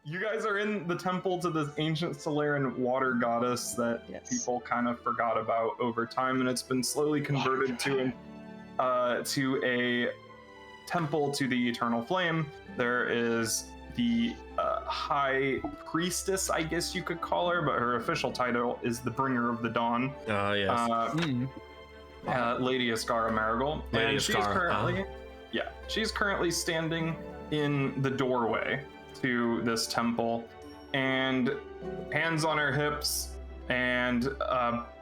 you guys are in the temple to this ancient Solarian water goddess that people kind of forgot about over time, and it's been slowly converted to a temple to the eternal flame. There is the high priestess, I guess you could call her, but her official title is the bringer of the dawn. Yes. Lady Ascara Marigold. And she's currently she's currently standing in the doorway to this temple, and hands on her hips, and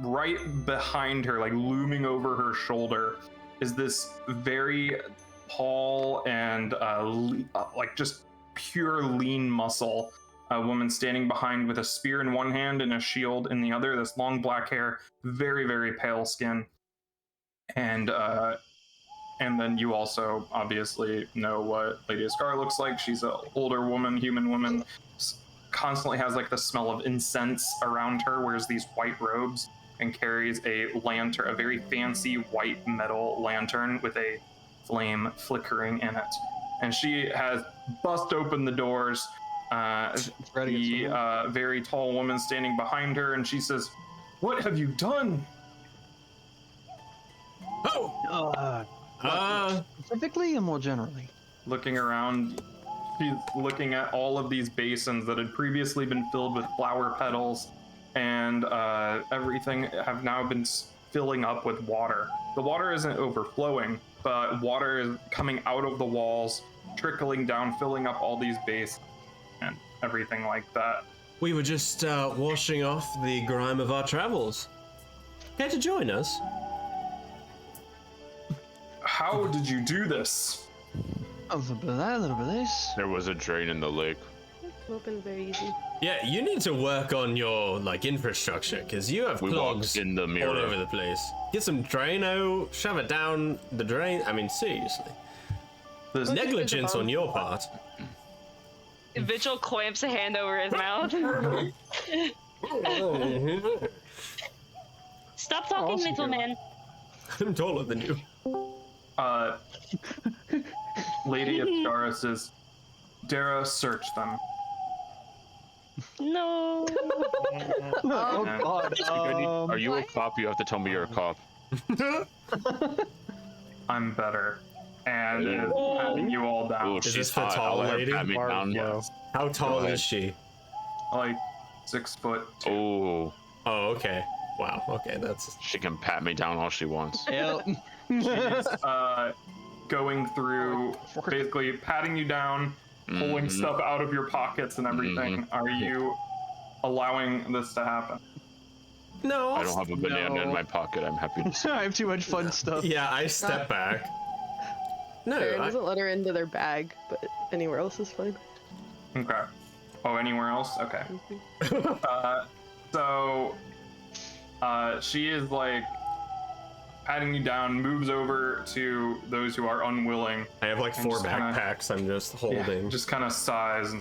right behind her, like looming over her shoulder, is this very tall and like just pure lean muscle, a woman standing behind with a spear in one hand and a shield in the other, this long black hair, very, very pale skin. And then you also obviously know what Lady Ascara looks like. She's an older woman, human woman, constantly has like the smell of incense around her, wears these white robes, and carries a lantern, a very fancy white metal lantern with a flame flickering in it. And she has bust open the doors. The very tall woman standing behind her, and she says, "What have you done?" Specifically or more generally? Looking around, she's looking at all of these basins that had previously been filled with flower petals, and everything have now been filling up with water. The water isn't overflowing, but water is coming out of the walls, trickling down, filling up all these basins and everything like that. We were just washing off the grime of our travels. Care to join us? How did you do this? A little bit of that, a little bit of this. There was a drain in the lake. Open very easy. Yeah, you need to work on your infrastructure, because you have clogs in the mirror all over the place. Get some Drano, shove it down the drain. I mean, seriously. There's negligence on your part. Vigil clamps a hand over his mouth. Stop talking, little man. I'm taller than you. Lady Ascara says, "Dara, search them." No. Oh God. Are you a cop? You have to tell me you're a cop. I'm better. And is patting you all down. Ooh, Is she's this the hot. tall I'll let her lady? pat me down. Yes. How tall is she? Like 6'2". Oh, Oh, okay. Wow, okay, that's... she can pat me down all she wants. Yep. She's going through, basically patting you down, pulling stuff out of your pockets and everything. Are you allowing this to happen? No. I don't have a banana in my pocket. I'm happy to see. I have too much fun stuff. Yeah, I step back. No, Baron doesn't let her into their bag, but anywhere else is fine. Okay. Oh, anywhere else? Okay. So she is like patting you down, moves over to those who are unwilling. I have like 4 backpacks I'm just holding. Yeah, just kind of sighs.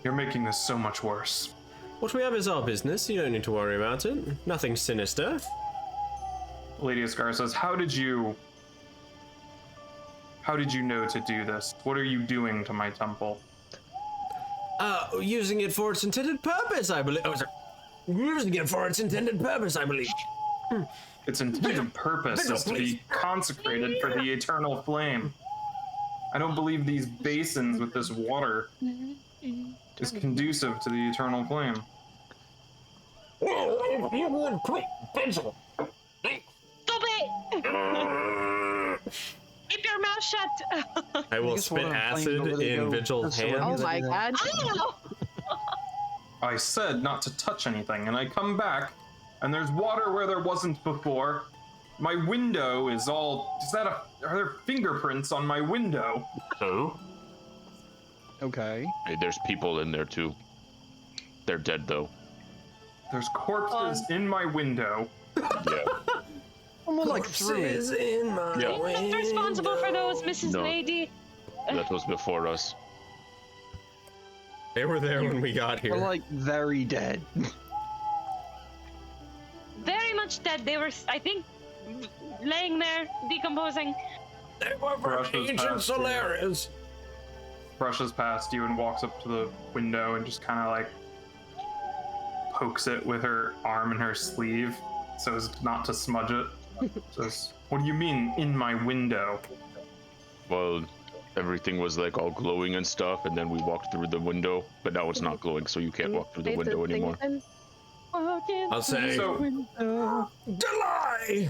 You're making this so much worse. What we have is our business. You don't need to worry about it. Nothing sinister. Lady Ascara says, How did you know to do this? What are you doing to my temple? Using it for its intended purpose, I believe. Using it for its intended purpose, I believe. Its intended purpose is to be consecrated for the eternal flame. I don't believe these basins with this water is conducive to the eternal flame. If you would quit, pencil. Stop it! Keep your mouth shut! I will Biggest spit one I'm acid playing over there, in go. Vigil's That's the hand. one. Oh my god. Ow! I said not to touch anything, and I come back, and there's water where there wasn't before. My window is all... are there fingerprints on my window? So? Okay. Hey, there's people in there too. They're dead though. There's corpses in my window. Yeah. Almost like through it. Corpses in my Yeah. I'm not responsible for those, window. Mrs. No. Lady. That was before us. They were there when we got We're here. like very dead. Very much dead. They were, I think, laying there, decomposing. They were from Russia's ancient past, yeah. Solaris. brushes past you and walks up to the window and just kind of like pokes it with her arm in her sleeve so as not to smudge it. Says, "What do you mean in my window?" Well, everything was like all glowing and stuff, and then we walked through the window, but now it's not glowing, so you can't walk through the window anymore. I'll say, So, Delay!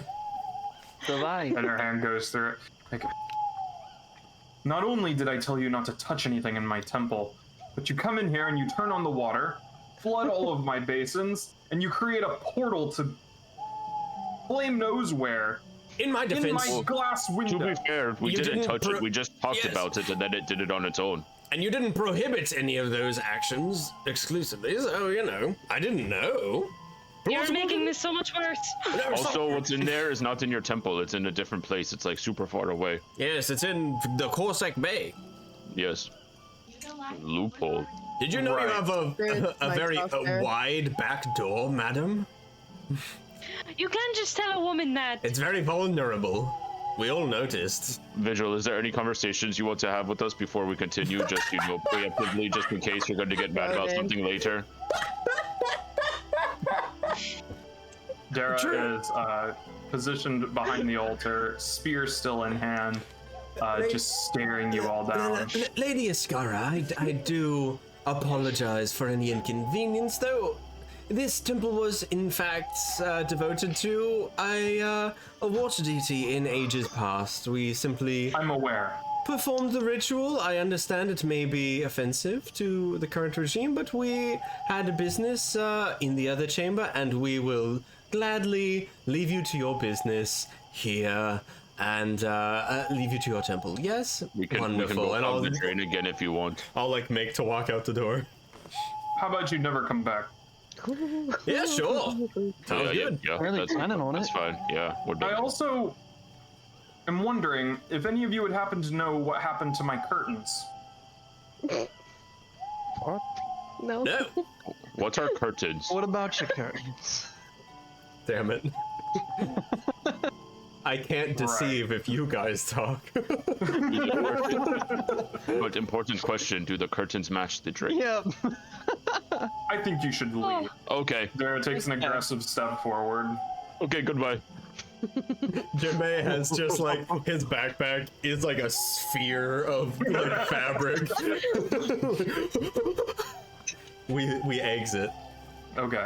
Delay. and her hand goes through it. Like, not only did I tell you not to touch anything in my temple, but you come in here and you turn on the water, flood all of my basins, and you create a portal to blame knows where. In my defense, In my glass window. To be fair, we You didn't didn't touch it. We just talked Yes. about it, and then it did it on its own. and you didn't prohibit any of those actions exclusively, so, you know, I didn't know. You're making this so much worse. Also, what's in there is not in your temple. It's in a different place. It's like super far away. Yes, it's in the Corsac Bay. Yes. Loophole. Did you know you Right. have a Nice very house there. wide back door, madam? You can't just tell a woman that. It's very vulnerable. We all noticed. Vigil, is there any conversations you want to have with us before we continue? Just, you know, preemptively, just in case you're going to get mad about Ronan. something later. Dara is positioned behind the altar, spear still in hand, just staring you all down. Lady Ascara, I do apologize for any inconvenience, though. This temple was, in fact, devoted to a water deity in ages past. We simply I'm aware. performed the ritual. I understand it may be offensive to the current regime, but we had a business in the other chamber, and we will gladly leave you to your business here and leave you to your temple. Yes? We can Wonderful. go And on the train again if you want. I'll like make to walk out the door. How about you never come back? Yeah, sure. Sounds good. Yeah, Really that's, planning on that's it. fine. Yeah, we're I done. also am wondering if any of you would happen to know what happened to my curtains. What? No. No. What's our curtains? What about your curtains? Damn it. I can't deceive if you guys talk. But important question, do the curtains match the drink? Yep. I think you should leave. Okay. Dara takes an aggressive step forward. Okay, goodbye. Jermaine has just like his backpack is like a sphere of like fabric. we exit. Okay.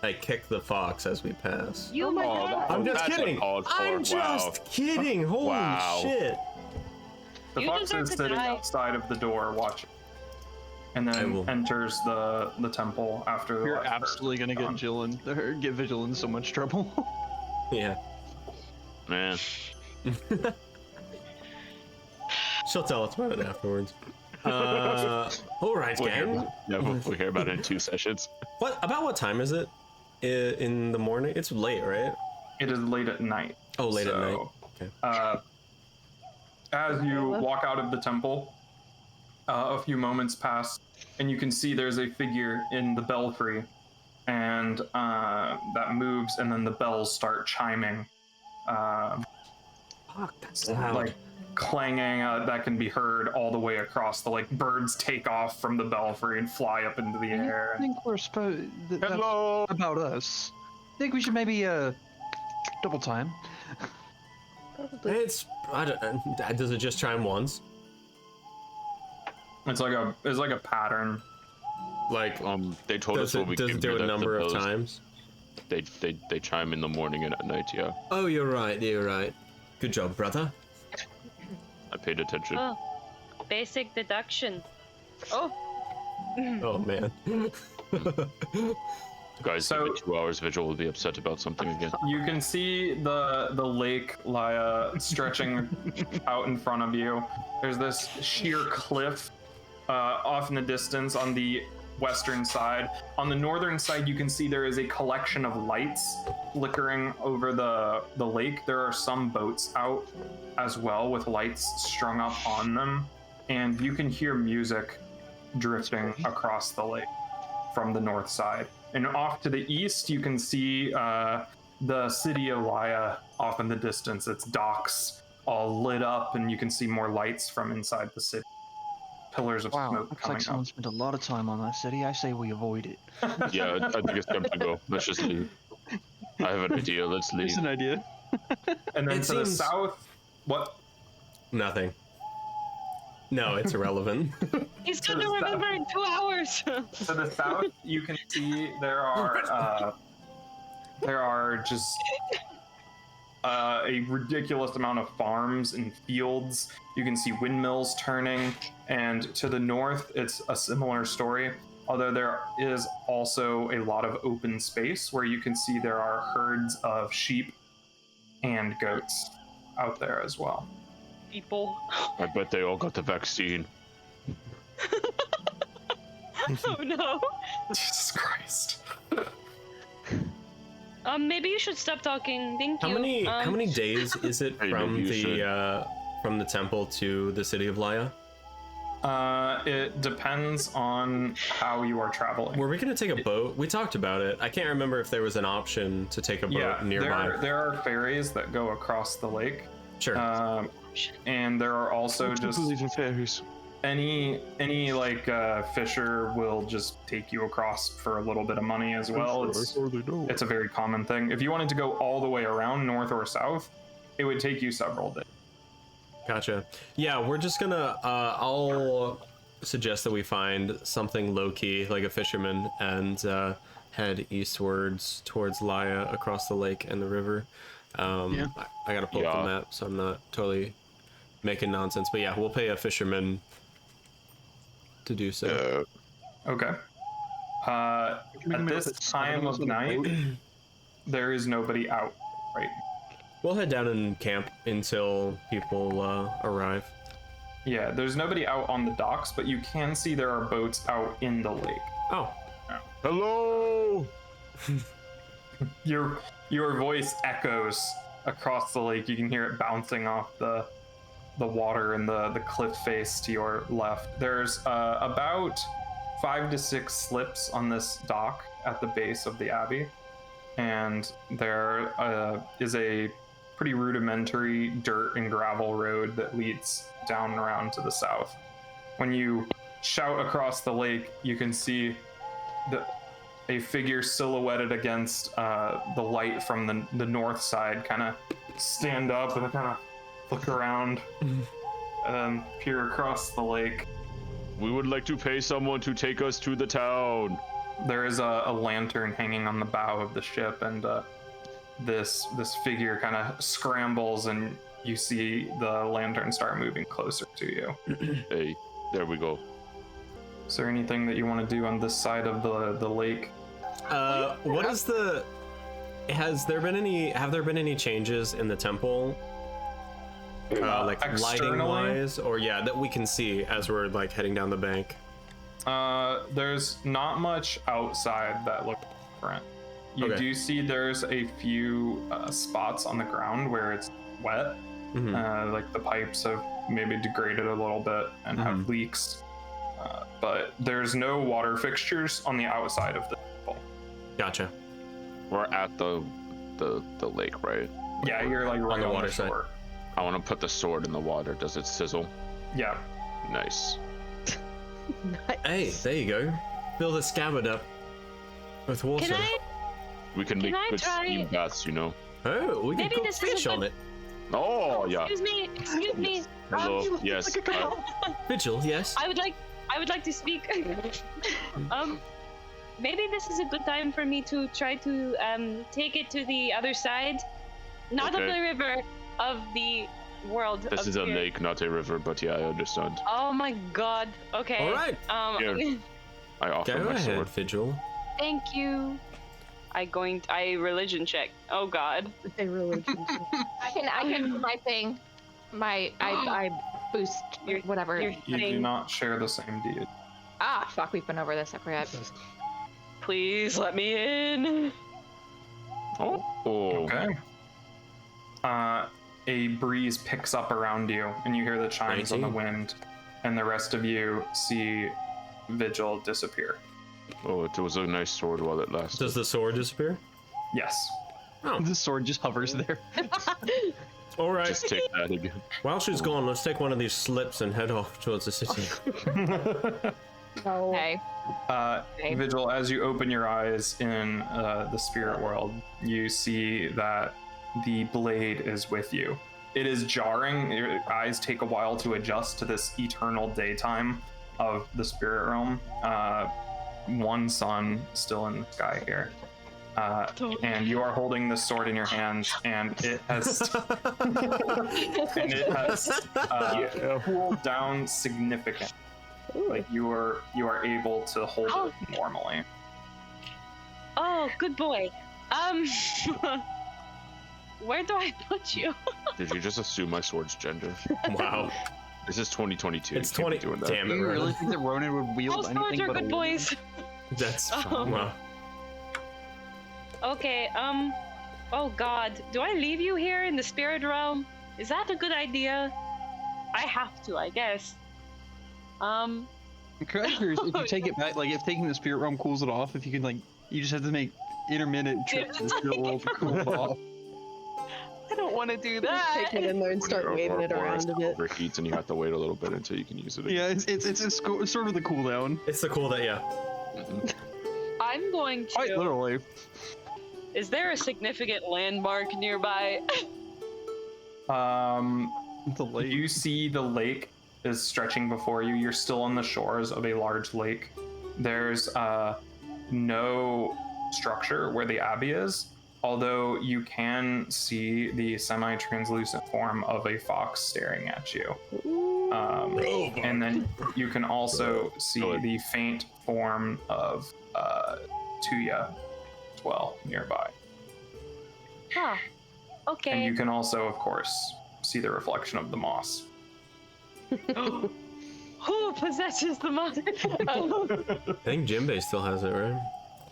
I kick the fox as we pass. You my God. I'm just that's kidding. uncalled for. I'm just kidding. Holy Wow. shit. The You fox deserve is to sitting die. outside of the door watching. And I then will- enters the temple after the You're last absolutely gonna person. get Jill in, or get Vigil in so much trouble. Yeah. Man. She'll tell us about it afterwards. All right, We'll hear, gang. yeah, we'll hear about it in 2 sessions. What time is it? In the morning? It's late, right? It is late at night. Oh, late at So, night. Okay. As you walk out of the temple, a few moments pass, and you can see there's a figure in the belfry, and that moves, and then the bells start chiming, Fuck, that's loud. like clanging. That can be heard all the way across. The like birds take off from the belfry and fly up into the I air. think we're supposed. Hello. About us. I think we should maybe double time. Probably. I don't, does it just chime once? It's like a pattern. Like, They told does us what we it, does can it do hear a the number of bells. times? They chime in the morning and at night, yeah. Oh, you're right. Good job, brother. I paid attention. Oh, basic deduction. Oh, Oh man. Guys, So- give it 2 hours, Vigil will be upset about something again. You can see the lake, Laya, stretching out in front of you. There's this sheer cliff off in the distance on the western side. On the northern side, you can see there is a collection of lights flickering over the lake. There are some boats out as well with lights strung up on them, and you can hear music drifting across the lake from the north side. And off to the east, you can see the city of Laya off in the distance. Its docks all lit up, and you can see more lights from inside the city. pillars of Wow, smoke looks coming like someone up. spent a lot of time on that city. I say we avoid it. Yeah, I think it's time to go. Let's just leave. I have an idea. Let's leave. It's an idea. And then It to the seems- south, what? Nothing. No, it's irrelevant. He's To gonna the remember in 2 hours. To the south, you can see there are just a ridiculous amount of farms and fields. You can see windmills turning, and to the north, it's a similar story. Although there is also a lot of open space where you can see there are herds of sheep and goats out there as well. People. I bet they all got the vaccine. Oh no. Jesus Christ. Maybe you should stop talking. Thank you. How many days is it Hey, from maybe you from the temple to the city of Laya? It depends on how you are traveling. Were we gonna take a boat? We talked about it. I can't remember if there was an option to take a boat Yeah, nearby. there are ferries that go across the lake. Sure. And there are also just believe in fairies. any fisher will just take you across for a little bit of money as well. It's a very common thing. If you wanted to go all the way around north or south, it would take you several days. Gotcha. Yeah, we're just gonna. I'll suggest that we find something low key, like a fisherman, and head eastwards towards Laya across the lake and the river. Yeah. I gotta pull up Yeah. the map, so I'm not totally making nonsense. But yeah, we'll pay a fisherman to do so. Okay. At this time of night, there is nobody out right now. We'll head down and camp until people arrive. Yeah, there's nobody out on the docks, but you can see there are boats out in the lake. Oh, Hello. Your voice echoes across the lake. You can hear it bouncing off the water and the cliff face to your left. There's about 5 to 6 slips on this dock at the base of the abbey, and there is a pretty rudimentary dirt and gravel road that leads down and around to the south. When you shout across the lake, you can see a figure silhouetted against the light from the north side kind of stand up and kind of look around and peer across the lake. We would like to pay someone to take us to the town. There is a lantern hanging on the bow of the ship, and this figure kind of scrambles, and you see the lantern start moving closer to you. Hey, there we go. Is there anything that you want to do on this side of the lake? what is the? Have there been any changes in the temple? Like lighting Externally? wise, or yeah, that we can see as we're like heading down the bank. There's not much outside that looks different. You Okay. do see there's a few spots on the ground where it's wet. Like the pipes have maybe degraded a little bit and have leaks. But there's no water fixtures on the outside of the temple. Gotcha. We're at the lake, right? Yeah, you're like right the on water the side. shore. I want to put the sword in the water. Does it sizzle? Yeah. Nice. Hey, there you go. Fill the scabbard up with water. Can I? We can make I good try- steam baths, you know. Oh, we can Maybe cook this is a fish on good- it. Oh yeah. Excuse me. Excuse me. Hello. Yes. Vigil, yes. I would like to speak. Maybe this is a good time for me to try to take it to the other side, not of Okay. the river, of the world. This of is a here. lake, not a river, but yeah, I understand. Oh my God. Okay. All right. Here. I offer Go my ahead, sword. Vigil. Thank you. I religion check. Oh God. A religion. I can do my thing. I boost Your- whatever. your You do thing. not share the same deity. Ah, fuck, we've been over this. I forgot. Please let me in. Oh. Okay. A breeze picks up around you, and you hear the chimes on the 19. wind, and the rest of you see Vigil disappear. Oh, it was a nice sword while it lasted. Does the sword disappear? Yes. Oh, The sword just hovers there. All right. Just take that again. While she's gone, let's take one of these slips and head off towards the city. Okay. Vigil, as you open your eyes in the spirit world, you see that the blade is with you. It is jarring. Your eyes take a while to adjust to this eternal daytime of the spirit realm. One sun still in the sky here. And you are holding this sword in your hands, and it has cooled down significantly. Like you are able to hold it normally. Oh, good boy. Where do I put you? Did you just assume my sword's gender? Wow. This is 2022. It's You can't be 20. doing that. Damn Do it, you really Ronan. think that Ronan would wield All swords anything are but a good wand? boys. That's wow. Okay, oh god, do I leave you here in the spirit realm? Is that a good idea? I have to, I guess. I'm kind of curious if you take it back, like if taking the spirit realm cools it off, if you can like, you just have to make intermittent trips to the spirit world to cool it off. I don't want to do Take that. it in there and When start your waving it Ouroboros around a bit. overheats and you have to wait a little bit until you can use it again. Yeah, it's sort of the cooldown. It's the cool that, yeah. I'm going Quite to... literally. Is there a significant landmark nearby? The lake. You see the lake is stretching before you. You're still on the shores of a large lake. There's no structure where the abbey is, although you can see the semi-translucent form of a fox staring at you. And then you can also see the faint form of Tuya as well nearby. Huh. Okay. And you can also, of course, see the reflection of the moss. Who possesses the mother? I think Jinbei still has it, right?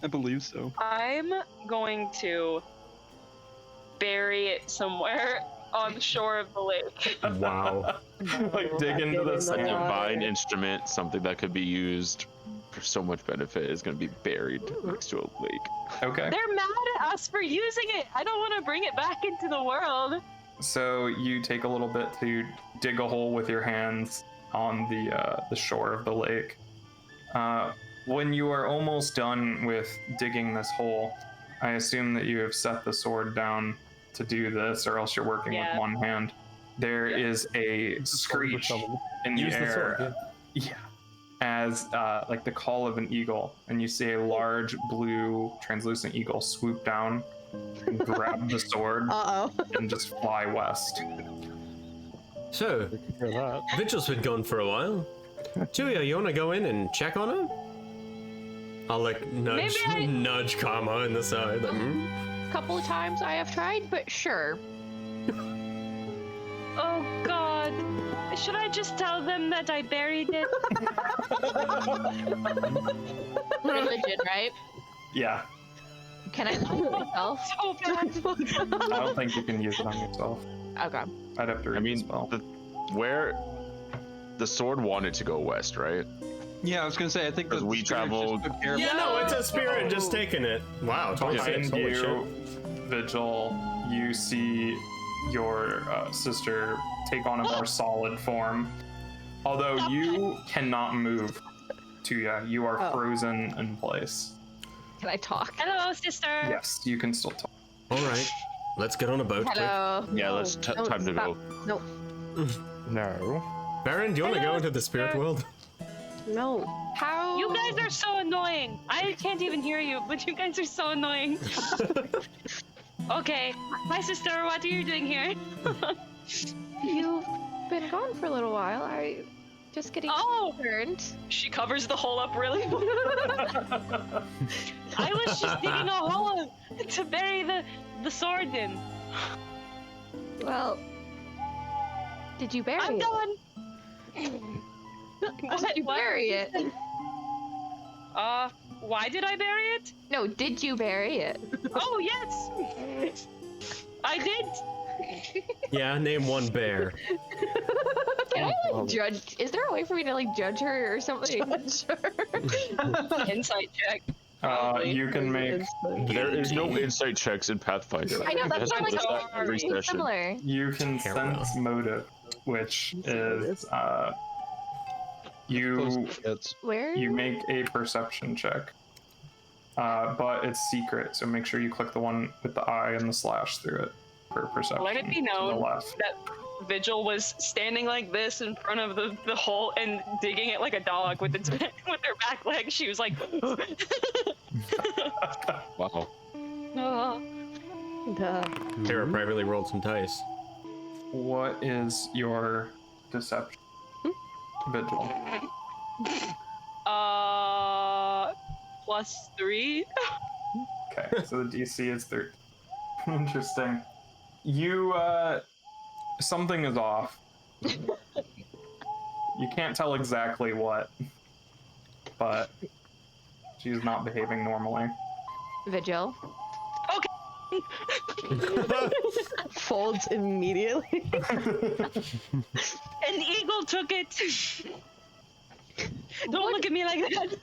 I believe so. I'm going to bury it somewhere on the shore of the lake. Wow. Like dig into the in the sand. water. Divine instrument, something that could be used for so much benefit, is going to be buried next to a lake. Okay. They're mad at us for using it. I don't want to bring it back into the world. So you take a little bit to dig a hole with your hands on the shore of the lake. When you are almost done with digging this hole, I assume that you have set the sword down to do this, or else you're working with one hand. There is a screech in the Use the air. sword, Yeah. As like the call of an eagle, and you see a large blue translucent eagle swoop down and grab the sword and just fly west. So, Vigil's been gone for a while. Tuya, you want to go in and check on her? I'll like nudge Karma in the side. Like, Couple of times I have tried, but sure. Oh God. Should I just tell them that I buried it? Religion, right? Yeah. Can I lie to myself? So bad. I don't think you can use it on yourself. Okay. I'd have to read I mean, the spell. where the sword wanted to go west, right? Yeah, I was gonna say, I think Because the we spirit just traveled- took care of yeah, it. no, it's a spirit just taking it. Wow, 26. Behind Holy shit. you, Vigil, you see your sister take on a more solid form. Although you cannot move, Tuya, you are frozen in place. Can I talk? Hello, sister. Yes, you can still talk. All right, let's get on a boat. Hello. Yeah, let's Don't time to stop. go. No, No. Quick. Baron, do you want to go Hello, into the spirit sister. world? no. How? You guys are so annoying. I can't even hear you, but you guys are so annoying. Okay, hi sister, what are you doing here? You've been gone for a little while. I just getting turned. She covers the hole up really well. I was just digging a hole to bury the sword in. Well, did you bury I'm it? done. Why did you bury it? Why did I bury it? No, did you bury it? Oh, yes! I did! Yeah, name one bear. Can I like judge? Is there a way for me to like judge her or something? Insight check. You can make. There is no insight checks in Pathfinder. I know, that's why I'm like, That every it's session. similar. You can Terrible. sense motive, which is you Where? you make a perception check, but it's secret. So make sure you click the one with the eye and the slash through it for perception. Let it be to the known left. that Vigil was standing like this in front of the hole and digging it like a dog with its with her back legs. She was like, Wow. oh. Duh. Tara privately rolled some dice. What is your deception? Vigil. +3. Okay, so the DC is 13. Interesting. You, something is off. You can't tell exactly what, but she's not behaving normally. Vigil. Folds immediately. An eagle took it. Don't look at me like that.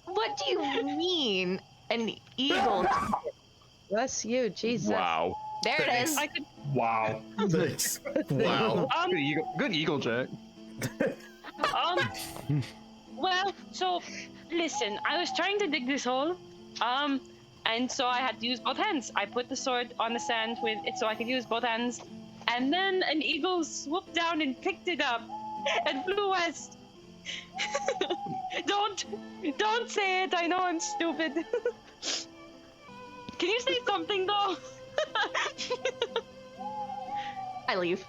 What do you mean? An eagle? Bless you, Jesus. Wow. There it is. I could. Wow. Wow. Good eagle, Jack. Well, so listen, I was trying to dig this hole, and so I had to use both hands. I put the sword on the sand with it so I could use both hands, and then an eagle swooped down and picked it up and flew west. Don't say it. I know I'm stupid. Can you say something though? I leave.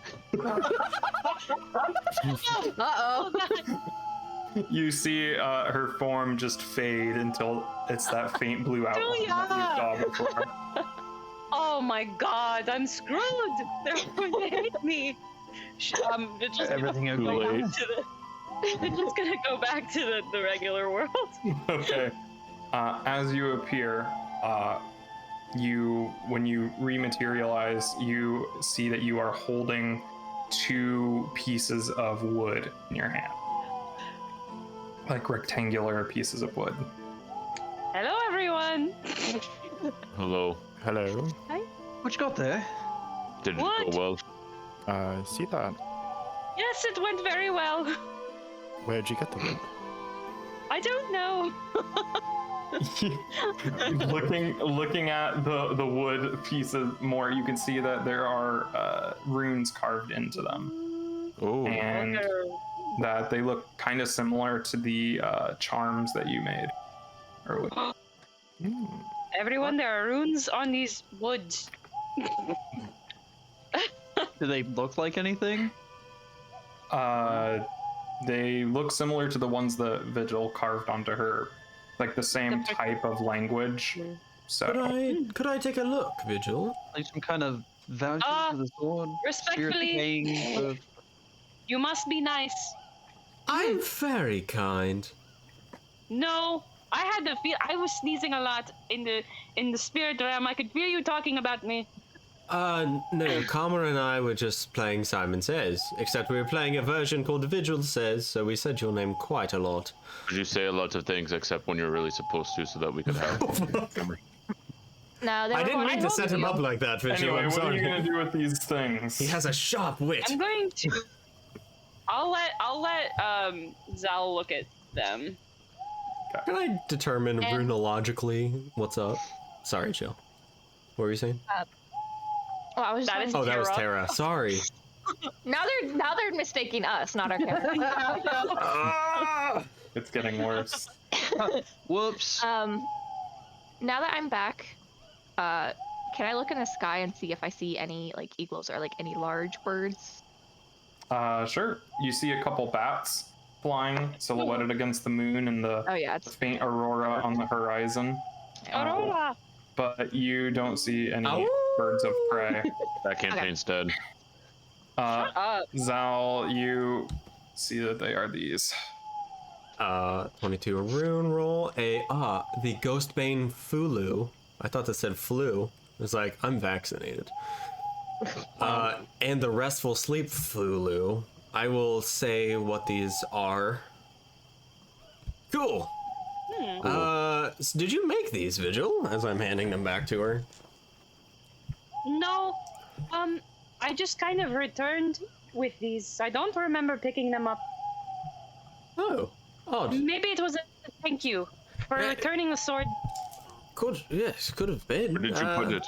Uh-oh. You see her form just fade until it's that faint blue outline that you saw before. Oh my god, I'm screwed. They're going to hate me. Vigil's Everything gonna okay? go back to Vigil's gonna go back to the regular world. Okay. As you appear, when you rematerialize, you see that you are holding 2 pieces of wood in your hand. Like rectangular pieces of wood. Hello, everyone. Hello. Hello. What you got there? Did What? it go well? See that? Yes, it went very well. Where'd you get the wood? I don't know. looking at the wood pieces more, you can see that there are runes carved into them, Oh. and that they look kind of similar to the charms that you made earlier. Everyone, there are runes on these woods. Do they look like anything? They look similar to the ones that Vigil carved onto her, like the same type of language. So Could I take a look, Vigil? Like some kind of voucher for the sword? Respectfully, Spirit you must be nice. I'm very kind. No, I had the feel. I was sneezing a lot in the spirit realm. I could feel you talking about me. No, Karma and I were just playing Simon Says, except we were playing a version called Vigil Says, so we said your name quite a lot. You say a lot of things except when you're really supposed to, so that we could have. No, I didn't mean to set him up like that, Vigil. anyway, I'm what are sorry. you gonna do with these things? He has a sharp wit. I'm going to. I'll let Zal look at them. Can I determine And- runologically what's up? Sorry, Jill. What were you saying? Oh, I was That just is- Oh, that was Tara. Tara. Sorry. now they're mistaking us, not our character. It's getting worse. Whoops. Now that I'm back, can I look in the sky and see if I see any like eagles or like any large birds? Sure. You see a couple bats flying, silhouetted against the moon and the Oh yeah, it's faint aurora on the horizon. Aurora. But you don't see any Ow. birds of prey. That campaign's dead. Zal, you see that they are these. 22 a rune roll. The Ghostbane Fulu. I thought that said flu. It was like, I'm vaccinated. And the Restful Sleep Fulu. I will say what these are. Cool. Did you make these, Vigil? As I'm handing them back to her. No, I just kind of returned with these. I don't remember picking them up. Oh, odd. Maybe it was a thank you for returning the sword. Could have been. Where did you put it?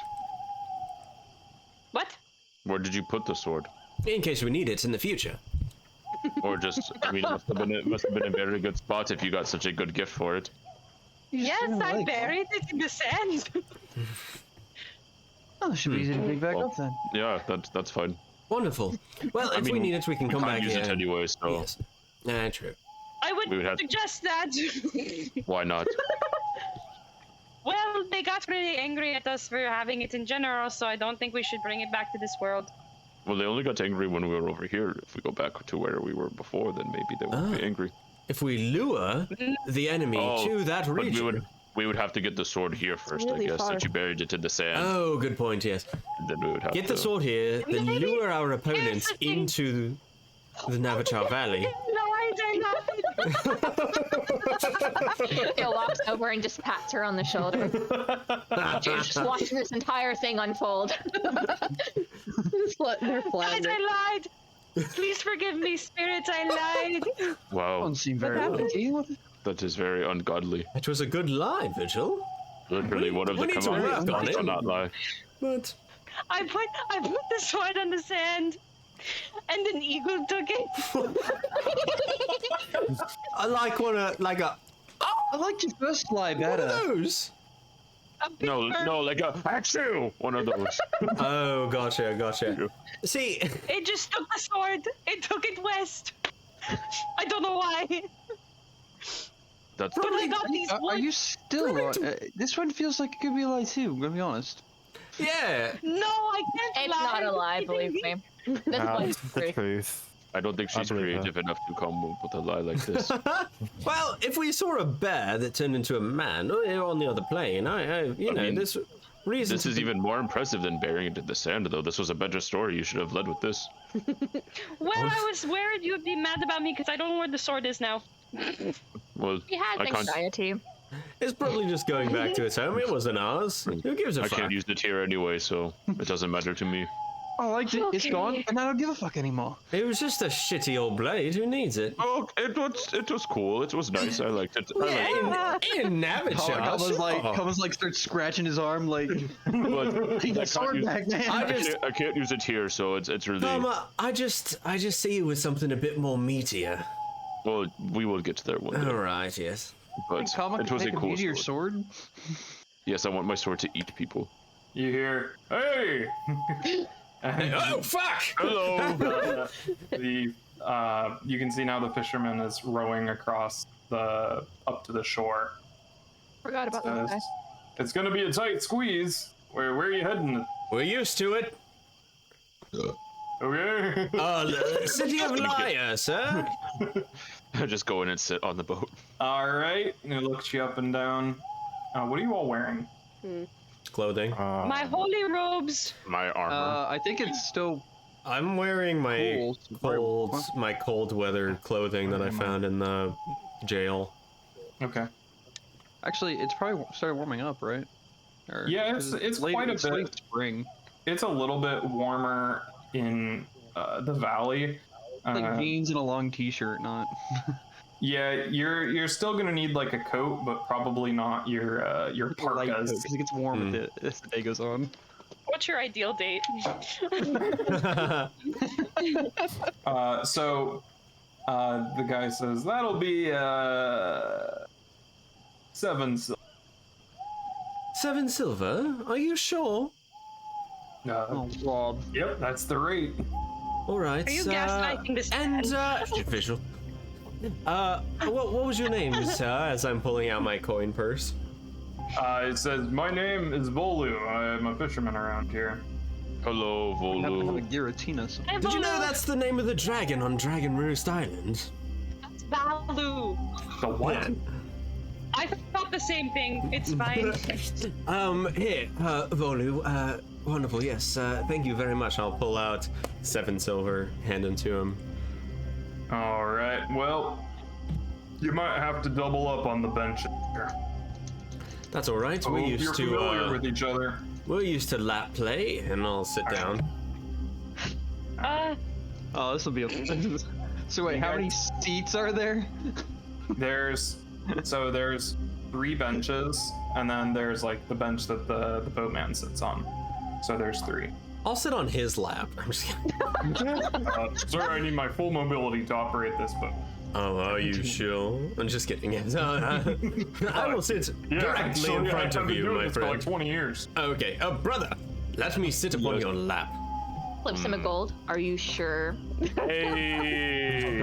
What? Where did you put the sword? In case we need it in the future. Or just, I mean, it must have been a very good spot if you got such a good gift for it. Yes, I buried it in the sand. Oh, should be easy to pick back up then. Yeah, that's fine. Wonderful. Well, if we need it, we can come back use here. it anyway, so Yes. True. I would would have- suggest that. why not? Well, they got really angry at us for having it in general, so I don't think we should bring it back to this world. Well, they only got angry when we were over here. If we go back to where we were before, then maybe they won't be angry. If we lure the enemy to that but region. we would have to get the sword here first, really I guess, far. since you buried it in the sand. Oh, good point, yes. Then we would have Get to... the sword here, then Maybe- lure our opponents the thing. into the Navachar Valley. Jill walks over and just pats her on the shoulder. Jill's just watching this entire thing unfold. Just letting her Guys, flounder. I lied. Please forgive me, spirits. I lied. Wow, Don't seem very happened? lucky. that is very ungodly. It was a good lie, Vigil. Literally one of we the need to work on commandments it. to not lie. But I put the sword on the sand, and an eagle took it. I like a I like your first lie one of better. those. A big bird. No, like a achoo! One of those. Oh, gotcha. See, It just took the sword. It took it west. I don't know why. That's But I got these Are wood. you still right? This one feels like it could be a lie too, I'm gonna be honest. yeah. No, I can't It's lie. not a lie, believe me. This one's the true. truth. I don't think she's believe that. creative enough to come up with a lie like this. Well, if we saw a bear that turned into a man on the other plane, mean, this reason. This is even more impressive than burying it in the sand, though. This was a better story. You should have led with this. Well, I was worried you'd be mad about me because I don't know where the sword is now. Well, He has I can't. anxiety. It's probably just going back to its home. It wasn't ours. Who gives a I fuck? can't use it here anyway, so it doesn't matter to me. I liked it, it's Okay. gone, and I don't give a fuck anymore. It was just a shitty old blade. Who needs it? Oh, it was cool. It was nice. I liked it. In Navachar. Comes like starts scratching his arm like But take I the sword can't, back, man. I can't use it here, so it's really. I just see it with something a bit more meatier. Well, we will get there one day. All right, yes. But Comic it was a take a cool meteor sword. sword. Yes, I want my sword to eat people. You hear, hey! Oh fuck! Hello. You can see now the fisherman is rowing across up to the shore. Forgot about that guy. It's gonna be a tight squeeze. Where are you heading? We're used to it. Okay. City of Laya, sir. Just go in and sit on the boat. All right. And he looks you up and down. What are you all wearing? Clothing. My holy robes. My armor. I think it's still I'm wearing my Cool. cold weather clothing that I found in the jail. Okay. actually it's probably started warming up, right? Or, Yeah, 'cause it's late, quite a it's bit. late spring. It's a little bit warmer in the valley. Like jeans and a long t-shirt, not. Yeah, you're still gonna need like a coat, but probably not your parkas. Because it gets warm with it as the day goes on. What's your ideal date? So the guy says that'll be 7 silver. 7 silver? Are you sure? Oh God. Yep, that's the rate. All right. Are you gaslighting this And man? visual. What was your name, sir? As I'm pulling out my coin purse. It says my name is Volu. I'm a fisherman around here. Hello, I have to have a Volu. Giratina. So. Hey, Did you know Volu, that's the name of the dragon on Dragon Roost Island? that's Valu. The what? Yeah. I thought the same thing. It's fine. Here, Volu, wonderful, yes, thank you very much. I'll pull out 7 silver, hand them to him. All right. Well, You might have to double up on the bench here. That's all right. We're used You're to familiar with each other. we're used to lap play, and I'll sit down. Oh, this will be a. So wait, how many seats are there? There's 3 benches, and then there's like the bench that the boatman sits on. So there's 3. I'll sit on his lap. I'm just kidding. Sir, I need my full mobility to operate this boat. Oh, are you sure? I'm just kidding. I will sit directly in front of you, my for friend. like 20 years. Okay, brother, let me sit upon your lap. Flips him a gold. Are you sure? Hey.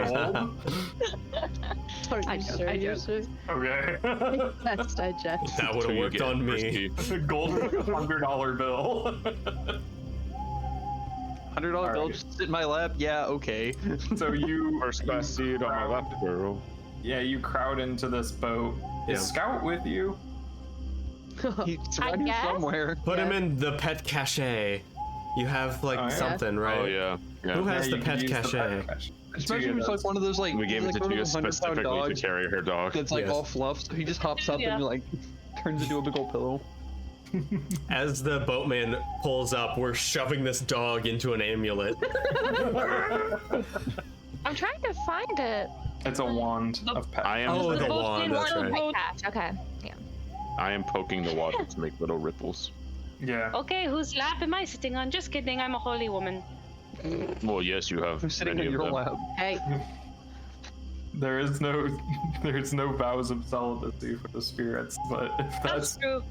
Are I you joke, sure I you're joke. sure? Okay. Let's digest. That would have You worked get on me. risky. Gold $100 bill. $100 bill Alright. just sit in my lap? Yeah, okay. So you First class seat on my left, girl. Yeah, you crowd into this boat. Is Yeah. Scout with you? He's around here guess. somewhere. Put him in the pet cache. You have like Oh, yeah? something, right? Oh yeah. Who Yeah. has Yeah, the you pet could use the cache? pet cache. Especially if Tuya it's like does. one of those like We gave it to one of Tuya those 100-pound specifically to dogs carry her dog. that's like Yes. all fluff, so he just hops up Yeah. and like turns into a big old pillow. As the boatman pulls up, we're shoving this dog into an amulet. I'm trying to find it. It's a wand of pet. I am. Oh, the boat wand, in that's one right. boat. Okay. Yeah. I am poking the water to make little ripples. Yeah. Okay, whose lap am I sitting on? Just kidding, I'm a holy woman. Well, yes, you have Who's sitting many in of your them. lap? Hey, There's no vows of celibacy for the spirits, but if That's true.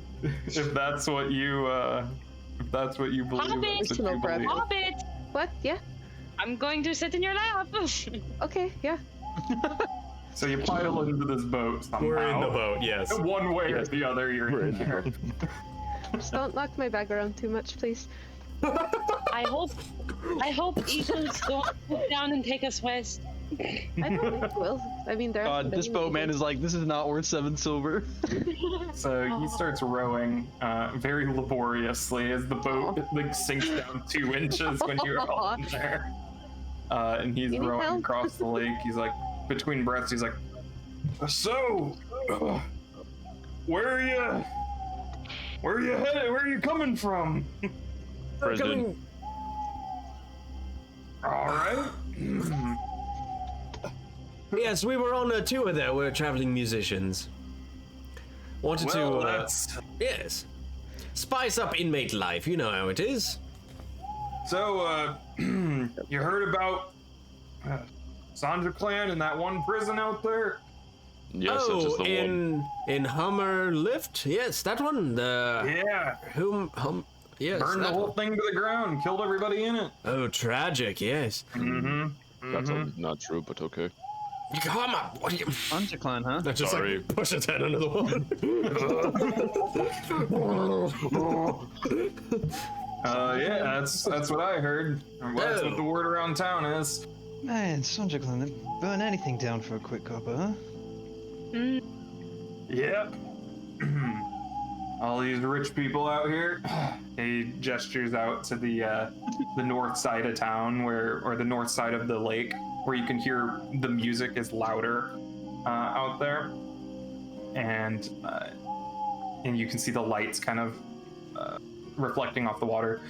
if that's what you believe, Hobbit. that's what you believe. Hobbit, what? Yeah. I'm going to sit in your lap. Okay. Yeah. So you pile into this boat somehow. We're in the boat, yes. One way or the other, you're We're in in the there. boat. Just don't knock my bag around too much, please. I hope eagles don't swoop down and take us west. I don't think it will. I mean, there. God, this boatman is like, this is not worth 7 silver. So he starts rowing very laboriously as the boat like sinks down 2 inches when you're all in there. And he's You need rowing help? across the lake. He's like, between breaths, he's like, so, where are you? Where are you headed? Where are you coming from? Prison. All right. Yes, we were on a tour there. We're traveling musicians. Wanted Well, to, that's yes, spice up inmate life. You know how it is. so. You heard about Sandra Clan and that one prison out there? Yes, that is Oh, the one. in Hummer Lift? Yes, that one. The Yeah. yes. Burned the that whole one. thing to the ground. Killed everybody in it. Oh, tragic. Yes. Mm-hmm. That's not true, but okay. Come on. What are you? Clan, huh? That just Sorry. like push his head under the water. Yeah, that's what I heard. Well, that's what the word around town is. Man, Sanjay Clan, they burn anything down for a quick copper, huh? Yep. All these rich people out here. He gestures out to the north side of town, or the north side of the lake, where you can hear the music is louder out there, and you can see the lights kind of reflecting off the water.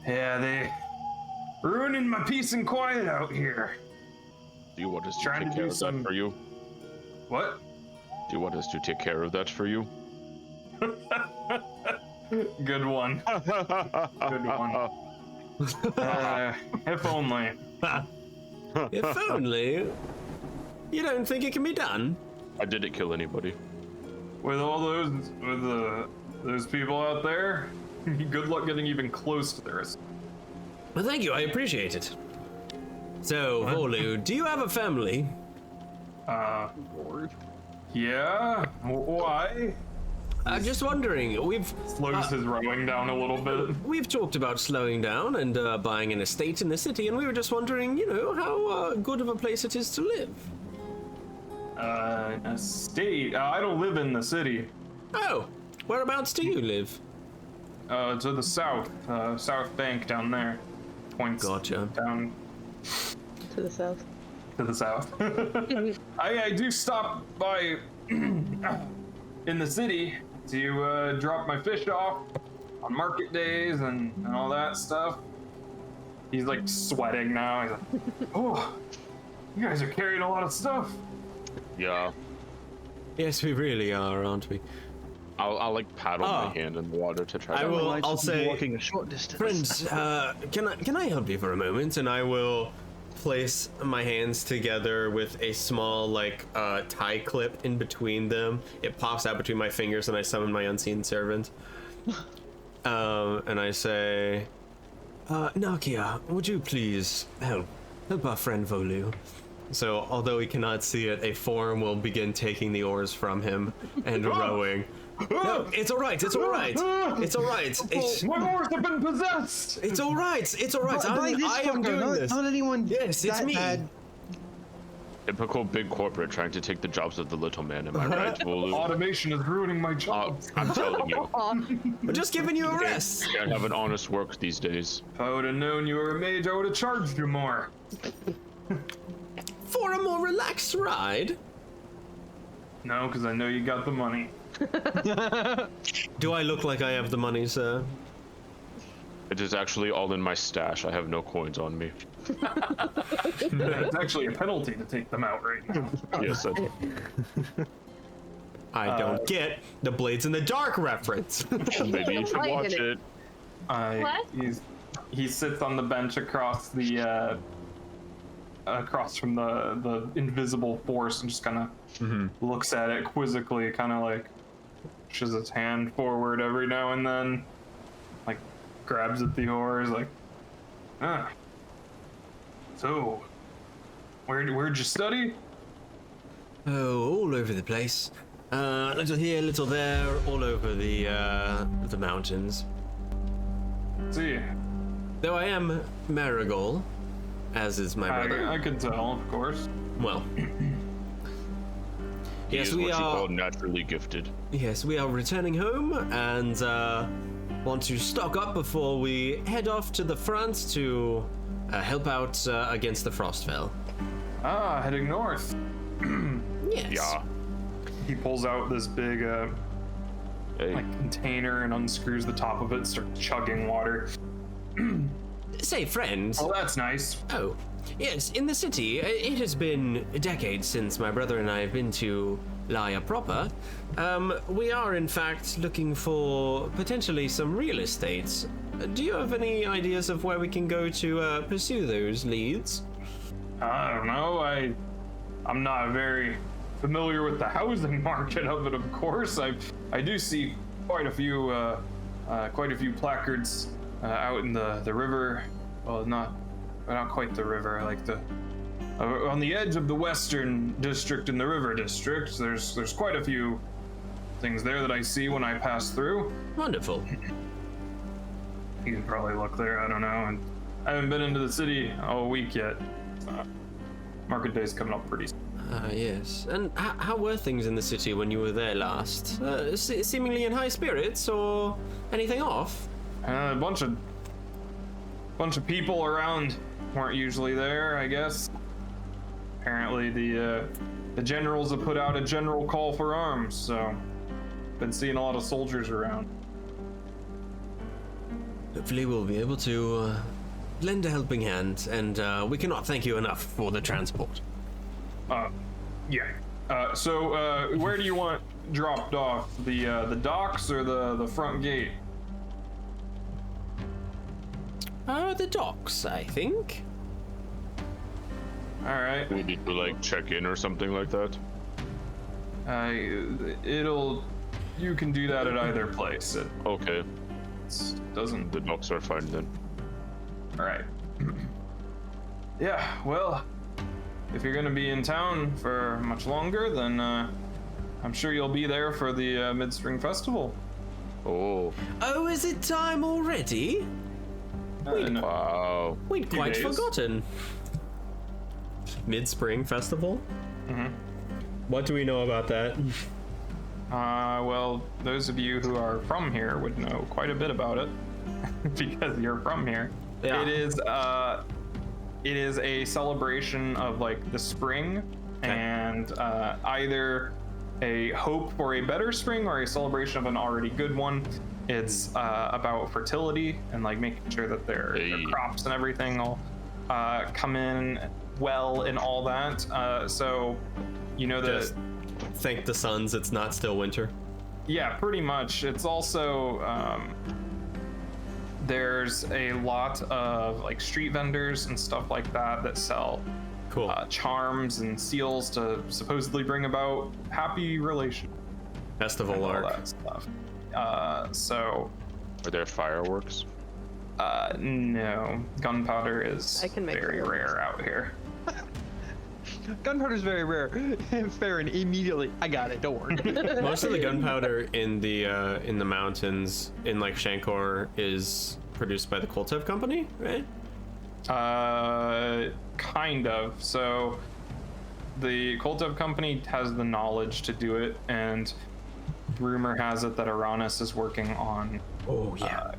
Yeah, they ruining my peace and quiet out here. Do you want us to Trying take to care do of some- that for you? What? Do you want us to take care of that for you? Good one. Good one. If only. If only. You don't think it can be done? I didn't kill anybody. With all those people out there, good luck getting even close to theirs. Well, thank you. I appreciate it. So, Volu, do you have a family? Yeah. Why? I'm just wondering. Slows his rowing down a little bit. We've talked about slowing down and buying an estate in the city, and we were just wondering, how good of a place it is to live. A state. I don't live in the city. Oh, whereabouts do you live? To the south. South Bank down there. Points Gotcha. down. To the south. to the south. I do stop by in the city to drop my fish off on market days and all that stuff. He's like sweating now. He's like, oh, you guys are carrying a lot of stuff. Yeah. Yes, we really are, aren't we? I'll like paddle my hand in the water to try. I'll say, walking a short distance. friends, can I help you for a moment? And I will place my hands together with a small like tie clip in between them. It pops out between my fingers, and I summon my unseen servant. And I say, Nakia, would you please help our friend Volu? So, although he cannot see it, a form will begin taking the oars from him and rowing. No, it's all right. It's all right. It's all right. My oars have been possessed. It's all right. It's all right. I am doing this. Not anyone. Yes, it's me. Bad. Typical big corporate trying to take the jobs of the little man. Am I right, Volu? Automation is ruining my job. I'm telling you. We're just giving you a rest. Can't have an honest work these days. If I would have known you were a mage, I would have charged you more. For a more relaxed ride. No, because I know you got the money. Do I look like I have the money, sir? It is actually all in my stash. I have no coins on me. It's actually a penalty to take them out right now. Yes, I don't get the Blades in the Dark reference. maybe you should watch it. What? He sits on the bench across the across from the invisible force and just kind of looks at it quizzically, kind of like pushes his hand forward every now and then, like grabs at the oars, like, So, where'd you study? Oh, all over the place. Little here, little there, all over the mountains. See, Though I am Marigold, as is my brother. I could tell, of course. Well, He yes, is we what you are. call naturally gifted. Yes, we are returning home and want to stock up before we head off to the front to help out against the Frostfell. Heading north. Yes. Yeah. He pulls out this big like container and unscrews the top of it, starts chugging water. Say, friend. Oh, that's nice. Oh, yes, in the city, it has been decades since my brother and I have been to Laya proper. We are, in fact, looking for potentially some real estate. Do you have any ideas of where we can go to pursue those leads? I don't know. I'm not very familiar with the housing market of it, of course. I do see quite a few placards out in the river. Well, not quite the river, like on the edge of the western district and the river district. There's quite a few things there that I see when I pass through. Wonderful. You can probably look there. I don't know, and I haven't been into the city all week yet. Market day's coming up pretty soon. Yes. And how were things in the city when you were there last? Seemingly in high spirits or anything off? A bunch of people around weren't usually there, I guess. Apparently the generals have put out a general call for arms, so been seeing a lot of soldiers around. Hopefully we'll be able to lend a helping hand, and we cannot thank you enough for the transport. Yeah. So where do you want dropped off? The docks or the front gate? The docks, I think. All right. We need to like check in or something like that. You can do that at either place. It Okay. doesn't. The docks are fine then. All right. Yeah. Well, if you're gonna be in town for much longer, then I'm sure you'll be there for the Mid-Spring Festival. Oh. Oh, is it time already? No. Wow. We'd Few quite days. forgotten. Mid-Spring Festival? Mm-hmm. What do we know about that? Well, those of you who are from here would know quite a bit about it because you're from here. Yeah. It is it is a celebration of like the spring, and either a hope for a better spring or a celebration of an already good one. It's about fertility and like making sure that their crops and everything will come in well and all that. So, you know that. Just thank the suns it's not still winter. Yeah, pretty much. It's also there's a lot of like street vendors and stuff like that sell charms and seals to supposedly bring about happy relation. Festival all arc. that stuff. So. Are there fireworks? No. Gunpowder is I can make very fireworks. rare out here. Gunpowder's very rare. Farron immediately, I got it. Don't worry. Most of the gunpowder in the mountains in like Shankor is produced by the Koltev company, right? Kind of. So the Koltev company has the knowledge to do it, and rumor has it that Uranus is working on. Oh yeah.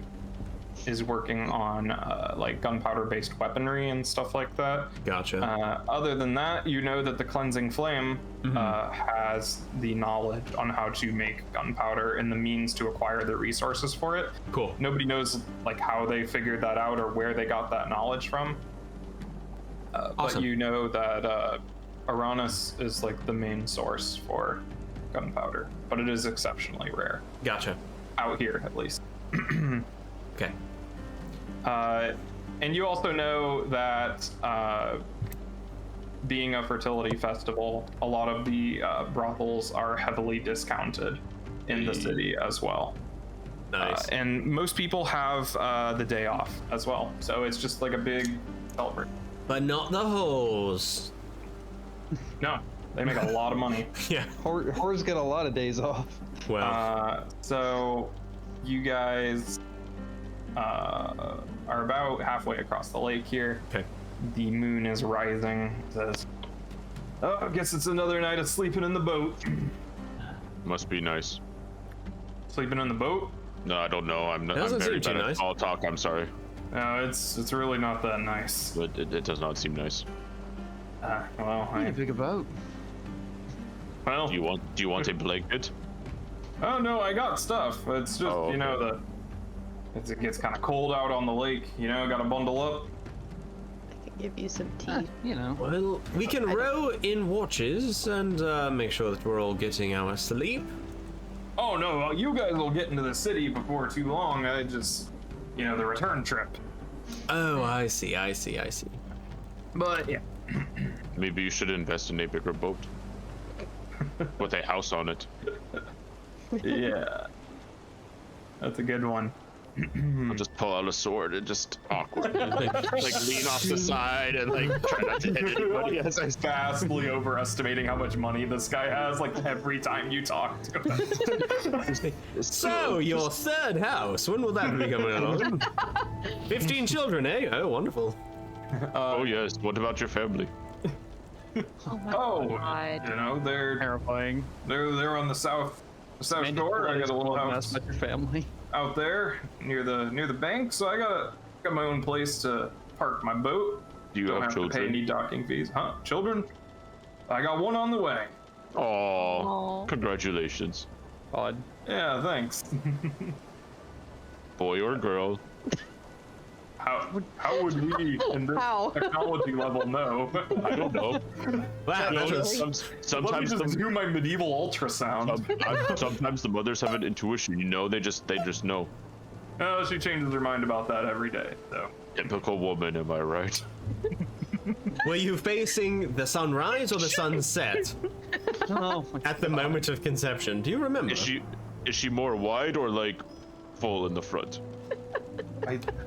Like gunpowder-based weaponry and stuff like that. Gotcha. Other than that, you know that the Cleansing Flame has the knowledge on how to make gunpowder and the means to acquire the resources for it. Cool. Nobody knows like how they figured that out or where they got that knowledge from. Awesome. But you know that Uranus is like the main source for gunpowder, but it is exceptionally rare. Gotcha. Out here, at least. Okay. And you also know that being a fertility festival, a lot of the brothels are heavily discounted in the city as well. Nice. And most people have the day off as well. So it's just like a big celebration. But not the hoes. No, they make a lot of money. Yeah. Whores get a lot of days off. Well. So you guys are about halfway across the lake here. Okay. The moon is rising. It says, "Oh, I guess it's another night of sleeping in the boat." Must be nice. Sleeping in the boat? No, I don't know. I'm Doesn't very seem too bad at nice. small talk. I'm sorry, No, it's really not that nice. but it does not seem nice. Well, Think about. well. Do you want a blanket? Oh no, I got stuff. It's just Oh, you know okay. it gets kind of cold out on the lake. You know, got to bundle up. I can give you some tea. You know. Well, we can row in watches and make sure that we're all getting our sleep. Oh no, well, you guys will get into the city before too long. I just, the return trip. Oh, I see. But yeah. Maybe you should invest in a bigger boat with a house on it. Yeah. That's a good one. I'll just pull out a sword and just awkwardly like lean off the side and like try not to hit anybody as I Vastly overestimating how much money this guy has, like every time you talk to him. So, your third house, when will that be coming along? 15 children, eh? Oh, wonderful. Oh yes, what about your family? Oh my god. They're Terrifying. they're on the south shore. I got a little house With your family. out there near the bank, so I got my own place to park my boat. Do you Don't have have to pay children? any docking fees, huh? Children? I got one on the way. Oh, Aw. congratulations. Odd. Yeah, thanks. Boy or girl? How would we in this How? technology level know? I don't know. Wow, You know, that was... Let me sometimes just do my medieval ultrasound. sometimes the mothers have an intuition. They just know. She changes her mind about that every day. So Typical woman, am I right? Were you facing the sunrise or the sunset Oh, at the moment of conception? Do you remember? Is she more wide or like full in the front?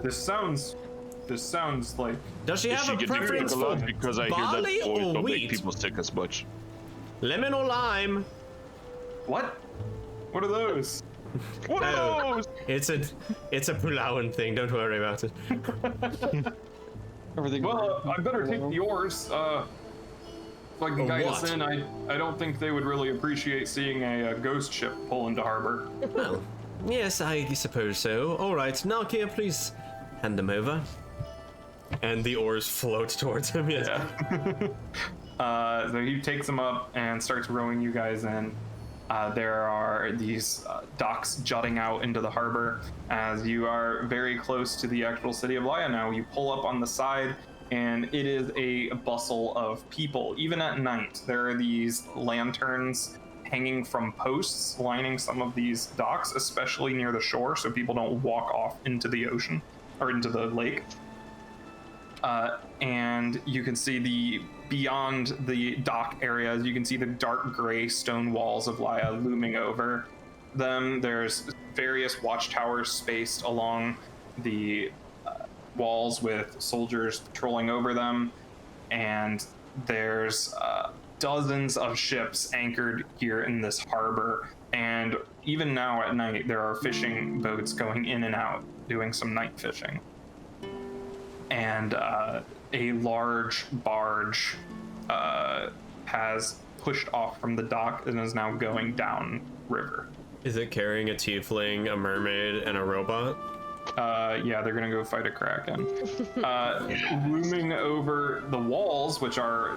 this sounds like Does she Is have she a getting preference for Nicola? Because I hear barley that boys or don't wheat? make people sick as much. Lemon or lime? what? What are those? What Oh. are those? It's a Pulauan thing. Don't worry about it. everything. Well, I better take yours. So I can guide us what? in. I don't think they would really appreciate seeing a ghost ship pull into harbor. Well, yes, I suppose so. All right, Nakia, please hand them over. And the oars float towards him. Yes. Yeah. So he takes them up and starts rowing you guys in. There are these docks jutting out into the harbor. As you are very close to the actual city of Laya now, you pull up on the side, and it is a bustle of people. Even at night, there are these lanterns hanging from posts lining some of these docks, especially near the shore, so people don't walk off into the ocean or into the lake. And you can see beyond the dock areas, you can see the dark gray stone walls of Laya looming over them. There's various watchtowers spaced along the walls with soldiers patrolling over them, and there's dozens of ships anchored here in this harbor. And even now at night, there are fishing boats going in and out, doing some night fishing. And a large barge has pushed off from the dock and is now going down river. Is it carrying a tiefling, a mermaid, and a robot? Yeah, they're gonna go fight a kraken. Looming over the walls, which are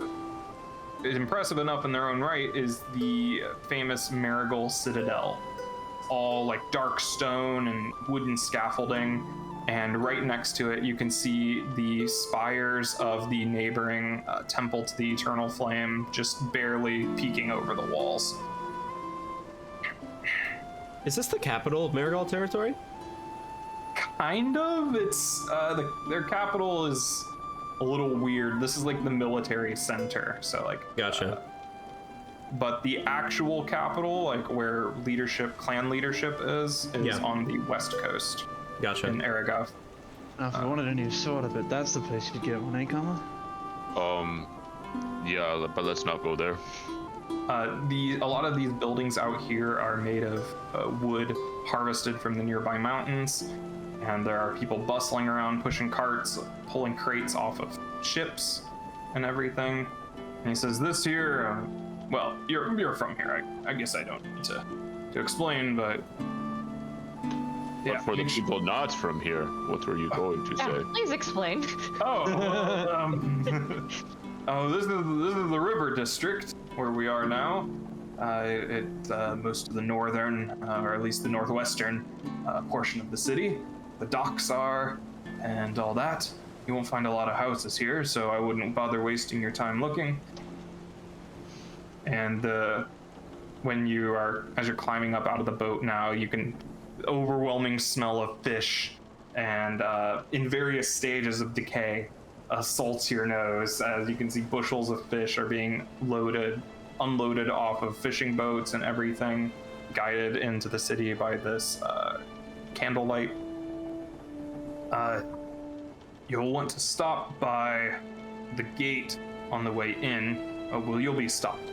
impressive enough in their own right, is the famous Marigold Citadel. All like dark stone and wooden scaffolding. And right next to it, you can see the spires of the neighboring temple to the Eternal Flame just barely peeking over the walls. Is this the capital of Marigold territory? Kind of. It's their capital is a little weird. This is like the military center, so like. Gotcha. But the actual capital, like where clan leadership is on the west coast. Gotcha. In Aragov. If I wanted a new sword of it, that's the place you'd get one, eh, Kama? Yeah, but let's not go there. A lot of these buildings out here are made of wood harvested from the nearby mountains, and there are people bustling around, pushing carts, pulling crates off of ships, and everything. And he says, "This here, well, you're from here. I guess I don't need to explain, but." But for the people not from here, what were you going to say? Please explain. This is the river district where we are now. It's most of the northern, or at least the northwestern portion of the city. The docks are, and all that. You won't find a lot of houses here, so I wouldn't bother wasting your time looking. And when you are, as you're climbing up out of the boat now, you can overwhelming smell of fish and in various stages of decay assaults your nose, as you can see bushels of fish are being unloaded off of fishing boats and everything, guided into the city by this candlelight. You'll want to stop by the gate on the way in. You'll be stopped,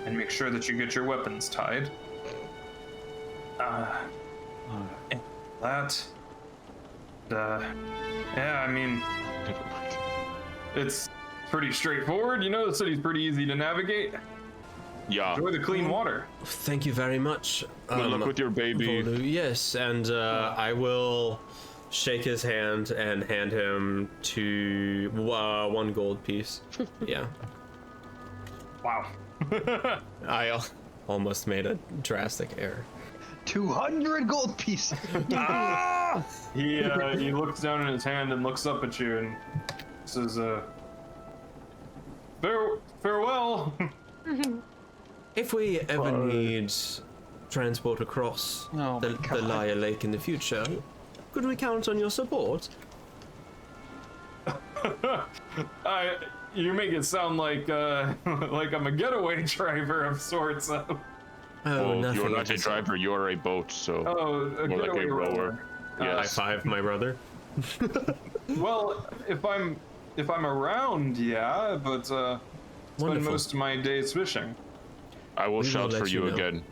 and make sure that you get your weapons tied. Yeah, I mean, it's pretty straightforward. You know, the city's pretty easy to navigate. Yeah. Enjoy the clean water. Thank you very much. Good luck with your baby. Volu. Yes, and I will shake his hand and hand him to 1 gold piece. Yeah. Wow. I almost made a drastic error. 200 gold pieces. He looks down in his hand and looks up at you and says, farewell. If we ever need transport across the Laya Lake in the future, could we count on your support? You make it sound like I'm a getaway driver of sorts. Oh, nothing. You're not a driver, you're a boat, so a more like getaway a rower. rower. Yes. High five, my brother. Well, if I'm around, yeah, but spend Wonderful. most of my days fishing. I will shout let for you you know. again.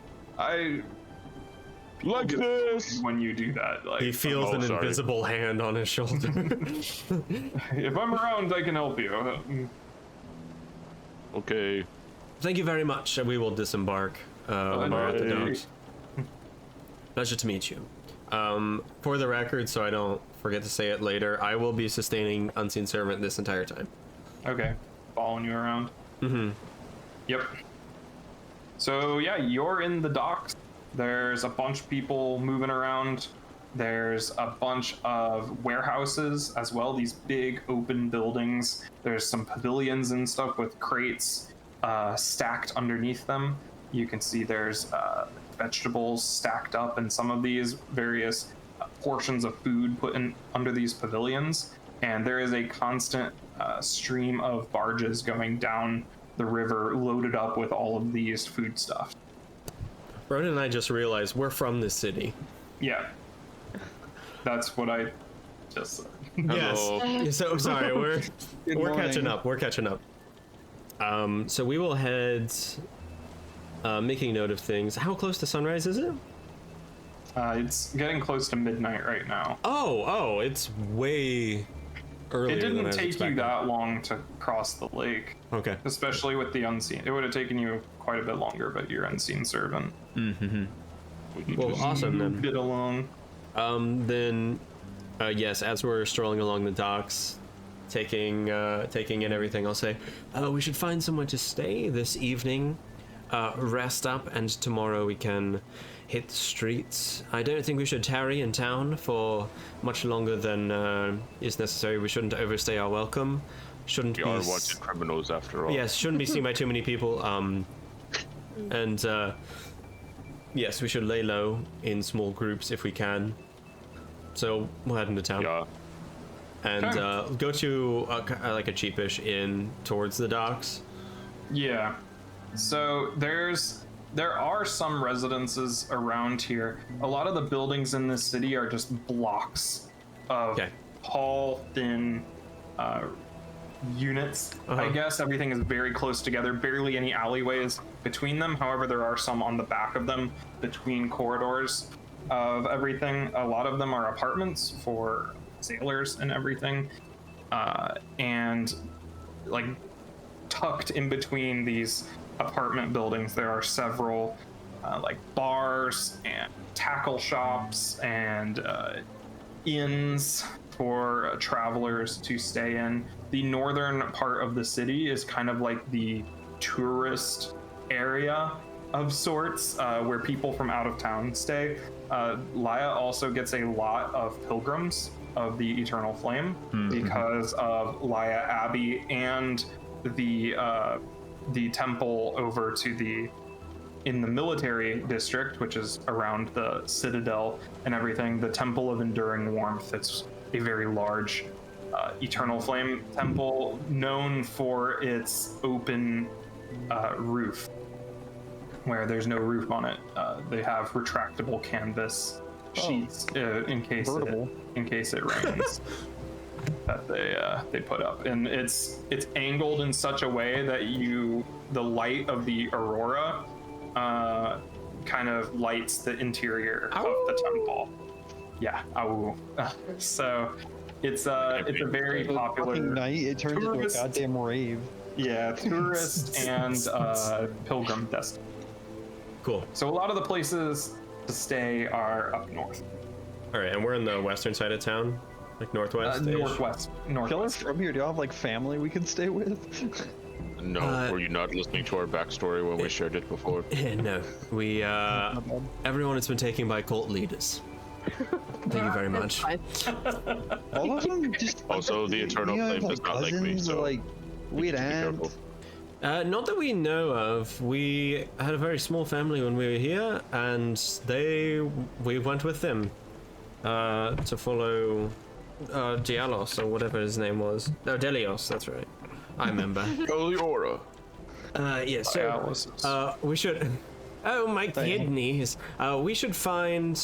Like this when you do that. Like, He feels an sorry. invisible hand on his shoulder. if I'm around, I can help you. Okay. Thank you very much. We will disembark when we're at the Bye. docks. Pleasure to meet you. For the record, so I don't forget to say it later, I will be sustaining Unseen Servant this entire time. Okay. Following you around. Mm-hmm. Yep. So yeah, you're in the docks. There's a bunch of people moving around. There's a bunch of warehouses as well, these big open buildings. There's some pavilions and stuff with crates stacked underneath them. You can see there's vegetables stacked up and some of these various portions of food put in under these pavilions. And there is a constant stream of barges going down the river loaded up with all of these foodstuffs. Ronan and I just realized we're from this city. Yeah. That's what I just said. Yes. So sorry, we're catching up. We're catching up. So we will head. Making note of things. How close to sunrise is it? It's getting close to midnight right now. Oh, it's way earlier. It than I didn't was take you expecting. that long to cross the lake. Okay. Especially with the unseen. It would have taken you quite a bit longer, but you're unseen servant. Mm-hmm. Well, awesome then. Get along. Then, yes, as we're strolling along the docks, taking in everything, I'll say, we should find somewhere to stay this evening, rest up, and tomorrow we can hit the streets. I don't think we should tarry in town for much longer than is necessary. We shouldn't overstay our welcome. Shouldn't We be are wanted criminals after all. Yes, shouldn't be seen by too many people. And yes, we should lay low in small groups if we can. So we'll head into town. Yeah. And go to like a cheapish inn towards the docks. Yeah. So there are some residences around here. A lot of the buildings in this city are just blocks of tall, thin units. I guess everything is very close together, barely any alleyways between them. However, there are some on the back of them between corridors of everything. A lot of them are apartments for sailors and everything. And like tucked in between these apartment buildings, there are several like bars and tackle shops and inns for travelers to stay in. The northern part of the city is kind of like the tourist area of sorts, where people from out of town stay. Laya also gets a lot of pilgrims of the Eternal Flame because of Laya Abbey and the temple over to in the military district, which is around the citadel and everything, the Temple of Enduring Warmth. It's a very large Eternal Flame temple known for its open roof, where there's no roof on it. They have retractable canvas sheets in case it rains. That they put up, and it's angled in such a way that the light of the aurora kind of lights the interior of the temple. Yeah. So it's a very popular night. It turns tourist, into a goddamn rave. Yeah, tourist and pilgrim destination. Cool. So a lot of the places to stay are up north. All right, and we're in the western side of town, like northwest. Northwest. Killer from here. Do y'all have like family we can stay with? No, were you not listening to our backstory when we shared it before? No, we everyone has been taken by cult leaders. Thank you very much. All of them just. Also, the Eternal Flame does not like me, so like weird careful. Not that we know of. We had a very small family when we were here, and we went with them to follow Dialos or whatever his name was. No, Delios. That's right. I remember. Eliora. Yes. So we should. Oh my kidneys. We should find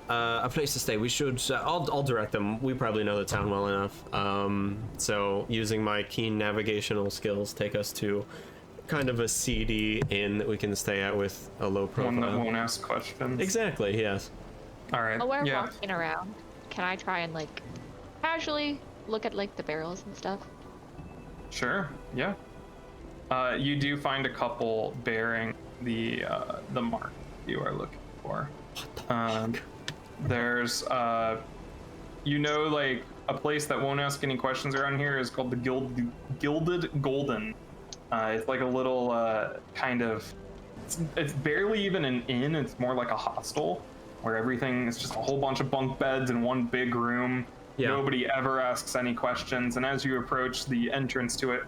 a place to stay. We should. I'll direct them. We probably know the town well enough. So using my keen navigational skills, take us to kind of a seedy inn that we can stay at with a low profile. One that won't ask questions. Exactly. Yes. All right. While we're walking around, can I try and like casually look at like the barrels and stuff? Sure. Yeah. You do find a couple bearing the mark you are looking for. There's like a place that won't ask any questions around here is called the Gilded Golden. It's like a little kind of, it's barely even an inn. It's more like a hostel where everything is just a whole bunch of bunk beds in one big room. Yeah. Nobody ever asks any questions. And as you approach the entrance to it,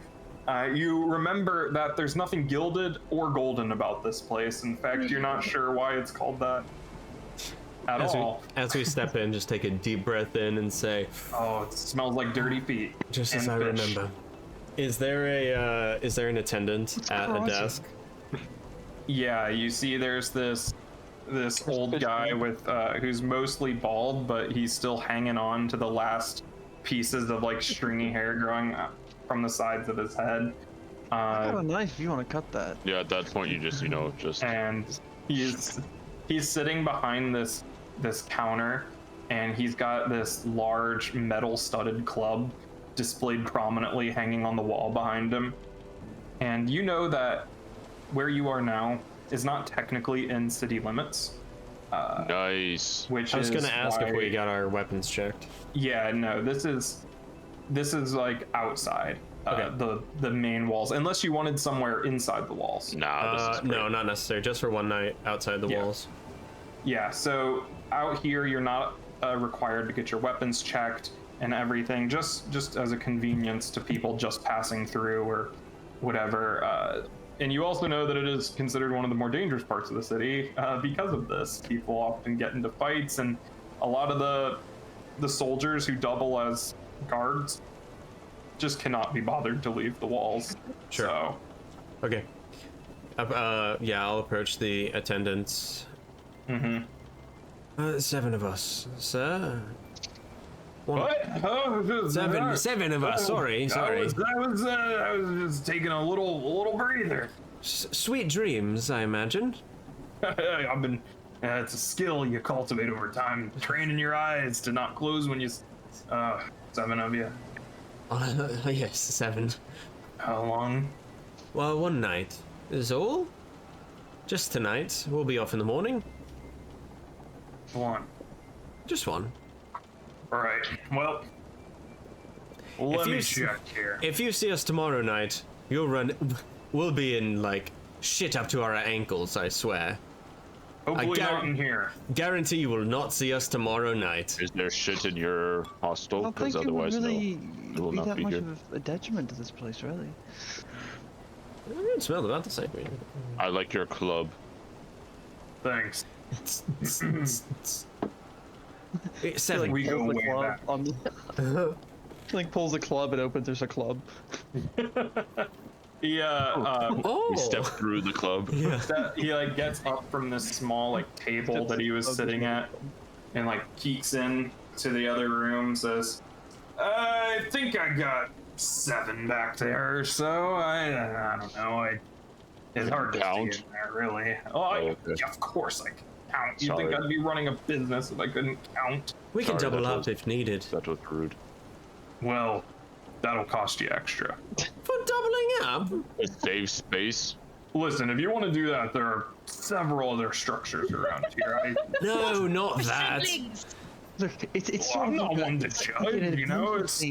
you remember that there's nothing gilded or golden about this place. In fact, you're not sure why it's called that at all. As we step in, just take a deep breath in and say, "Oh, it smells like dirty feet." Just as I remember. Is there an attendant at a desk? Yeah, you see, there's this old guy with who's mostly bald, but he's still hanging on to the last pieces of like stringy hair growing up from the sides of his head. I got a knife if you want to cut that. Yeah, at that point you just and he's sitting behind this counter, and he's got this large metal studded club displayed prominently hanging on the wall behind him. And you know that where you are now is not technically in city limits. Nice. Which I was going to ask if we got our weapons checked. Yeah, no, this is like outside the main walls, unless you wanted somewhere inside the walls. Nah, no, not necessary. Just for one night outside the walls. Yeah, so out here you're not required to get your weapons checked and everything, just as a convenience to people just passing through or whatever. And you also know that it is considered one of the more dangerous parts of the city because of this. People often get into fights, and a lot of the soldiers who double as guards just cannot be bothered to leave the walls. Sure. So. Okay. Yeah, I'll approach the attendants. Mm-hmm. 7 of us, sir. What? Oh, seven of us. Sorry. I was just taking a little breather. Sweet dreams, I imagine. I've been. It's a skill you cultivate over time, training your eyes to not close when you. 7 of you. Yes, 7. How long? Well, one night is all. Just tonight. We'll be off in the morning. One. Just one. All right. Well, let me check here. If you see us tomorrow night, we'll be in like shit up to our ankles, I swear. Hopefully not in here. Guarantee you will not see us tomorrow night. Is there shit in your hostel? I don't think it would really it will be not that be much here. of a detriment to this place, really. It smells about the same. I like your club. Thanks. 7. We go way back. Like pulls a club and opens. There's a club. He We step through the club. Yeah. he like gets up from this small like table that he was sitting at, and like peeks in to the other room. Says, "I think I got 7 back there, so I don't know. It's hard to count see in there, really. Of course I can count. You think I'd be running a business if I couldn't count? We can double up if needed. That was rude. Well, that'll cost you extra. For doubling up? A safe space. Listen, if you want to do that, there are several other structures around here. No, not that. Look, it's I'm not one to judge, you know. It's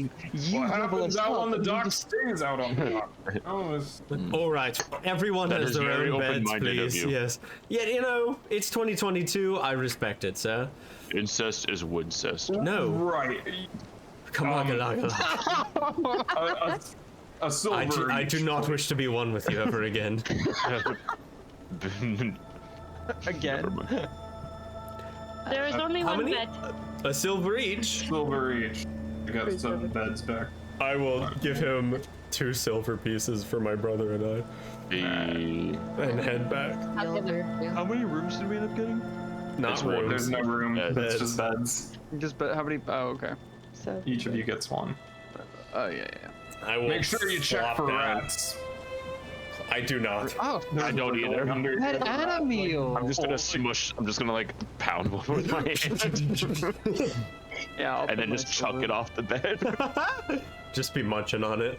what happens out on the dock stays out on the dock. All right, everyone That has is their very own beds, open-minded of please. you. Yes. Yet, you know, it's 2022. I respect it, sir. Incest is woodcest. No. Right. Come on, A silver. I do not wish to be one with you ever again. again. There is only How one many? bed. A silver each. Silver each. I got 7 beds back. I will give him 2 silver pieces for my brother and and head back. How many rooms did we end up getting? Not rooms. There's no room. Beds. It's just beds. Just how many? Oh, okay. So Each of you gets 1. Oh yeah. I will Make sure you check flop for down. rats. I do not. Oh, I don't either. that animal. I'm just gonna smush. I'm just gonna like pound one with my hand. Yeah. And then just chuck it off the bed. Just be munching on it.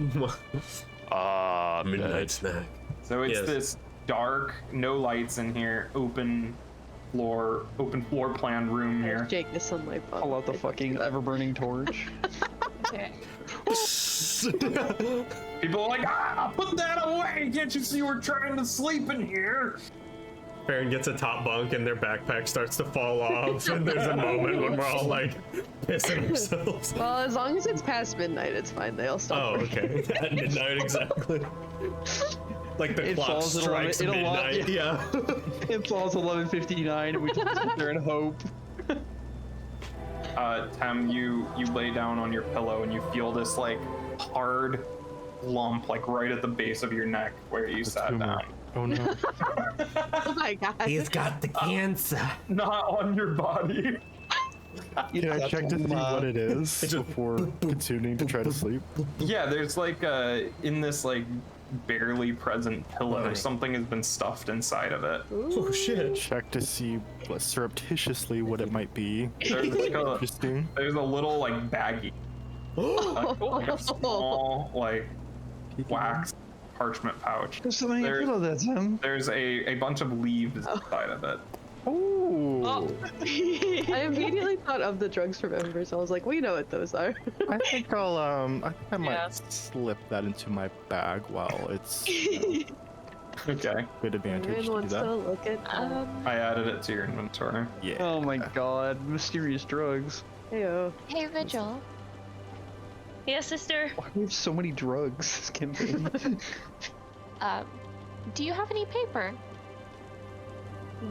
Midnight snack. So it's Yes. this dark, no lights in here, open open floor plan room here. Jake is on my bum. Pull out the fucking ever-burning torch. Okay. People are like, put that away! Can't you see we're trying to sleep in here? Farron gets a top bunk and their backpack starts to fall off, and there's a moment when we're all like pissing ourselves. Well, as long as it's past midnight, it's fine. They'll stop. Oh, okay. At midnight, exactly. Like the It clock falls at 11 strikes it'll midnight. Yeah. It falls 11:59, and we just sit there and hope. Tem, you lay down on your pillow and you feel this like hard lump like right at the base of your neck where you sat tumor. down. Oh no. Oh my god. He's got the cancer. Not on your body. Can I check to see what it is before continuing to try to sleep? Yeah, there's like in this like barely present pillow, Right. something has been stuffed inside of it. Oh shit. Check to see surreptitiously what it might be. There's like Interesting. there's a little like baggie, like a small like wax parchment pouch. There's so many There- people that him. There's a bunch of leaves inside of it. Oh. I immediately thought of the drugs from Embers. I was like, we know what those are. I think I might Yeah. slip that into my bag while it's Okay, good advantage Everyone to do wants to that. look at I added it to your inventory. Yeah. Oh my god, mysterious drugs. Heyo. Hey, Vigil. Yeah, sister. Why do we have so many drugs this campaign? Do you have any paper?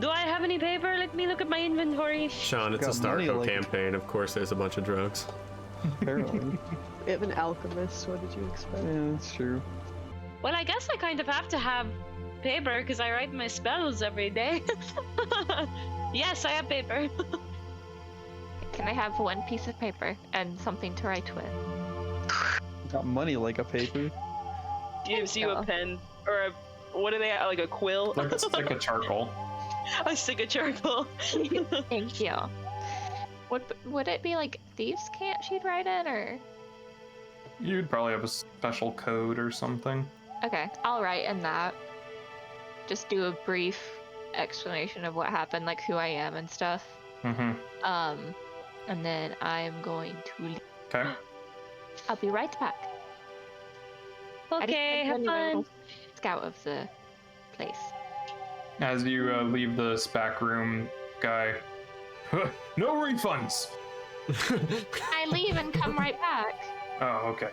Do I have any paper? Let me look at my inventory. Sean, it's a Got money, Starco like- campaign. Of course, there's a bunch of drugs. Apparently. We have an alchemist. What did you expect? Yeah, that's true. Well, I guess I kind of have to have paper because I write my spells every day. Yes, I have paper. Can I have one piece of paper and something to write with? Got money like a paper. Gives you a pen or a what are they like a quill? Like a stick of charcoal. A stick of charcoal. Thank you. Would it be like thieves can't she'd write in, or? You'd probably have a special code or something. Okay, I'll write in that. Just do a brief explanation of what happened, like who I am and stuff. Mm-hmm. And then I'm going to leave. Okay. I'll be right back. I just Okay, had have to do a fun. little scout of the place. As you leave this back room, guy. No refunds. I leave and come right back. Oh, okay.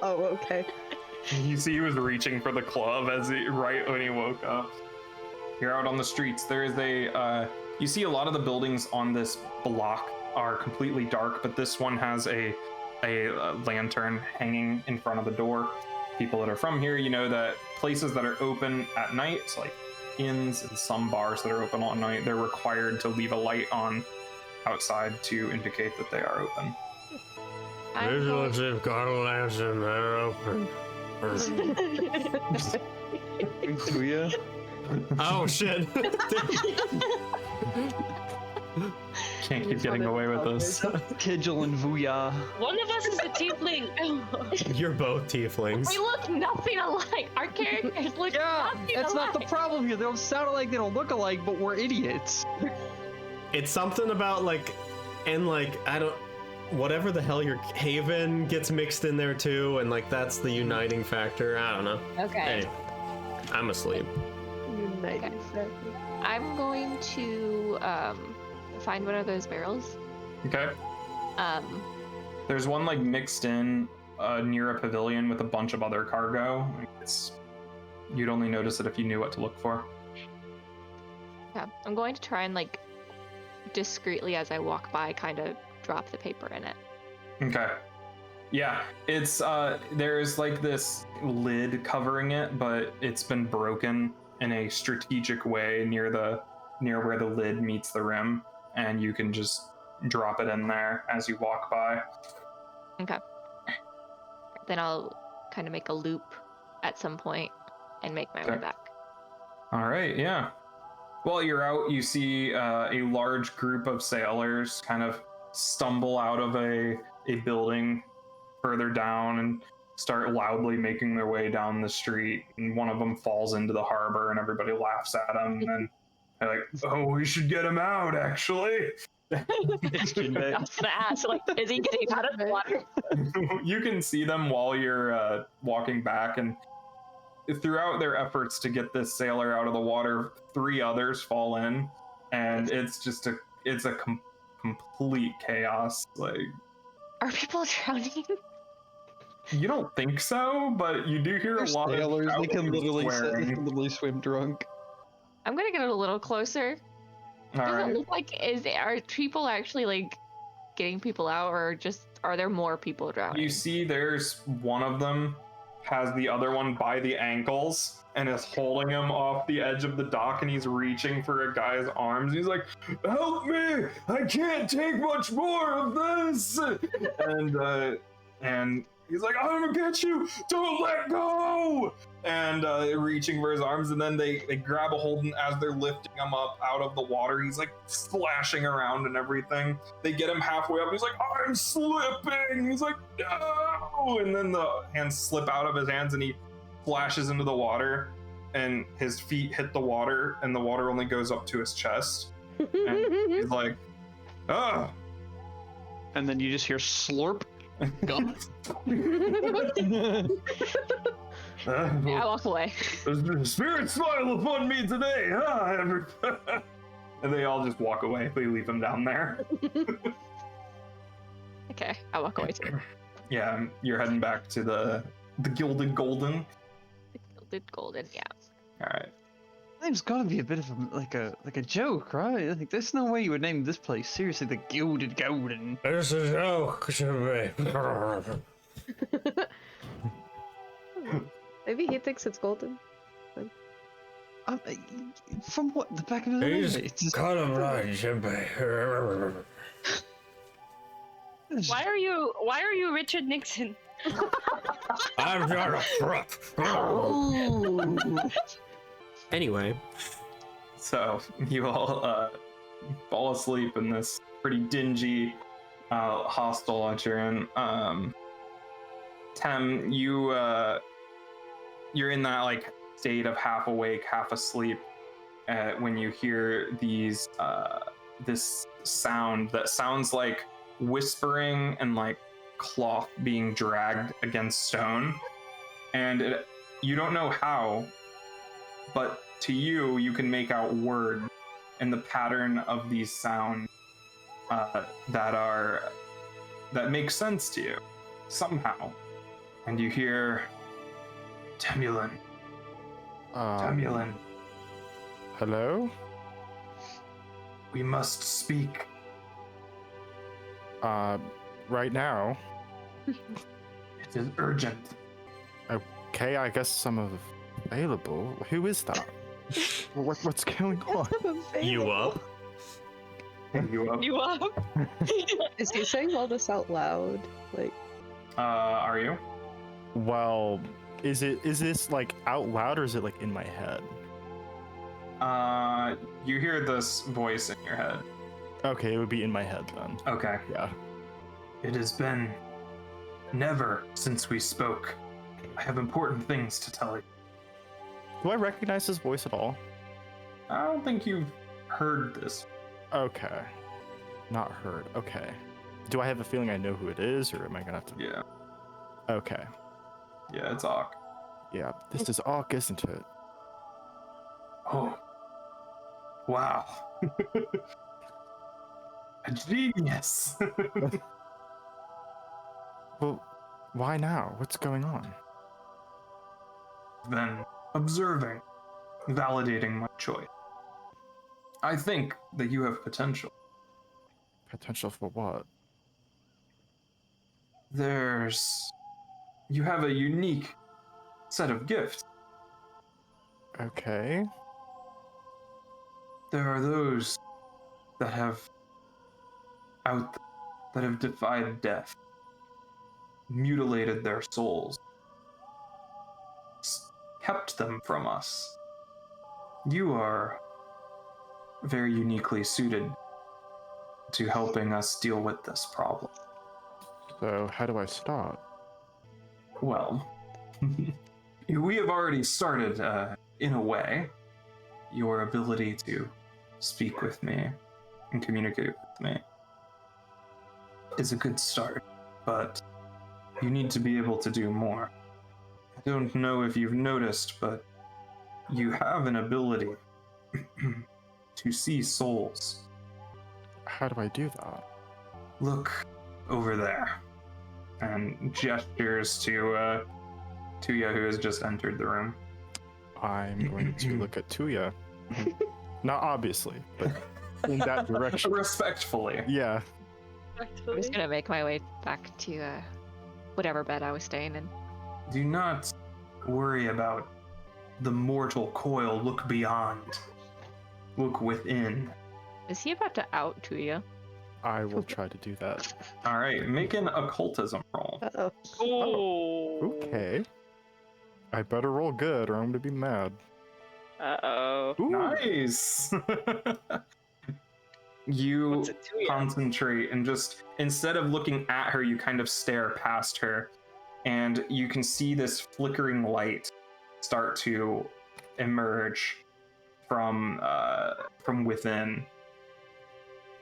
Oh, okay. You see, he was reaching for the club right when he woke up. You're out on the streets. There is you see a lot of the buildings on this block are completely dark, but this one has a lantern hanging in front of the door. People that are from here, you know that places that are open at night, so like inns and some bars that are open all night, they're required to leave a light on outside to indicate that they are open. I'm going- have got a lantern. They're open. Tuya. Oh shit. Can't keep getting away with this. Kidgel and Vuya. One of us is a tiefling. You're both tieflings. We look nothing alike. Our characters look Yeah, nothing that's alike. not the problem here. They don't sound alike, they don't look alike, but we're idiots. It's something about like, and like, I don't, whatever the hell your Haven gets mixed in there too, and like that's the uniting factor. I don't know. Okay. Hey, I'm asleep. United. I'm going to find one of those barrels. Okay. Um, There's one like mixed in near a pavilion with a bunch of other cargo. You'd only notice it if you knew what to look for. yeah, I'm going to try and like discreetly as I walk by, kind of drop the paper in it. Okay. Yeah, it's there's like this lid covering it, but it's been broken in a strategic way near where the lid meets the rim, and you can just drop it in there as you walk by. Okay. Then I'll kind of make a loop at some point and make my way Okay. back. All right, yeah. While you're out, you see a large group of sailors kind of stumble out of a building further down and start loudly making their way down the street. And one of them falls into the harbor, and everybody laughs at him. And then They're like, oh, we should get him out, actually. It's Jinbei. I was gonna ask, like, is he getting out of the water? You can see them while you're walking back, and throughout their efforts to get this sailor out of the water, 3 others fall in, and it's just a complete chaos. Like, Are people drowning? you don't think so, but you do hear They're a lot sailors. of They can shouting and literally swearing. swim drunk. I'm gonna get a little closer. All Does right. it look like are people actually like getting people out, or just are there more people drowning? You see, there's one of them has the other one by the ankles and is holding him off the edge of the dock, and he's reaching for a guy's arms. He's like, "Help me! I can't take much more of this!" and he's like, "I'm gonna get you! Don't let go!" And reaching for his arms, and then they grab a hold, and as they're lifting him up out of the water, he's like splashing around and everything. They get him halfway up, and he's like, "I'm slipping!" He's like, "No!" And then the hands slip out of his hands, and he splashes into the water, and his feet hit the water, and the water only goes up to his chest. And he's like, "Oh." And then you just hear slurp. Gum. Yeah, I walk away. The spirit smile upon me today, huh? And they all just walk away. They leave him down there. Okay, I walk away too. Yeah, you're heading back to the Gilded Golden. Gilded Golden, yeah. All right. Name's gotta be a bit of a joke, right? Like, there's no way you would name this place seriously the Gilded Golden. This is Maybe he thinks it's golden. From what the back of the He's it's just, colorblind, Jinbei. Why are you Richard Nixon? I'm not a prop. Anyway, So you all fall asleep in this pretty dingy hostel that you're in. Tem, you're in that like state of half awake, half asleep when you hear these this sound that sounds like whispering and like cloth being dragged against stone, and you don't know how, but to you, you can make out word and the pattern of these sounds that make sense to you somehow. And you hear Temulin. Temulin, Hello? we must speak. Right now? It is urgent. Okay, I guess I'm available. Who is that? What's going on? you up? You up? You up? Is he saying all this out loud? Like, Are you? Well, is this like out loud or is it like in my head? You hear this voice in your head. Okay, it would be in my head then. Okay. Yeah. It has been never since we spoke. I have important things to tell you. Do I recognize his voice at all? I don't think you've heard this. Okay. Not heard. Okay. Do I have a feeling I know who it is, or am I gonna have to? Yeah. Okay. Yeah, it's Ock. Yeah, this is Ark, isn't it? Oh. Wow. A genius. Well, why now? What's going on? Then observing, validating my choice. I think that you have potential. Potential for what? You have a unique set of gifts. Okay. There are those that have defied death, mutilated their souls, kept them from us. You are very uniquely suited to helping us deal with this problem. So, how do I start? Well, we have already started, in a way. Your ability to speak with me and communicate with me is a good start, but you need to be able to do more. I don't know if you've noticed, but you have an ability to see souls. How do I do that? Look over there. And gestures to Tuya, who has just entered the room. I'm going to look at Tuya. Not obviously, but in that direction. Respectfully. Yeah. I'm just gonna make my way back to whatever bed I was staying in. Do not worry about the mortal coil. Look beyond. Look within. Is he about to out Tuya? I will try to do that. All right, make an occultism roll. Uh-oh. Oh. Okay. I better roll good or I'm gonna be mad. Uh-oh. Ooh. Nice. You What's it to you? concentrate and just, instead of looking at her, you kind of stare past her, and you can see this flickering light start to emerge from within,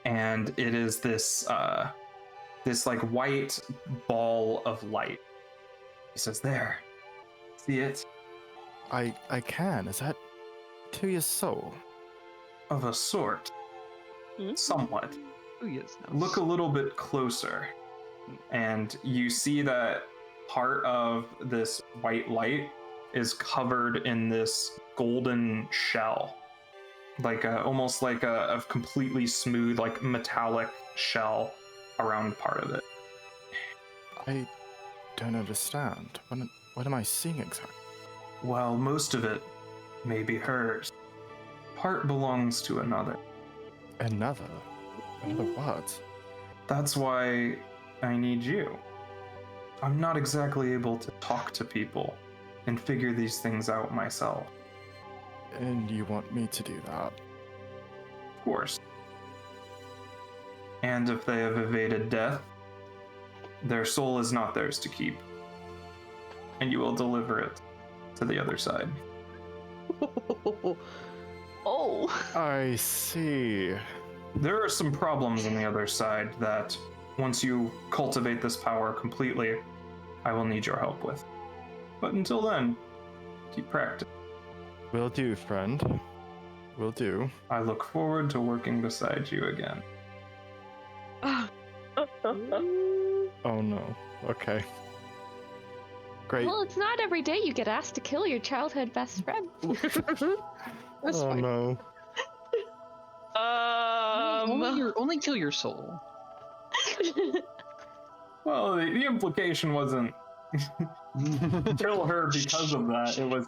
and it is this like white ball of light. He says, "There, see it? I can. Is that Tuya's soul? Of a sort, somewhat. Oh yes. Look a little bit closer, and you see that part of this white light is covered in this golden shell, like almost like a completely smooth, like metallic shell around part of it. I don't understand. What am I seeing exactly? Well, most of it may be hers. Part belongs to another. Another? Another what? That's why I need you. I'm not exactly able to talk to people and figure these things out myself. And you want me to do that? Of course. And if they have evaded death, their soul is not theirs to keep. And you will deliver it to the other side. Oh. I see. There are some problems on the other side that, once you cultivate this power completely, I will need your help with. But until then, keep practicing. Will do, friend. Will do. I look forward to working beside you again. Oh no. Okay. Great. Well, it's not every day you get asked to kill your childhood best friend. That's Oh fine. no. Only kill your soul. Well, the implication wasn't kill her because of that. It was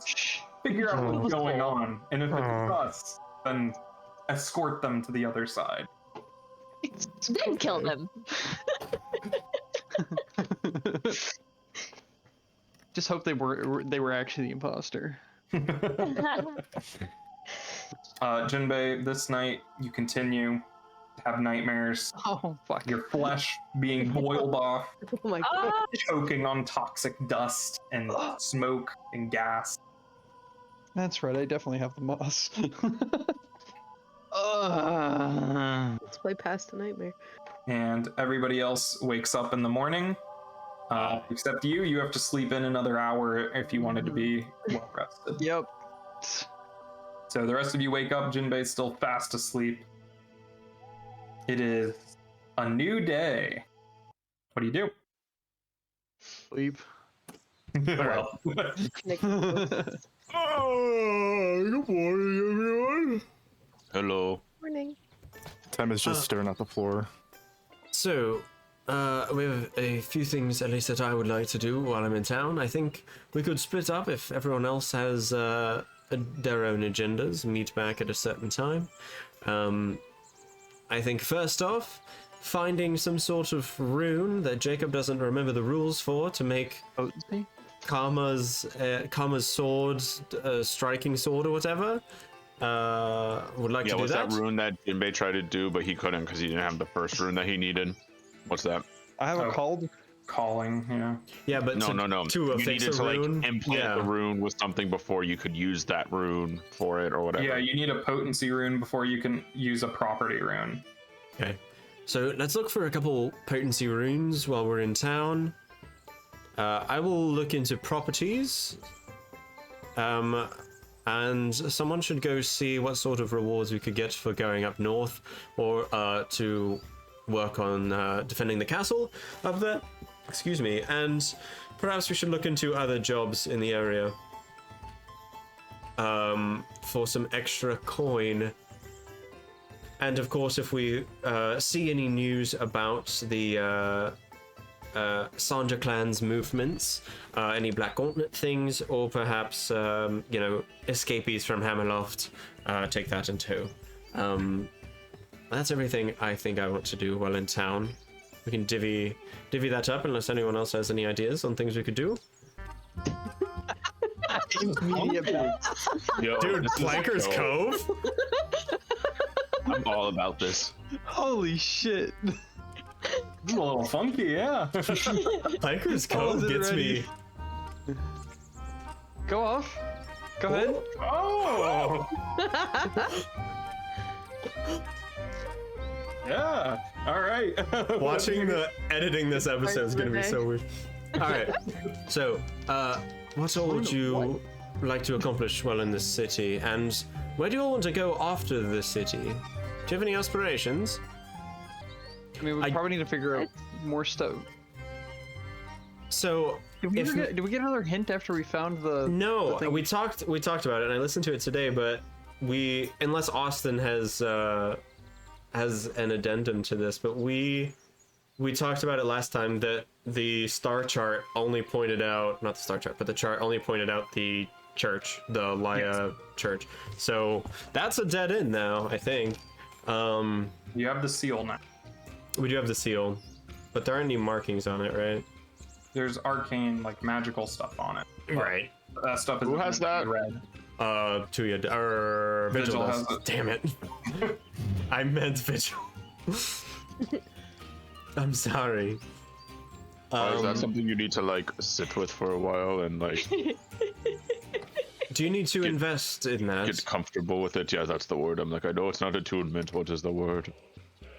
figure out what's going on. And if it's us, then escort them to the other side. Then kill them. Just hope they were actually the imposter. Jinbei, this night you continue to have nightmares. Oh fuck. Your flesh being boiled off, Oh my god. choking on toxic dust and smoke and gas. That's right. I definitely have the moss. Let's play past the nightmare. And everybody else wakes up in the morning. Except you. You have to sleep in another hour if you wanted to be well rested. Yep. So the rest of you wake up. Jinbei's still fast asleep. It is a new day. What do you do? Sleep. Well, Nick- Oh, good morning, everyone. Hello. Morning. Tem is just staring at the floor. So, we have a few things, at least that I would like to do while I'm in town. I think we could split up if everyone else has their own agendas, meet back at a certain time. I think first off, finding some sort of rune that Jacob doesn't remember the rules for to make Potency? Karma's sword, striking sword or whatever. Would like Yeah, to do what's that. that rune that Jinbei tried to do, but he couldn't because he didn't have the first rune that he needed? What's that? I have Oh. a called calling. Yeah. Yeah, but No. to You affix needed a to rune. like implant the rune with something before you could use that rune for it or whatever. Yeah, you need a potency rune before you can use a property rune. Okay. So let's look for a couple potency runes while we're in town. I will look into properties. And someone should go see what sort of rewards we could get for going up north, or to work on defending the castle up there. Excuse me. And perhaps we should look into other jobs in the area for some extra coin. And of course, if we see any news about the Sandra clan's movements, any Black Gauntlet things, or perhaps escapees from Hammerloft, take that in tow. That's everything I think I want to do while in town. We can divvy that up unless anyone else has any ideas on things we could do. Yo, Dude, this is Planker's dope. Cove? I'm all about this. Holy shit. It's a little funky, yeah. Planker's Cove it gets ready. me. Go off. Go ahead. Oh. Yeah. All right. Editing this episode is gonna be so weird. All right. So, what all would you like to accomplish while in this city, and where do you all want to go after the city? Do you have any aspirations? I mean, we probably need to figure out more stuff. So, Did we get another hint after we found the? No, the thing? we talked about it, and I listened to it today. But unless Austin has an addendum to this, but we talked about it last time that the star chart only pointed out, not the star chart, but the chart only pointed out the church, the Laya church. So that's a dead end now, I think. You have the seal now. We do have the seal, but there aren't any markings on it, right? There's arcane, like magical stuff on it. Right. That stuff is Who has that? red. Tuya, or Vigil has does. it. Damn it. I meant Vigil. I'm sorry. Is that something you need to like sit with for a while and like Do you need to invest in that? get comfortable with it? Yeah, that's the word. I'm like, I know it's not attunement. What is the word?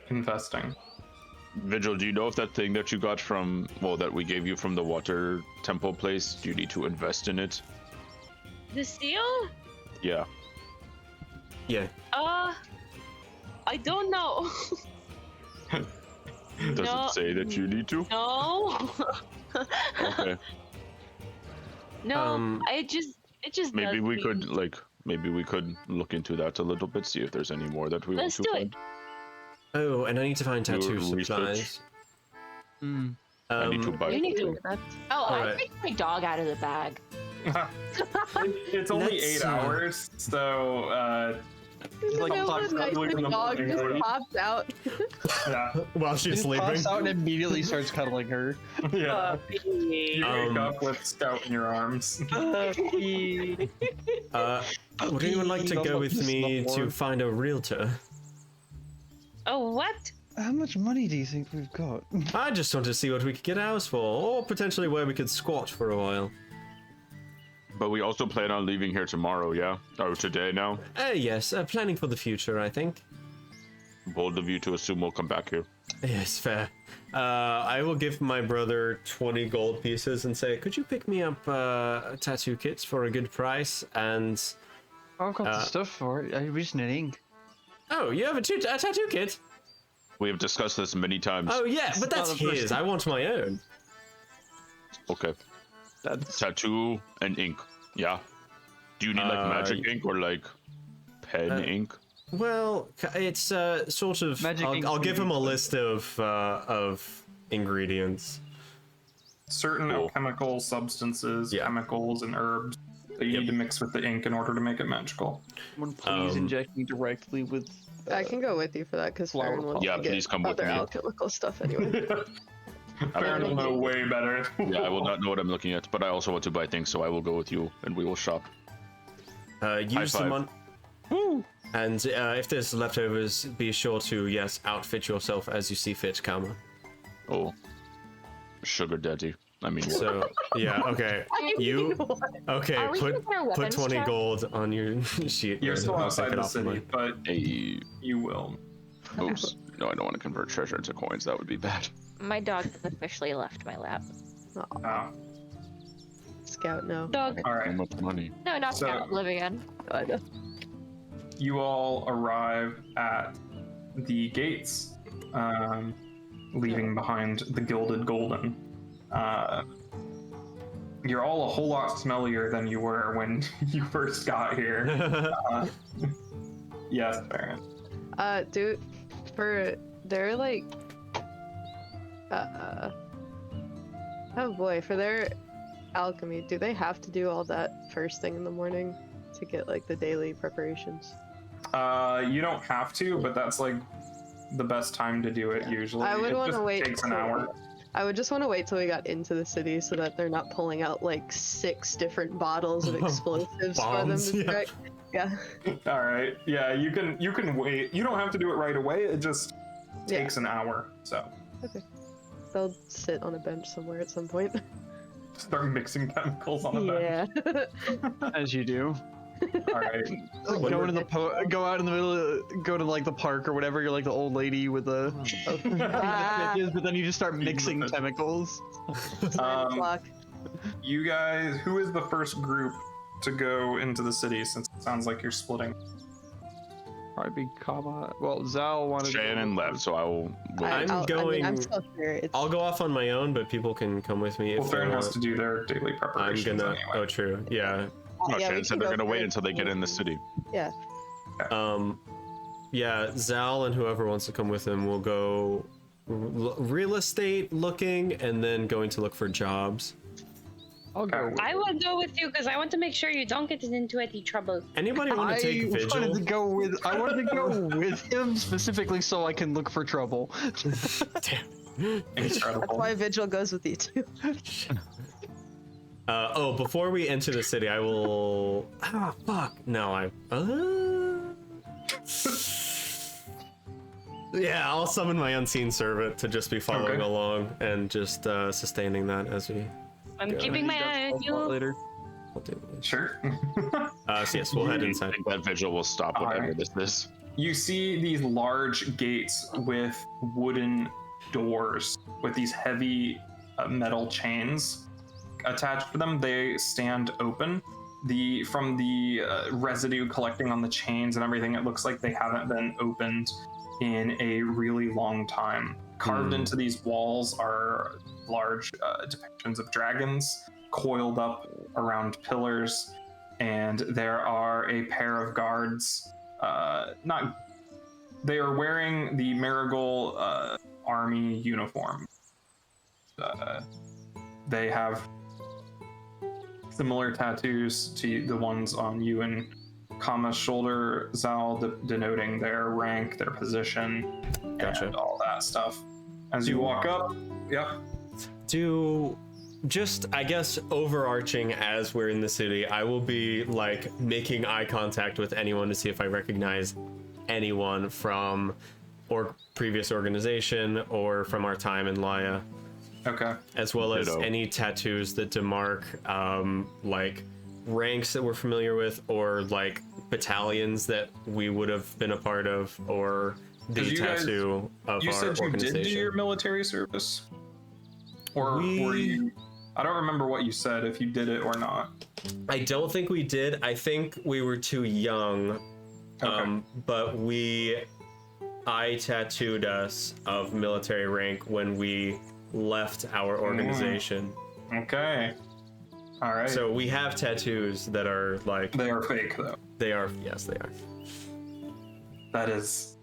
Investing. Vigil, do you know if that thing that you got from, well, that we gave you from the water temple place, do you need to invest in it? The seal? Yeah. Yeah. I don't know. Does No. it say that you need to? No. Okay. No. It just Maybe does we seem- could look into that a little bit, see if there's any more that we Let's want to do find. Oh, and I need to find Do tattoo research. supplies. I need to buy You need to food. do that. Oh, Alright. I take my dog out of the bag. It's only Let's, 8 hours, so Like, No, pops a nice leaving big them dog alone. just pops out. yeah. While she's just sleeping. pops out and immediately starts cuddling her. Yeah. You wake Um, up with Scout in your arms. Would anyone like to go with me to Snowboard. find a realtor? Oh, what? How much money do you think we've got? I just want to see what we could get a house for, or potentially where we could squat for a while. But we also plan on leaving here tomorrow, yeah? Or today now? Yes, planning for the future, I think. Bold of you to assume we'll come back here. Yes, fair. I will give my brother 20 gold pieces and say, could you pick me up tattoo kits for a good price? And I've got the stuff for it. We just need ink. oh, you have a tattoo kit? We have discussed this many times. Oh yeah, but that's not the first his. I want my own. Okay. That's Tattoo and ink. Yeah. Do you need like magic ink or like pen ink? Well, it's sort of. Magic ink's I'll give gonna him be a list of ingredients. Certain Cool. alchemical substances, Yeah. chemicals, and herbs that you need to mix with the ink in order to make it magical. someone please inject me directly with. I can go with you for that because Flower Farron wants Yeah, to get please come with other me. alchemical stuff anyway. Farron will know way better. Yeah, I will not know what I'm looking at, but I also want to buy things, so I will go with you and we will shop. Use the five. money. And if there's leftovers, be sure to outfit yourself as you see fit, Karma. Oh. Sugar daddy. I mean, So yeah, okay. You okay? Are we Put using our put weapons 20 check? gold on your sheet. You're and still I'll outside take it the off of city, mine. but hey, you will. oops. No, I don't want to convert treasure into coins. That would be bad. My dog has officially left my lap. Oh, Scout, no. Dog. all How right. much money? No, not So- Scout, live again. I know. You all arrive at the gates, leaving behind the Gilded Golden. You're all a whole lot smellier than you were when you first got here. Yes, Baron. Dude, they're like, oh boy, for their alchemy, do they have to do all that first thing in the morning to get like the daily preparations? You don't have to, but that's like the best time to do it usually. I would It want to just wait. takes an hour. I would just want to wait till we got into the city so that they're not pulling out like 6 different bottles of explosives for them Bombs, to yeah. check. Yeah. All right. Yeah, you can wait. You don't have to do it right away. It just Yeah. takes an hour. So They'll sit on a bench somewhere at some point. start mixing chemicals on the bench. As you do. All right. Go into go out in the middle, go to like the park or whatever. You're like the old lady with the, but then you just start mixing chemicals. Clock. You guys, who is the first group to go into the city? Since it sounds like you're splitting. Probably be Kama. Well, Zal wanted. Shannon left, so I will. I'm still here. It's, I'll go off on my own, but people can come with me Well, if they Farron has want. to do their daily I'm preparations gonna. anyway. Oh, true. Yeah. No, yeah, Shannon we said can they're go gonna for wait it. until they get in the city. Yeah. Yeah. Zal and whoever wants to come with him will go real estate looking, and then going to look for jobs. I'll go. I will go with you because I want to make sure you don't get into any trouble. Anybody want to take vigil? I wanted to go with him specifically so I can look for trouble. Damn. That's Incredible. why Vigil goes with you too. Before we enter the city, I will. Ah, fuck. No, I. Yeah, I'll summon my unseen servant to just be following Okay. along and just sustaining that as we. I'm keeping my eye on you. Later. We'll do this. Sure. So yes, we'll head I inside. think that vigil will stop whatever Alright. this is. You see these large gates with wooden doors with these heavy metal chains attached to them. They stand open. From the residue collecting on the chains and everything, it looks like they haven't been opened in a really long time. Carved into these walls are large depictions of dragons coiled up around pillars, and there are a pair of guards. They are wearing the Marigold army uniform. They have similar tattoos to the ones on you and Kama's shoulder, Zal, denoting their rank, their position, Gotcha. and all that stuff. As you walk up, yep. Do just, I guess, overarching as we're in the city, I will be like making eye contact with anyone to see if I recognize anyone from or previous organization or from our time in Laya, Okay. as well as Ditto. any tattoos that demark like ranks that we're familiar with, or like battalions that we would have been a part of, or the 'Cause you guys- tattoo of You our said you did do organization. your military service? Or were you... I don't remember what you said, if you did it or not. I don't think we did. I think we were too young. Okay. But I tattooed us of military rank when we left our organization. Okay. All right. So we have tattoos that are like, they are fake, though. they are, yes, they are. That is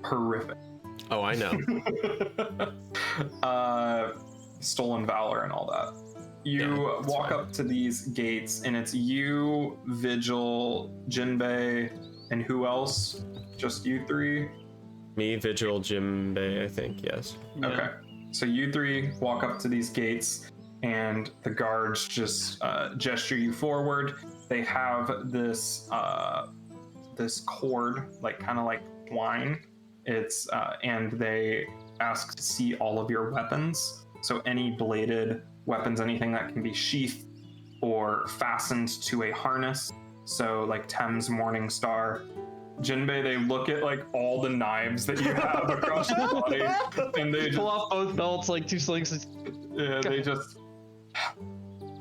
horrific. Oh, I know. Stolen valor and all that. You Yeah, that's walk fine. up to these gates, and it's you, Vigil, Jinbei, and who else? Just you three? Me, Vigil, Jimbei, I think, yes. Okay. So you three walk up to these gates, and the guards just gesture you forward. They have this this cord, like kind of like twine. It's and they ask to see all of your weapons. So any bladed weapons, anything that can be sheathed or fastened to a harness. So like Thames Morning Star. Jinbei, they look at like all the knives that you have across your body, and they Pull off both belts like 2 slings. yeah, they just.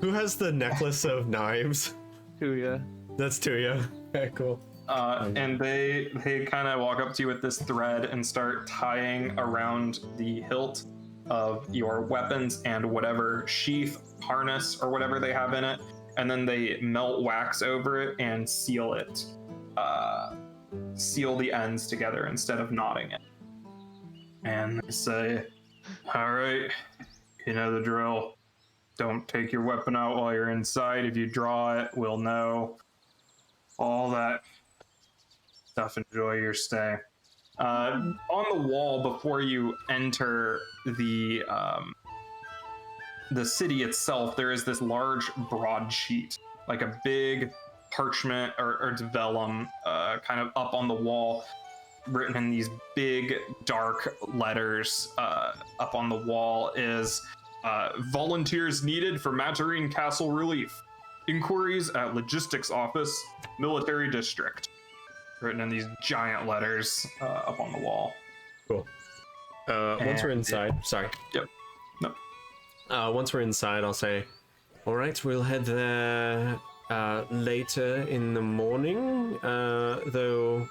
Who has the necklace of knives? Tuya. That's Tuya. Okay, cool. And they kind of walk up to you with this thread and start tying around the hilt of your weapons and whatever sheath, harness, or whatever they have in it, and then they melt wax over it and seal it. Seal the ends together instead of knotting it. And they say, all right, you know the drill. Don't take your weapon out while you're inside. If you draw it, we'll know. All that stuff. Enjoy your stay. On the wall before you enter the city itself, there is this large broadsheet, like a big parchment or vellum, kind of up on the wall, written in these big dark letters. Up on the wall is volunteers needed for Matarine Castle relief. Inquiries at logistics office, military district. Written in these giant letters up on the wall. Cool. Once we're inside, sorry. Yep. No. Once we're inside, I'll say, all right, we'll head there later in the morning, though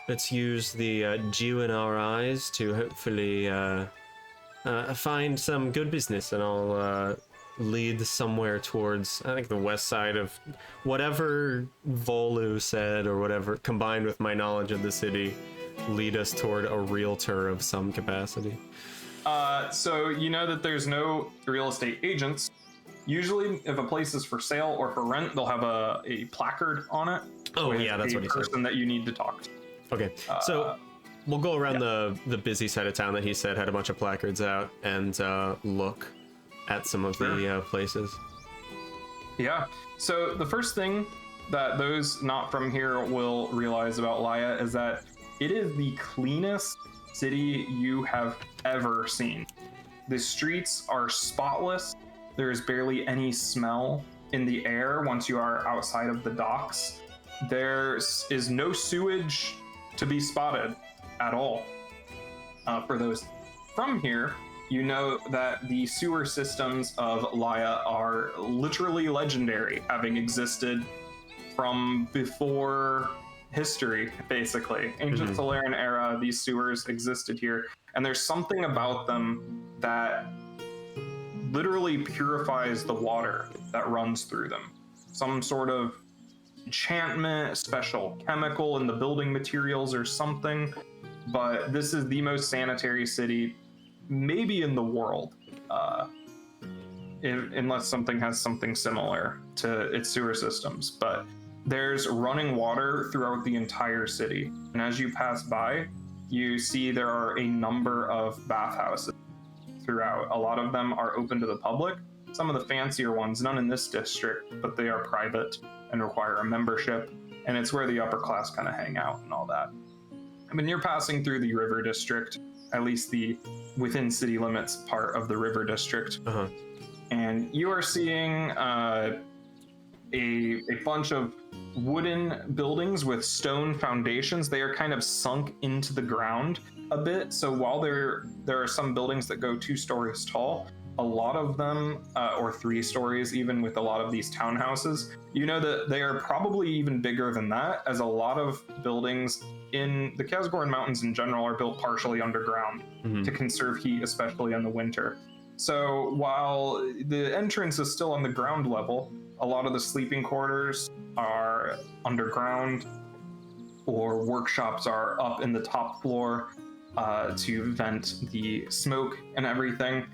let's use the dew in our eyes to hopefully find some good business, and I'll lead somewhere towards, I think, the west side of whatever Volu said, or whatever, combined with my knowledge of the city, lead us toward a realtor of some capacity. So you know that there's no real estate agents. Usually, if a place is for sale or for rent, they'll have a placard on it. Oh, yeah, that's what he said. Person that you need to talk to. Okay, so we'll go around the busy side of town that he said had a bunch of placards out and look at some of the places. Yeah. So the first thing that those not from here will realize about Laya is that it is the cleanest city you have ever seen. The streets are spotless. There is barely any smell in the air once you are outside of the docks. There is no sewage to be spotted at all. For those from here, you know that the sewer systems of Laya are literally legendary, having existed from before history, basically. Ancient Solarian era, these sewers existed here, and there's something about them that literally purifies the water that runs through them. Some sort of enchantment, special chemical in the building materials or something, but this is the most sanitary city maybe in the world, unless something has something similar to its sewer systems. But there's running water throughout the entire city, and as you pass by, you see there are a number of bathhouses throughout. A lot of them are open to the public. Some of the fancier ones, none in this district, but they are private and require a membership, and it's where the upper class kind of hang out and all that. I mean, you're passing through the river district, at least the within city limits part of the river district, and you are seeing a bunch of wooden buildings with stone foundations. They are kind of sunk into the ground a bit, so while there are some buildings that go 2 stories tall, a lot of them, or 3 stories even with a lot of these townhouses, you know that they are probably even bigger than that, as a lot of buildings in the Kazgoran Mountains in general are built partially underground to conserve heat, especially in the winter. So while the entrance is still on the ground level, a lot of the sleeping quarters are underground, or workshops are up in the top floor to vent the smoke and everything.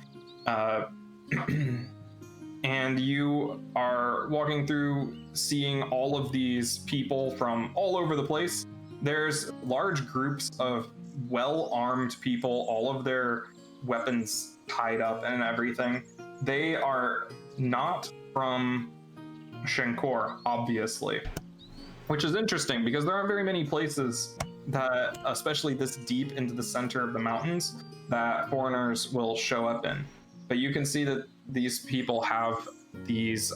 And you are walking through, seeing all of these people from all over the place. There's large groups of well-armed people, all of their weapons tied up and everything. They are not from Shenkor, obviously, which is interesting because there aren't very many places that, especially this deep into the center of the mountains, that foreigners will show up in. but you can see that these people have these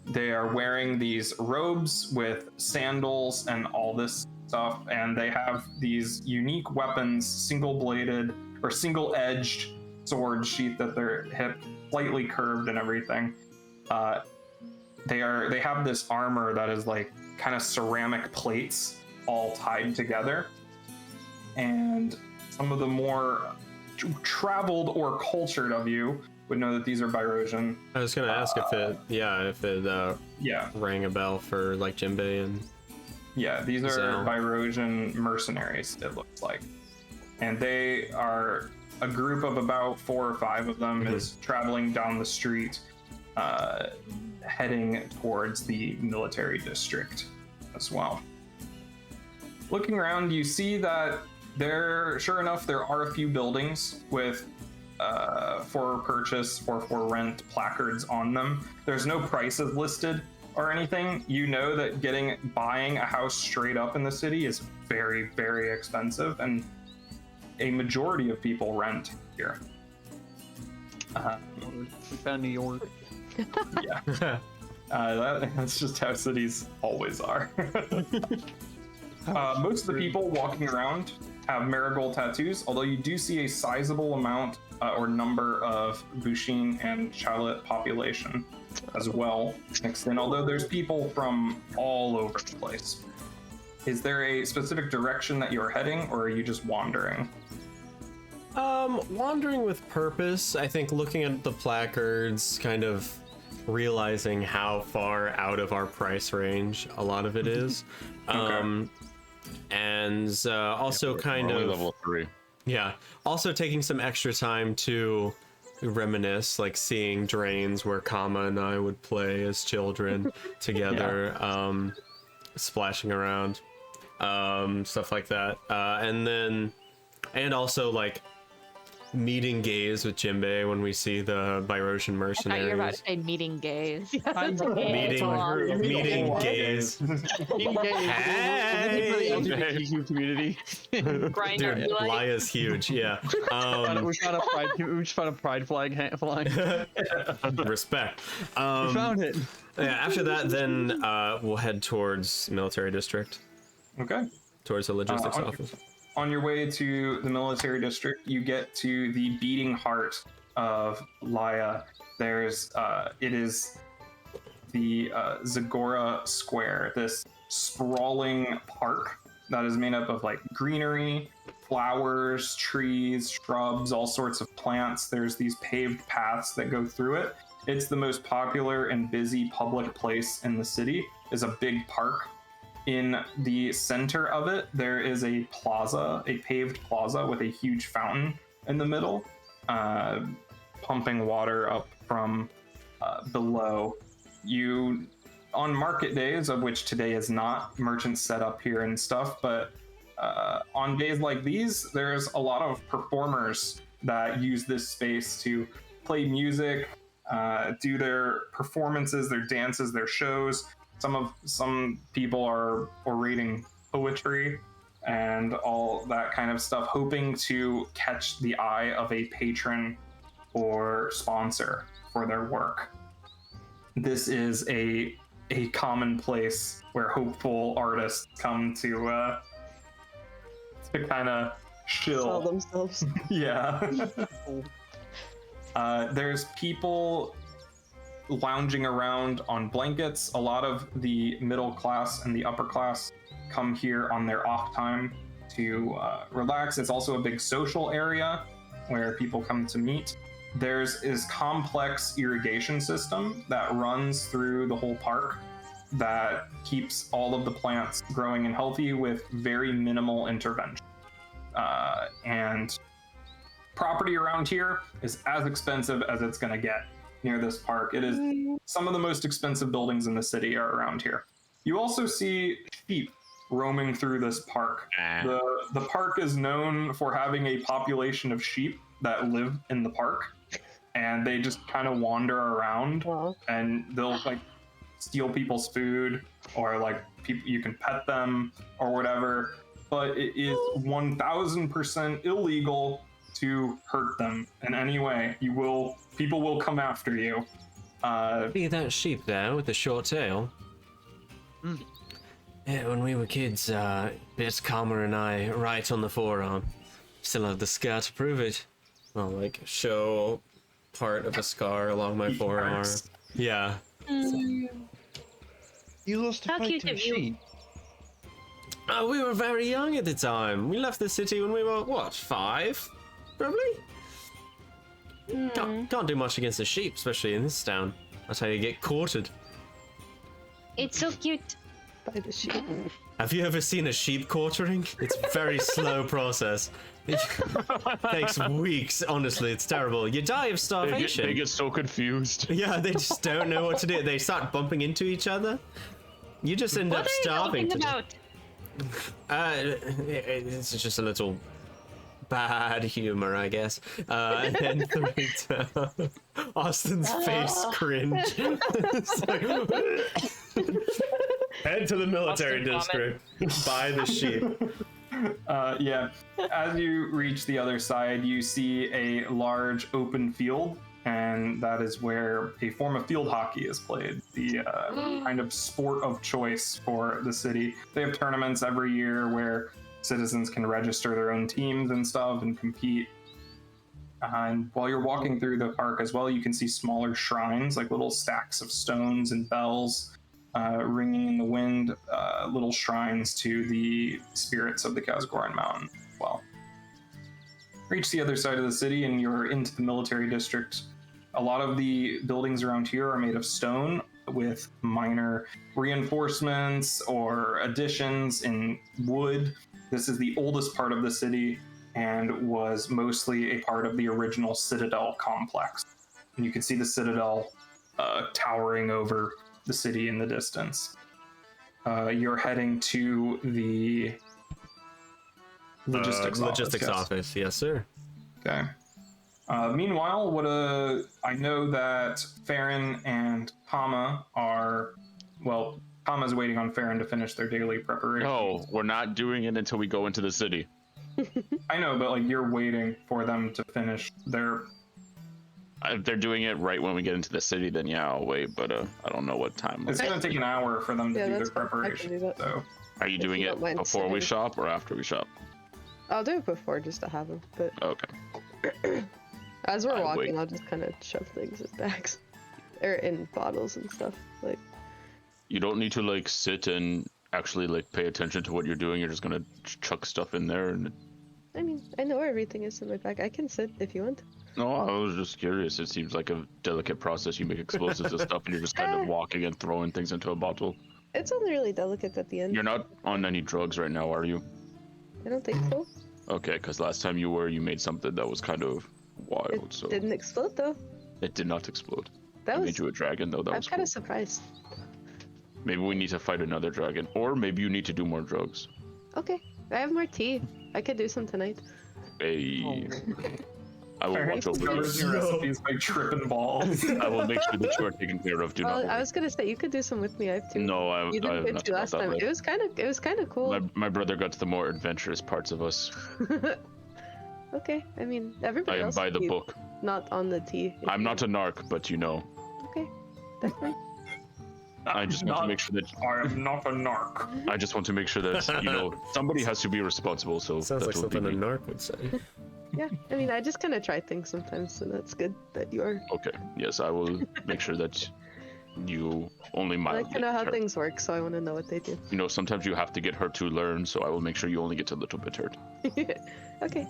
they are wearing these robes with sandals and all this stuff, and they have these unique weapons, single-bladed or single-edged sword sheath at their hip, slightly curved and everything. They have this armor that is like kind of ceramic plates all tied together, and some of the more traveled or cultured of you would know that these are Byrosian. I was gonna ask if it rang a bell for like Jinbei and these are Zal. Byrosian mercenaries, it looks like, and they are a group of about 4 or 5 of them is traveling down the street, heading towards the military district as well. Looking around, you see that sure enough, there are a few buildings with for purchase or for rent placards on them. There's no prices listed or anything. You know that buying a house straight up in the city is very, very expensive, and a majority of people rent here. We found New York. Yeah. That's just how cities always are. Most of the people walking around have Marigold tattoos, although you do see a sizable amount or number of Bushin and Chalet population as well mixed in, although there's people from all over the place. Is there a specific direction that you're heading, or are you just wandering? Wandering with purpose. I think looking at the placards, kind of realizing how far out of our price range a lot of it is. Okay. And also kind Only of level 3. Yeah. Also taking some extra time to reminisce, like seeing drains where Kama and I would play as children together, splashing around, stuff like that. And also like meeting gaze with Jinbei when we see the Byrosian I mercenaries. thought you were about to say meeting gaze. Meeting gaze. Hey! For the LGBTQ community. Grinder, Dude, like, Laya's huge, yeah. We just found a pride flag flying. Respect. We found it. Yeah, after that, then we'll head towards military district, Okay. towards the logistics office. On your way to the military district, you get to the beating heart of Laya. It is the Zagora Square, this sprawling park that is made up of like greenery, flowers, trees, shrubs, all sorts of plants. There's these paved paths that go through it. It's the most popular and busy public place in the city. It's a big park. In the center of it, there is a plaza, a paved plaza with a huge fountain in the middle, pumping water up from below. On market days, of which today is not, merchants set up here and stuff, but on days like these, there's a lot of performers that use this space to play music, do their performances, their dances, their shows. Some people are orating poetry and all that kind of stuff, hoping to catch the eye of a patron or sponsor for their work. This is a common place where hopeful artists come to kind of chill. Sell themselves. Yeah. There's people lounging around on blankets. A lot of the middle class and the upper class come here on their off time to relax. It's also a big social area where people come to meet. There's this complex irrigation system that runs through the whole park that keeps all of the plants growing and healthy with very minimal intervention. And property around here is as expensive as it's going to get near this park. It is some of the most expensive buildings in the city are around here. You also see sheep roaming through this park. The park is known for having a population of sheep that live in the park, and they just kind of wander around. Wow. And they'll like steal people's food, or like you can pet them or whatever, but it is 1000% illegal to hurt them in any way, people will come after you. See that sheep there with the short tail? Yeah, when we were kids, bit Karma and I right on the forearm. Still have the scar to prove it. I'll like show part of a scar along my forearm. Yeah. You lost a How fight cute to a of you. sheep. We were very young at the time. We left the city when we were, what, 5? Probably? Can't do much against a sheep, especially in this town. That's how you get quartered. It's so cute. By the sheep. Have you ever seen a sheep quartering? It's a very slow process. It takes weeks, honestly. It's terrible. You die of starvation. They get so confused. Yeah, they just don't know what to do. They start bumping into each other. You just end up starving What to are you talking about? It's just a little bad humor, I guess. And then 3 down. Austin's face cringe. It's like, head to the military district. Buy the sheep. Yeah. As you reach the other side, you see a large open field, and that is where a form of field hockey is played, the kind of sport of choice for the city. They have tournaments every year where citizens can register their own teams and stuff and compete. And while you're walking through the park as well, you can see smaller shrines, like little stacks of stones and bells ringing in the wind, little shrines to the spirits of the Kazgoran Mountain as well. Reach the other side of the city and you're into the military district. A lot of the buildings around here are made of stone with minor reinforcements or additions in wood. This is the oldest part of the city and was mostly a part of the original Citadel complex. And you can see the Citadel towering over the city in the distance. You're heading to the logistics office. Yes, sir. Okay. Meanwhile, I know that Farron and Kama are, well, Kama's waiting on Farron to finish their daily preparation. No, we're not doing it until we go into the city. I know, but like you're waiting for them to finish their. If they're doing it right when we get into the city, then yeah, I'll wait. But I don't know what time. It's gonna take an hour for them to do their that's fine. I can preparation. do that. So, Are you doing you it don't mind before we sitting. shop or after we shop? I'll do it before just to have them, but Okay. as we're I walking, wait. I'll just kind of shove things in bags or in bottles and stuff. Like, You don't need to like sit and actually like pay attention to what you're doing. You're just gonna chuck stuff in there. And I mean, I know everything is in my bag. I can sit if you want. no, I was just curious. It seems like a delicate process. You make explosives and stuff, and you're just kind of walking and throwing things into a bottle. It's only really delicate at the end. You're not on any drugs right now, are you? I don't think so. Okay, because last time you were, you made something that was kind of wild. It So didn't explode though. it did not explode. That I was. made you a dragon though. That I'm was kind cool. of surprised. Maybe we need to fight another dragon, or maybe you need to do more drugs. Okay, I have more tea. I could do some tonight. Hey, I will Farron watch over you. discovers your recipes by tripping balls. I will make sure that you are taken care of. Do not Well, worry. I was gonna say you could do some with me. I have two. No, I You have didn't get nothing to about last that. time. Like, It was kind of cool. my brother got to the more adventurous parts of us. Okay, I mean I everybody am else. by could the be book. Not on the tea. if I'm you not a want. narc, but you know, Okay, that's fine. I just want to make sure that I am not a narc. I just want to make sure that you know somebody has to be responsible. So Sounds like that will be something a me. narc would say. Yeah, I mean I just kind of try things sometimes, so that's good that you are. Okay. Yes, I will make sure that you only I mildly. like to know how get hurt. things work, so I want to know what they do. You know, sometimes you have to get hurt to learn. So I will make sure you only get a little bit hurt. Okay,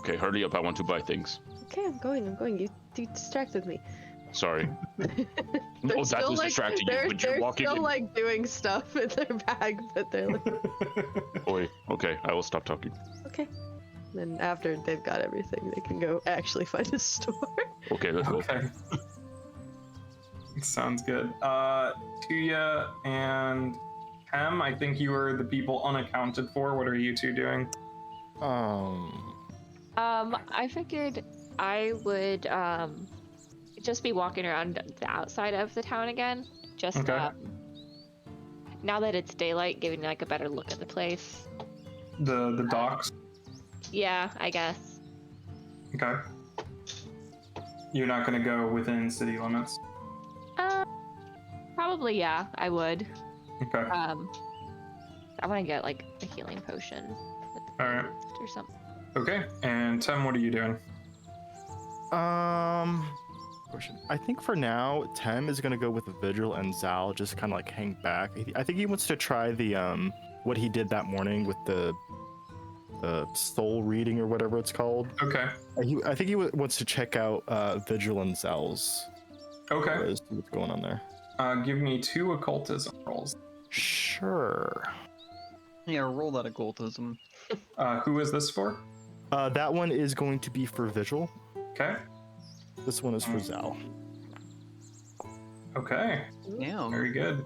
Okay, hurry up. I want to buy things. okay, I'm going. You distracted me. Sorry. They're No, that still, was like, distracting you. They're, But you're they're walking. still like doing stuff in their bag, but they're like, Boy. Okay, I will stop talking. okay. Then after they've got everything, they can go actually find a store. Okay, let's go. Okay. Sounds good. Tuya and Hem, I think you are the people unaccounted for. What are you two doing? I figured I would just be walking around the outside of the town again. Just Okay. now that it's daylight, giving like a better look at the place. The docks? Yeah, I guess. Okay. You're not going to go within city limits? Probably, yeah, I would. Okay. I want to get like a healing potion with the All right. or something. Okay. And Tim, what are you doing? Question. I think for now, Tem is gonna go with Vigil and Zal, just kind of like hang back. I think he wants to try the what he did that morning with the soul reading or whatever it's called. Okay. I think he wants to check out Vigil and Zal's. Okay. See what's going on there. Give me 2 occultism rolls. Sure. Yeah, roll that occultism. Who is this for? That one is going to be for Vigil. Okay. This one is for Zal. Okay. Yeah. Very good.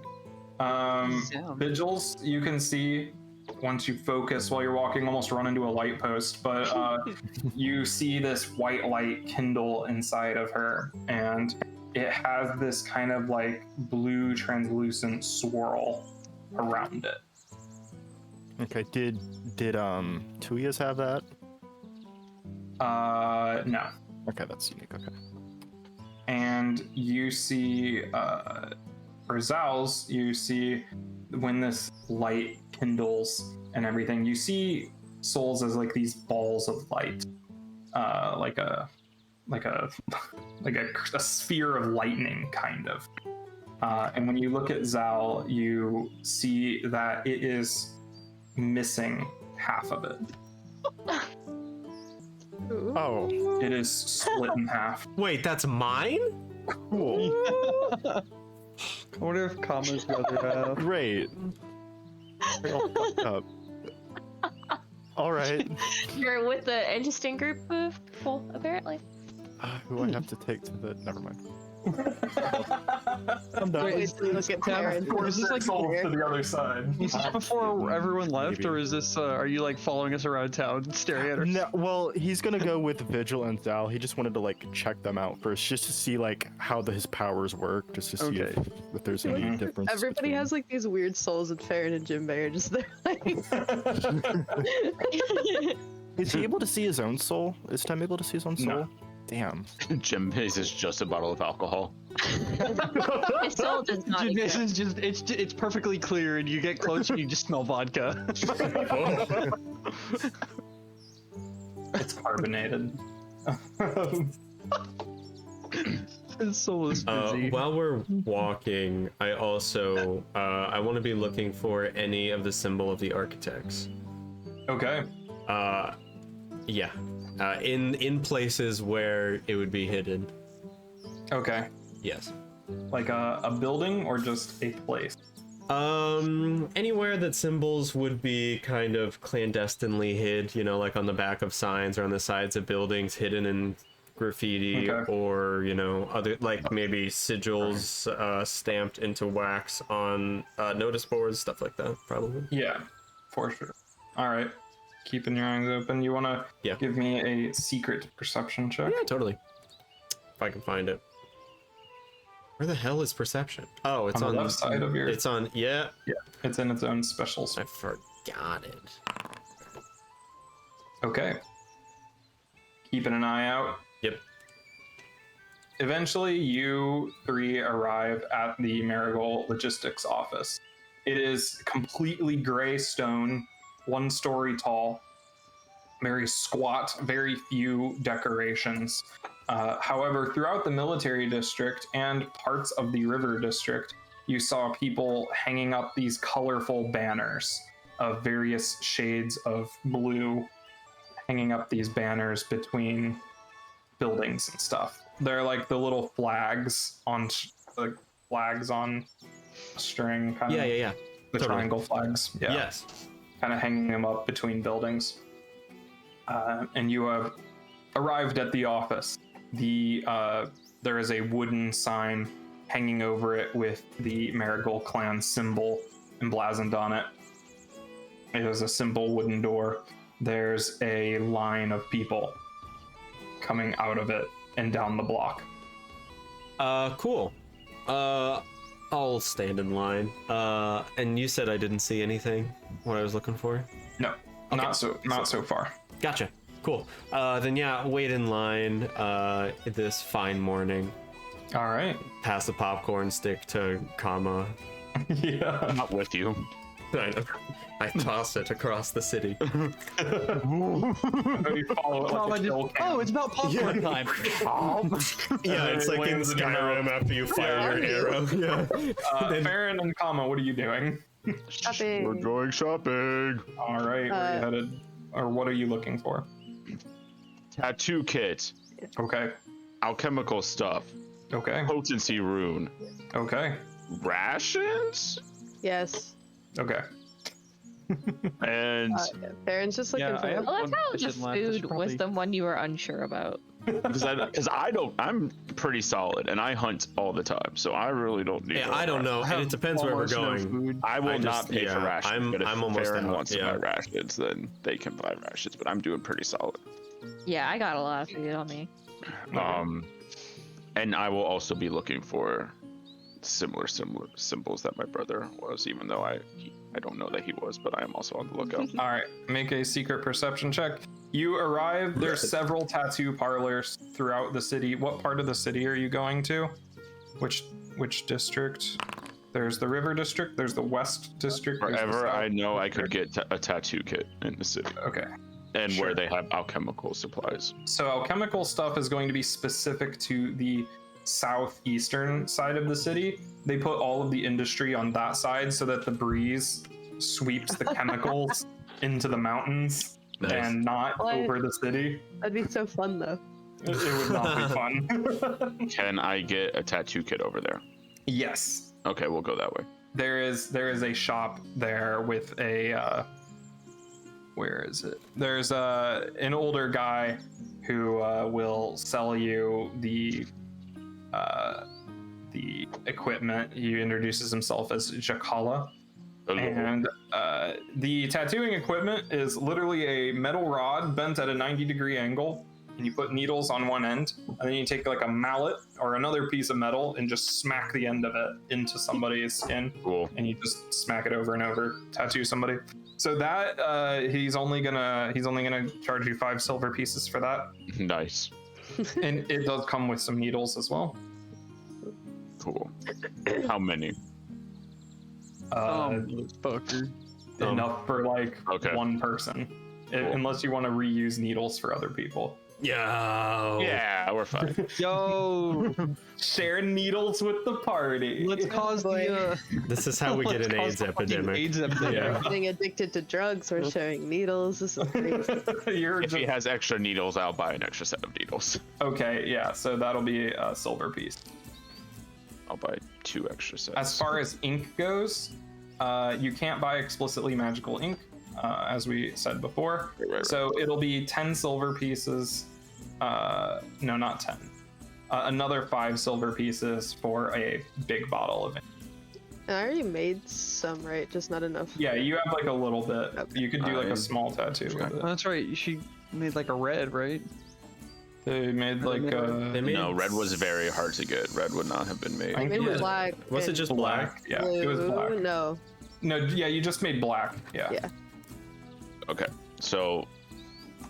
Vigils, you can see once you focus while you're walking, almost run into a light post, but you see this white light kindle inside of her, and it has this kind of like blue translucent swirl around it. Okay, did Tuyas have that? No. Okay, that's unique. Okay. And you see, for Zal's, you see when this light kindles and everything, you see souls as like these balls of light, like a sphere of lightning, kind of. And when you look at Zal, you see that it is missing half of it. Oh. It is split in half. Wait, that's mine? Cool. I wonder if Kama's the other half. Great. All fucked up. All right. You're with the interesting group of people, apparently. Who I have to take to the? Never mind. I'm done. Wait, Is look at Taryn. this like souls to the other side. is this before everyone left, Maybe. or is this? Are you like following us around town, staring at us? No, well, he's gonna go with Vigil and Zal. He just wanted to like check them out first, just to see like how his powers work, just to see Okay. if there's any difference. Everybody has like these weird souls, and Farron and Jinbei are just there. Like, Is he able to see his own soul? Is Tem able to see his own soul? No. Damn. Jimbei's is just a bottle of alcohol. His soul does not This exist. is just it's perfectly clear, and you get close and you just smell vodka. It's carbonated. His soul is busy. While we're walking, I also I want to be looking for any of the symbol of the architects. Okay. Yeah, in places where it would be hidden. Okay. Yes. Like a building or just a place? Anywhere that symbols would be kind of clandestinely hid, you know, like on the back of signs or on the sides of buildings, hidden in graffiti, Okay. or, you know, other, like maybe sigils stamped into wax on notice boards, stuff like that, probably. Yeah, for sure. All right. Keeping your eyes open. You want to give me a secret perception check? Yeah, totally. If I can find it. Where the hell is perception? Oh, it's on the left side of your... It's on, yeah. Yeah, it's in its own special... I forgot it. Okay. Keeping an eye out. Yep. Eventually, you 3 arrive at the Marigold logistics office. It is completely gray stone, 1 story tall, very squat, very few decorations. However, throughout the military district and parts of the river district, you saw people hanging up these colorful banners of various shades of blue, hanging up these banners between buildings and stuff. They're like the little flags on a string, kind of. Yeah. The Totally. triangle flags. Yeah. Yes. Kind of hanging them up between buildings. And you have arrived at the office. There is a wooden sign hanging over it with the Marigold clan symbol emblazoned on it. It is a simple wooden door. There's a line of people coming out of it and down the block. Cool. I'll stand in line. And you said I didn't see anything, what I was looking for? No, Okay. not so far. Gotcha. Cool. Then yeah, wait in line this fine morning. All right. Pass the popcorn stick to Kama. Yeah. I'm not with you. I know. I toss it across the city. You follow it like a kill cam. Oh, it's about popcorn time. Yeah, it's like in lands in your Skyrim after you fire your arrow. Yeah. Farron and Kama, what are you doing? Shopping. We're going shopping. All right, where are you headed? Or what are you looking for? Tattoo kit. Okay. Alchemical stuff. Okay. Potency rune. Okay. Rations? Yes. Okay. And Farron's just looking Yeah, for I have I like one how mission just left. I should food probably- was the one you were unsure about. because I'm pretty solid and I hunt all the time, so I really don't need. Yeah, I don't know, and it depends where we're Almost no going. food. I will I not just- pay for yeah, rations. But if I'm almost Farron out, wants to yeah. buy rations, then they can buy rations. But I'm doing pretty solid. Yeah, I got a lot of food on me. And I will also be looking for similar symbols that my brother was, even though I don't know that he was, but I am also on the lookout. All right, make a secret perception check. You arrive. There's several tattoo parlors throughout the city. What part of the city are you going to? Which district? There's the River District. There's the West District. there's the Wherever South I know I could District. get a tattoo kit in the city, Okay. and Sure. where they have alchemical supplies. So alchemical stuff is going to be specific to the southeastern side of the city. They put all of the industry on that side so that the breeze sweeps the chemicals into the mountains Nice. and not What? over the city. That'd be so fun though. It would not be fun. Can I get a tattoo kit over there? Yes. Okay, we'll go that way. There is a shop there with a where is it? There's an older guy who will sell you the equipment. He introduces himself as Jakala. Hello. And the tattooing equipment is literally a metal rod bent at a 90-degree angle, and you put needles on one end, and then you take like a mallet or another piece of metal and just smack the end of it into somebody's skin, Cool. and you just smack it over and over, tattoo somebody. So that he's only gonna charge you 5 silver pieces for that, Nice. and it does come with some needles as well. Cool. How many? Fucker. Enough for like Okay. one person, Cool. unless you want to reuse needles for other people. Yo. Yeah, we're fine. Yo, Share needles with the party. let's cause the. This is how we get let's an cause AIDS the fucking epidemic. AIDS epidemic. Yeah. Getting addicted to drugs or sharing needles. This is crazy. You're If he just has extra needles, I'll buy an extra set of needles. okay. Yeah, so that'll be a silver piece. I'll buy 2 extra sets. As far as ink goes, you can't buy explicitly magical ink, as we said before. Right. So it'll be 10 silver pieces. No, not 10. Another 5 silver pieces for a big bottle of ink. I already made some, right? Just not enough. Yeah, you have like a little bit. Okay. You could do like a I- small tattoo with Oh, it. that's right. She made like a red, right? They made like They made No, red was very hard to get. Red would not have been made. I made Yeah. black. Was it and just black? black. Yeah, it was blue. black. No. No, yeah, you just made black. Yeah. Yeah. Okay, so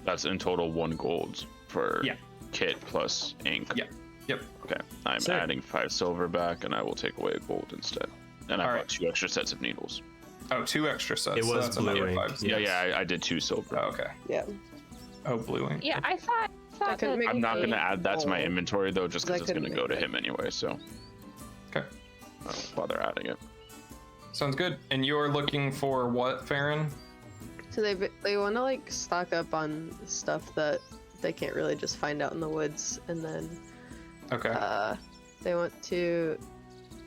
that's in total 1 gold for Yeah. kit plus ink. Yeah. Yep. Okay, I'm Sick. adding 5 silver back, and I will take away gold instead. And I All bought right. 2 extra sets of needles. Oh, 2 extra sets. It so was that's blue another ink. 5. Yeah. Yeah, I did 2 silver. Oh, okay. Yeah. Oh, blue ink. Yeah, I thought couldn't that make I'm not Maybe gonna add that to my gold. inventory though, just because I it's gonna couldn't go to make him anyway. So Okay. I don't bother adding it. Sounds good. And you're looking for what, Farron? So they want to like stock up on stuff that they can't really just find out in the woods, and then Okay. they want to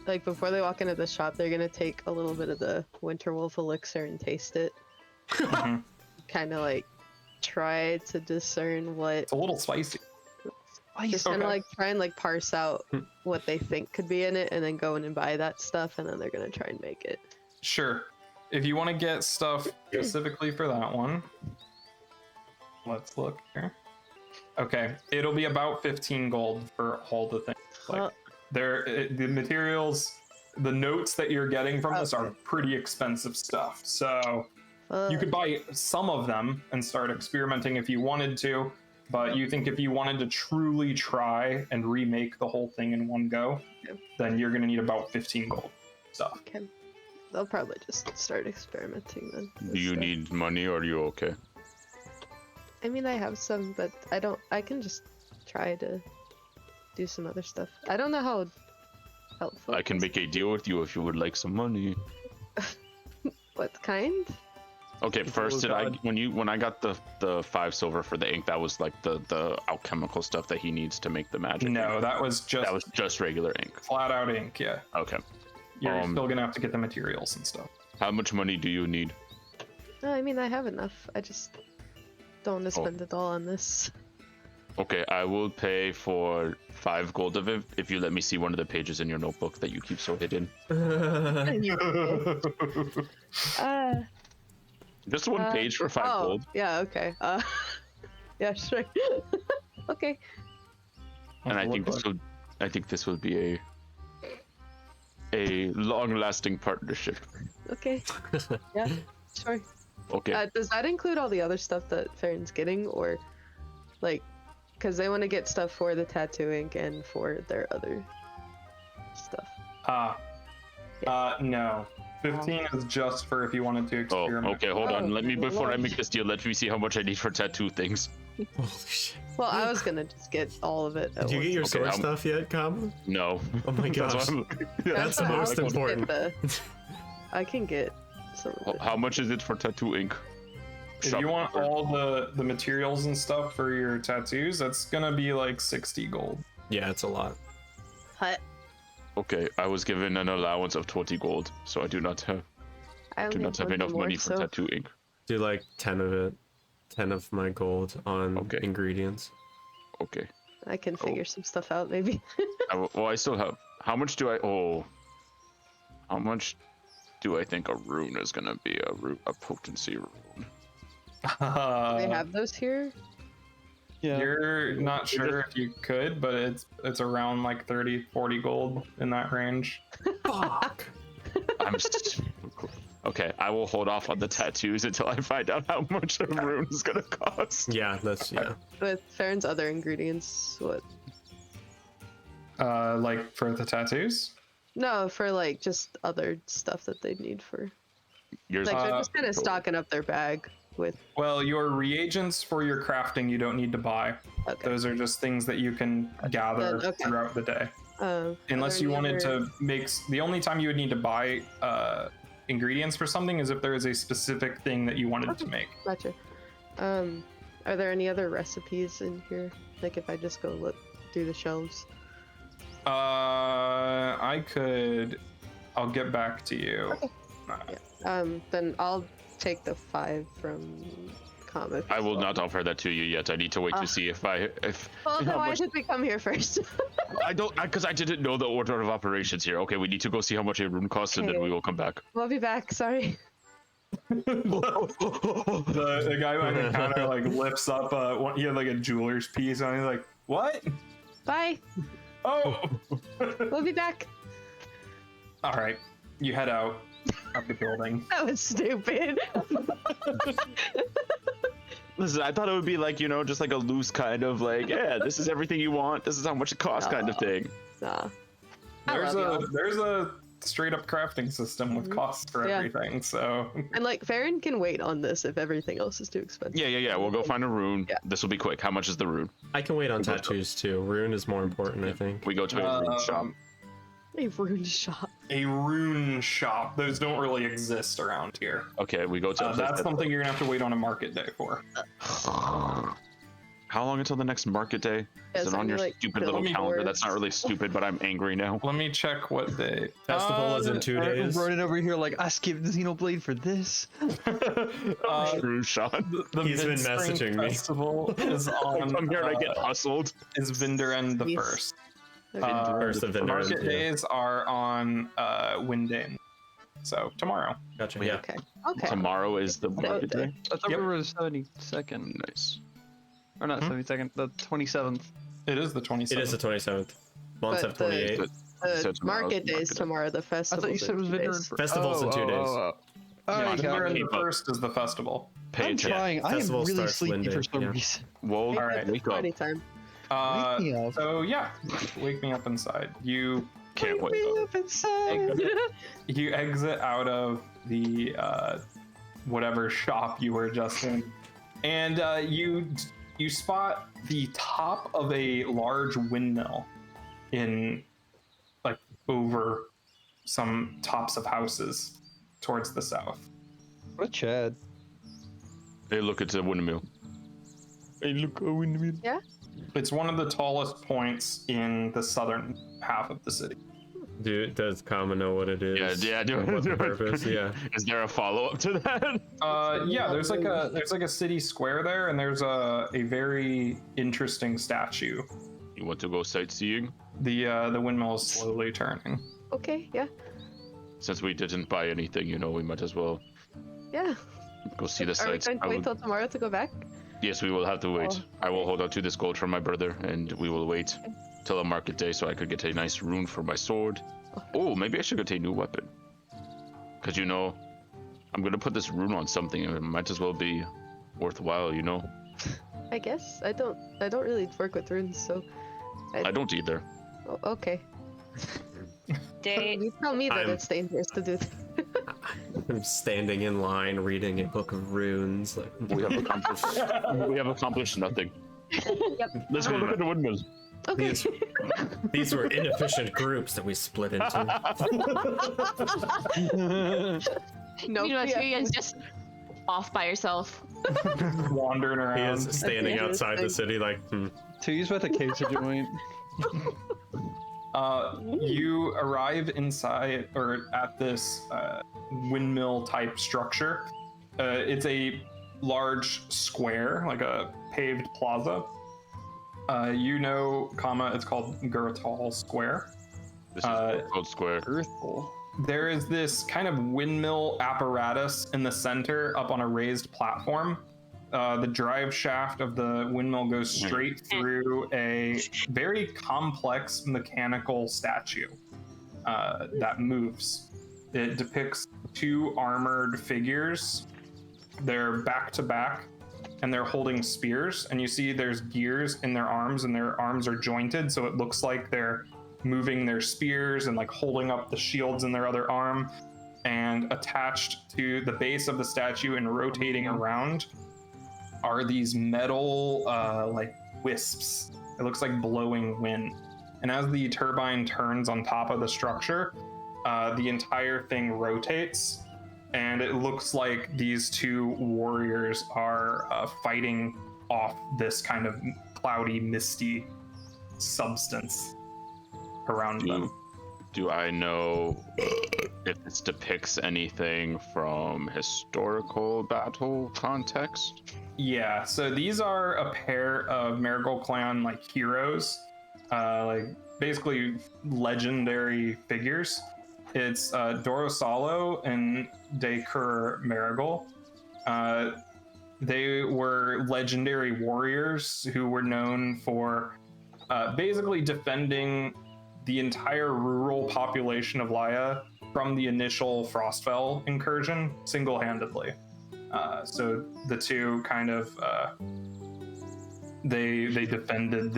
like before they walk into the shop, they're gonna take a little bit of the Winter Wolf elixir and taste it. Mhm. Kind of like try to discern what. It's a little spicy. Just kind of Okay. like try and like parse out what they think could be in it, and then go in and buy that stuff, and then they're gonna try and make it. Sure. If you want to get stuff specifically for that one, let's look here. Okay, it'll be about 15 gold for all the things. Like, Well- the materials, the notes that you're getting from this are pretty expensive stuff. So You could buy some of them and start experimenting if you wanted to, but you think if you wanted to truly try and remake the whole thing in one go, then you're going to need about 15 gold stuff. Okay. I'll probably just start experimenting then. Do you need money or are you okay? I mean, I have some, but I can just try to do some other stuff. I don't know how helpful. I can make a deal with you if you would like some money. What kind? Okay, first when I got the 5 silver for the ink, that was like the alchemical stuff that he needs to make the magic. No, ink. that was just regular ink. Flat out ink, yeah. Okay. You're still gonna have to get the materials and stuff. How much money do you need? No, I mean I have enough. I just don't want to spend it all on this. Okay, I will pay for 5 gold of it if you let me see one of the pages in your notebook that you keep so hidden. Just one page for 5 gold. Yeah, okay. Yeah, sure. Okay. And I think this will be a long-lasting partnership. Okay. Yeah, sure. Okay. Does that include all the other stuff that Farron's getting, or like, because they want to get stuff for the tattoo ink and for their other stuff? No. 15 is just for if you wanted to experiment. Oh, okay, hold on. Before I make this deal, let me see how much I need for tattoo things. Holy shit. Well, I was gonna just get all of it. Did you get your sword stuff yet, Cobb? No. Oh my gosh. That's the most important. I can get some of it. How much is it for tattoo ink? If you want all the materials and stuff for your tattoos, that's gonna be like 60 gold. Yeah, it's a lot. What? Okay, I was given an allowance of 20 gold, so I do not have enough money for tattoo ink. Do like 10 of it. 10 of my gold on ingredients. Okay. I can figure some stuff out, maybe. I still have. How much do I? How much do I think a rune is gonna be? A potency rune. Do they have those here? Yeah. You're not sure if you could, but it's around like 30-40 gold in that range. Fuck. Okay, I will hold off on the tattoos until I find out how much a rune is gonna cost. Yeah, yeah. With Farron's other ingredients, what? Like for the tattoos? No, for like just other stuff that they need for. Yours, like they're just kind of stocking up their bag with. Well, your reagents for your crafting you don't need to buy. Okay. Those are just things that you can gather throughout the day. Unless you wanted to make. The only time you would need to buy ingredients for something is if there is a specific thing that you wanted to make. Gotcha. Are there any other recipes in here? Like if I just go look through the shelves. I'll get back to you. Okay. Yeah. Then I'll take the 5 from comic. I will not offer that to you yet. I need to wait to see if. Well, then why did we come here first? because I didn't know the order of operations here. Okay, we need to go see how much a rune costs, and then we will come back. We'll be back. Sorry. the guy behind the counter like lifts up he had like a jeweler's piece and he's like, what? Bye. Oh. We'll be back. All right, you head out of the building. That was stupid. Listen, I thought it would be like, just like a loose kind of like, yeah, this is everything you want, this is how much it costs kind of thing. Nah. There's a straight up crafting system with costs for everything, so. And like Farron can wait on this if everything else is too expensive. Yeah. We'll go find a rune. Yeah. This will be quick. How much is the rune? I can wait on tattoos too. Rune is more important, I think. We go to a rune shop. A rune shop. A rune shop. Those don't really exist around here. Okay, we go to. That's something you're gonna have to wait on a market day for. How long until the next market day? Is it on your stupid little calendar? That's not really stupid, but I'm angry now. Let me check what day. Festival is in 2 days. I'm running over here like, I skipped the Xenoblade for this. True shot. He's been messaging me. Festival is on. I'm here and I get hustled. Is Vinderend the 1st? First of Vinderend, market days are on Windin. So tomorrow. Gotcha. Yeah. Okay. Tomorrow is the market day. I thought we were the 72nd. Nice. Or not 72nd, the 27th. It is the 27th. It is the 27th. Mons have 28. The market day is tomorrow. The festival. I thought you said it was Vinderend. Festival's in 2 days. Oh, Yeah, you December got and it. the 1st is the festival. Pay I'm attention. trying. I am Festival really starts sleepy for Monday, some yeah. reason. Well, All right. It's wake up. party time. Uh, Wake me up. so yeah, wake me up inside. You Can't Wake wait. me up inside. you exit out of the whatever shop you were just in, and you spot the top of a large windmill in like over some tops of houses towards the south. What Chad? Hey, look, it's a windmill. Hey, look, a windmill. It's one of the tallest points in the southern half of the city. Does Kama know what it is? Yeah. What's the purpose? Yeah. Is there a follow-up to that? Yeah, there's like a city square there, and there's a very interesting statue. You want to go sightseeing? The windmill is slowly turning. Okay, yeah. Since we didn't buy anything, we might as well Yeah. go see the Are we sights. going to wait till tomorrow to go back? Yes, we will have to wait. Oh, I will hold on to this gold from my brother, and we will wait till a market day so I could get a nice rune for my sword. Oh, maybe I should get a new weapon. Because, I'm going to put this rune on something, and it might as well be worthwhile, I guess. I don't really work with runes, so... I don't either. Oh, okay. They You tell me that I'm- it's dangerous to do that. I'm standing in line reading a book of runes. Like, We have accomplished nothing. Let's go look at the windmills. Okay. these were inefficient groups that we split into. No, Tuya is just off by herself. Wandering He around. is standing That's outside the interesting. city, like, To use about the case of joint. You arrive inside or at this windmill type structure. It's a large square, like a paved plaza. It's called Gurtal Square. This is Gold Square. Earthful. There is this kind of windmill apparatus in the center up on a raised platform. The drive shaft of the windmill goes straight through a very complex mechanical statue that moves. It depicts two armored figures. They're back to back, and they're holding spears. And you see there's gears in their arms, and their arms are jointed, so it looks like they're moving their spears and like holding up the shields in their other arm. And attached to the base of the statue and rotating around are these metal like wisps. It looks like blowing wind. And as the turbine turns on top of the structure, the entire thing rotates, and it looks like these two warriors are fighting off this kind of cloudy, misty substance around them. Do I know if this depicts anything from historical battle context? Yeah, so these are a pair of Marigold clan like heroes, like basically legendary figures. It's Dorosalo and Dekur Marigold. They were legendary warriors who were known for basically defending the entire rural population of Laya from the initial Frostfell incursion single-handedly. So the two kind of they defended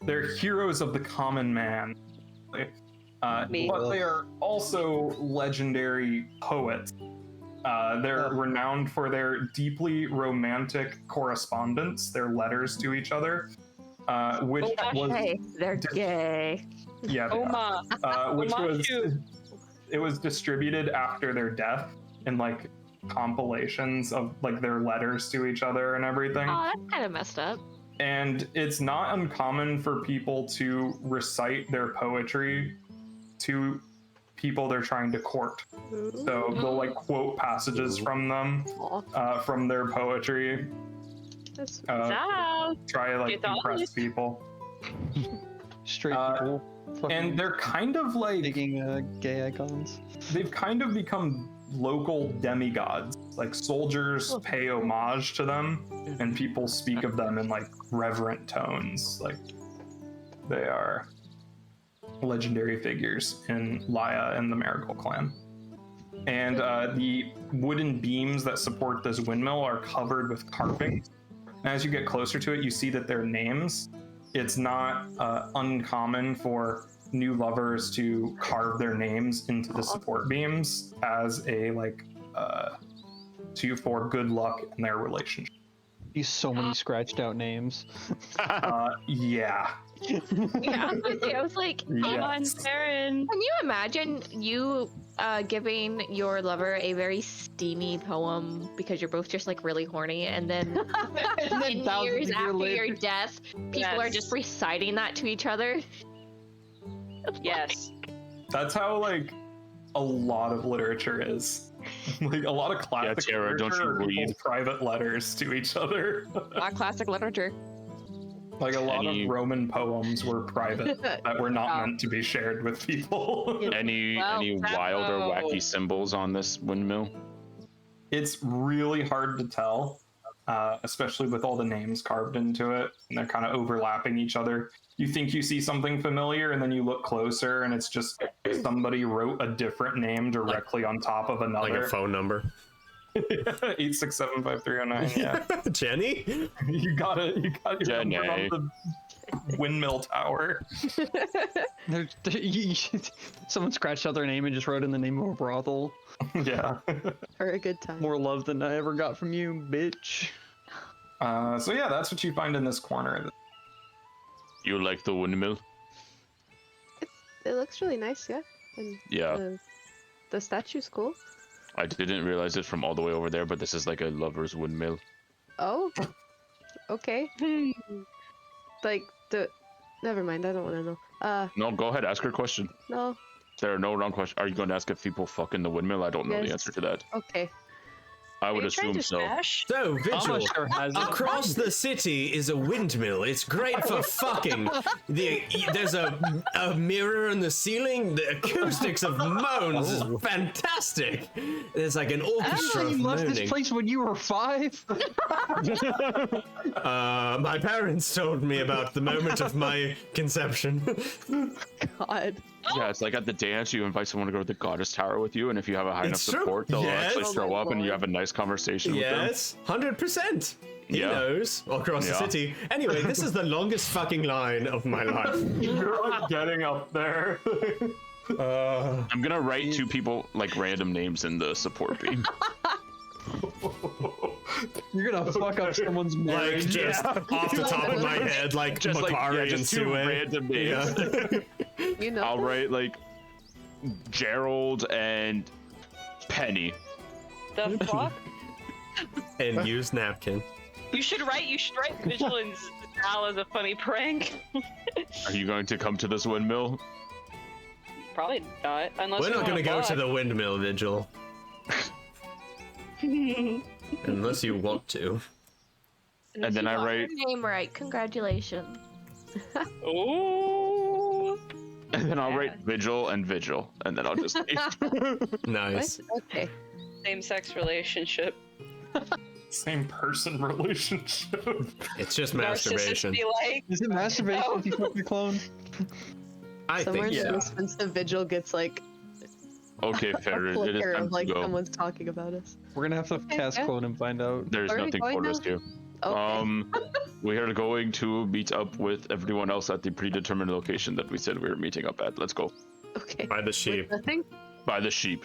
they're heroes of the common man, but they are also legendary poets. They're renowned for their deeply romantic correspondence, their letters to each other, which was Hey, they're gay. yeah, they are. Oma. Which Oma was too. it was distributed after their death in like compilations of like their letters to each other and everything. Oh, that's kind of messed up. And it's not uncommon for people to recite their poetry to people they're trying to court. So they'll like quote passages from them, from their poetry. Zal. Try to like Get on impress it. people. Straight people. And they're kind of like making gay icons. they've kind of become local demigods. Like soldiers pay homage to them, and people speak of them in like reverent tones. Like they are legendary figures in Laya and the Marigold clan. and the wooden beams that support this windmill are covered with carvings. And as you get closer to it, you see that they're names. It's not uncommon for new lovers to carve their names into the support beams as a for good luck in their relationship. These so many scratched out names. Yeah. Yeah, I was like, Come on, Yes. Farron. can you imagine you giving your lover a very steamy poem because you're both just like really horny, and then And then 10 thousands years of years after later. your death, people are Yes. just reciting that to each other? Yes. That's how like a lot of literature is. Like a lot of classic Tara, don't literature you are people's read? private letters to each other. Not classic literature. Like a lot Any- of Roman poems were private that were not meant to be shared with people. Any Well, wild or bravo. wacky symbols on this windmill? It's really hard to tell, especially with all the names carved into it, and they're kind of overlapping each other. You think you see something familiar, and then you look closer, and it's just somebody wrote a different name directly on top of Like another. a phone number. 8675309. Yeah, Jenny? you got it. You got your number Jenny. on the windmill tower. Someone scratched out their name and just wrote in the name of a brothel. Yeah. For a good time. More love than I ever got from you, bitch. So yeah, that's what you find in this corner. You like the windmill? It looks really nice, yeah. And Yeah. the statue's cool. I didn't realize it from all the way over there, but this is like a lover's windmill. Oh. Okay. Like never mind, I don't want to know. No, go ahead, ask her a question. No. There are no wrong questions. Are you going to ask if people fuck in the windmill? I don't know the Yes. answer to that. Okay. I would Are you trying assume to so. smash? So, Vigil, Alma sure has it. across the city is a windmill. It's great for fucking. There's a mirror in the ceiling. The acoustics of moans is fantastic. There's like an orchestra You of left this moaning. place when you were 5? My parents told me about the moment of my conception. God. Yeah, it's like at the dance, you invite someone to go to the goddess tower with you, and if you have a high enough It's true. support, they'll Yes. actually Oh show my up and you Lord. have a nice conversation Yes, 100%. He Yeah. knows across the Yeah. city. Anyway, this is the longest fucking line of my life. You're like getting up there. with them. I'm gonna write 2 people like random names in the support beam. You're gonna fuck up someone's Like marriage. just off the top of my head, like Just like Makari and just 2 Sue. random names. Yeah. You know. I'll write like Gerald and Penny. The fuck? And use napkin. You should write Vigilance Al as a funny prank. Are you going to come to this windmill? Probably not, unless We're you not wanna gonna go to fuck. the windmill, Vigil. Unless you want to. And then I Got write, your name right. Congratulations. Ooh. and then I'll Yeah. write Vigil and Vigil, and then I'll just. Nice. What? Okay. Same-sex relationship. Same person relationship. It's just Narcissist masturbation. be like, Is it masturbation Oh. if you fuck your clone? I Somewhere think in yeah. the distance, the vigil gets like Okay, fair. a It is flicker time of like to go. someone's talking about us. We're gonna have to cast yeah. clone and find out. There's Are we nothing going for us now? to. Okay. We are going to meet up with everyone else at the predetermined location that we said we were meeting up at. Let's go. Okay. By the sheep. Nothing. By the sheep.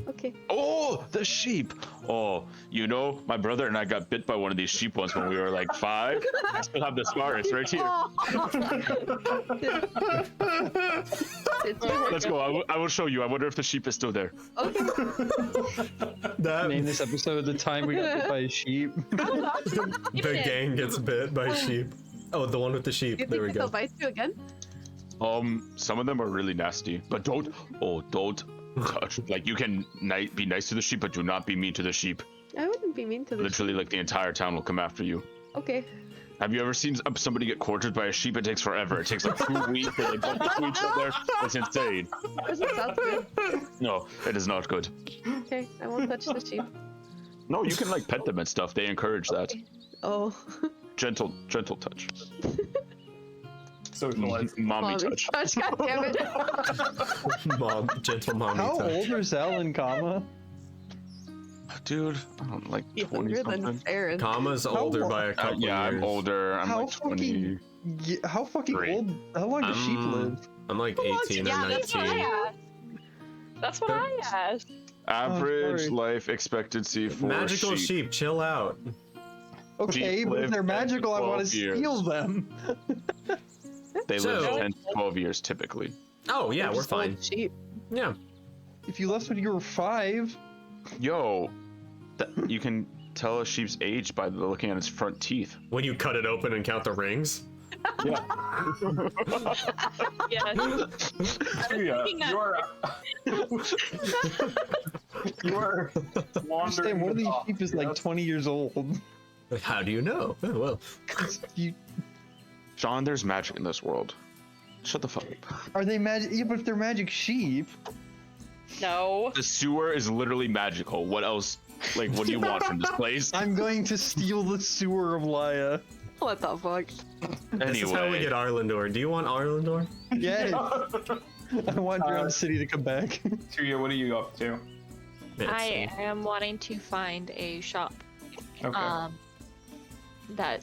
Okay. Oh, the sheep. Oh, you know, my brother and I got bit by one of these sheep once when we were like 5. I still have the scars right here. Let's go. I will show you. I wonder if the sheep is still there. Name this episode "The Time We Got Bit by a Sheep." The gang gets bit by sheep. Oh, the one with the sheep. You There we think they'll go. bite you again? Some of them are really nasty, but don't touch. Like, you can be nice to the sheep, but do not be mean to the sheep. I wouldn't be mean to the Literally, like, the entire town will come after you. Okay. Have you ever seen somebody get quartered by a sheep? It takes forever. It takes like 2 weeks, and they bump into each other. It's insane. Doesn't sound good. No, it is not good. Okay, I won't touch the sheep. No, you can like pet them and stuff. They encourage that. Oh. Gentle touch. Socialize. Mommy touch. God damn it. Mom, gentle mommy How touch. old are Zal and Kama? dude. I don't like You're 20 younger than something. Farron. Comma's older by a couple Yeah, years. I'm older. I'm How like 20. How fucking Great. old? How long does sheep live? I'm like 18 or Yeah, that's what 19. I asked. That's what I asked. Average sorry. life expectancy for Magical sheep. sheep, chill out. Okay, Sheep but if live they're 10 to magical, I want 12 to years. steal them. They live So- 10 to 12 years typically. Oh yeah, we're Just old fine. Sheep. Yeah. If you left when you were 5, Yo, you can tell a sheep's age by looking at its front teeth. When you cut it open and count the rings. Yes. Tuya, thinking that- you are wandering. understand one of these off, sheep is like yes? 20 years old. How do you know? Oh, well. You, John, there's magic in this world. Shut the fuck up. are they magic? Yeah, but if they're magic sheep, No. The sewer is literally magical. What else? Like, what do you want from this place? I'm going to steal the sewer of Laya. What the fuck? This is how we get Arlandor. Do you want Arlandor? Yes. I want Drowned City to come back. Tuya, what are you up to? I am wanting to find a shop Okay. that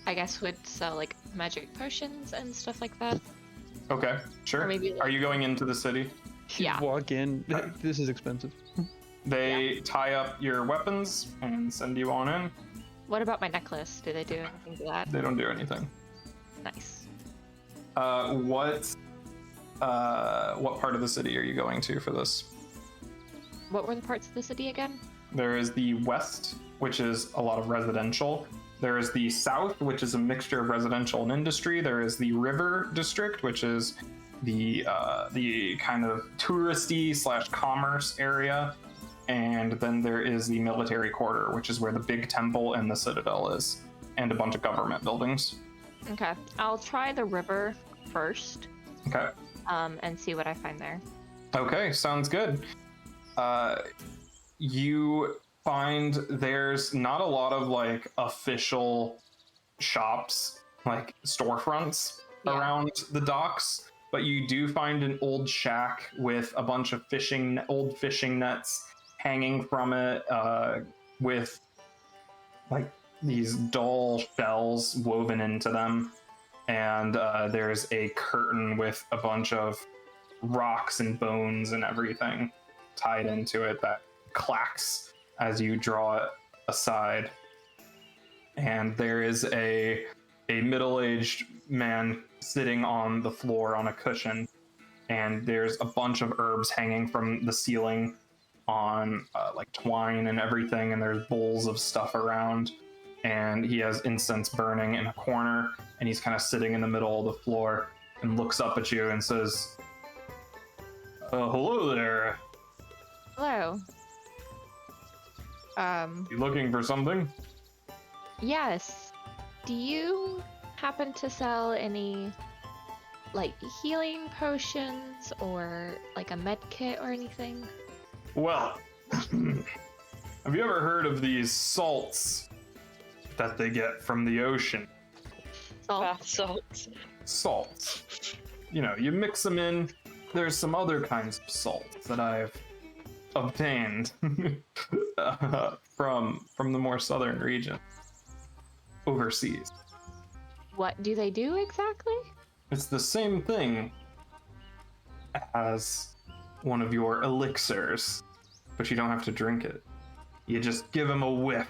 I guess would sell like magic potions and stuff like that. Okay, sure. Or maybe like- Are you going into the city? Yeah. Walk in. This is expensive. They tie up your weapons and send you on in. What about my necklace? Do they do anything to that? They don't do anything. Nice. What part of the city are you going to for this? What were the parts of the city again? There is the west, which is a lot of residential. There is the south, which is a mixture of residential and industry. There is the river district, which is the kind of touristy / commerce area. And then there is the military quarter, which is where the big temple and the citadel is, and a bunch of government buildings. Okay. I'll try the river first, Okay. and see what I find there. Okay, sounds good. You find there's not a lot of like official shops, like storefronts Yeah. around the docks, but you do find an old shack with a bunch of old fishing nets hanging from it, with like these dull shells woven into them. And there's a curtain with a bunch of rocks and bones and everything tied into it that clacks as you draw it aside. And there is a middle-aged man sitting on the floor on a cushion, and there's a bunch of herbs hanging from the ceiling on like twine and everything, and there's bowls of stuff around, and he has incense burning in a corner, and he's kind of sitting in the middle of the floor and looks up at you and says, hello there. Hello. You looking for something? Yes. Do you happen to sell any like healing potions or like a med kit or anything? Well, have you ever heard of these salts that they get from the ocean? Bath salts. Salts. You know, you mix them in. There's some other kinds of salts that I've obtained from the more southern region, overseas. What do they do exactly? It's the same thing as one of your elixirs, but you don't have to drink it. You just give them a whiff.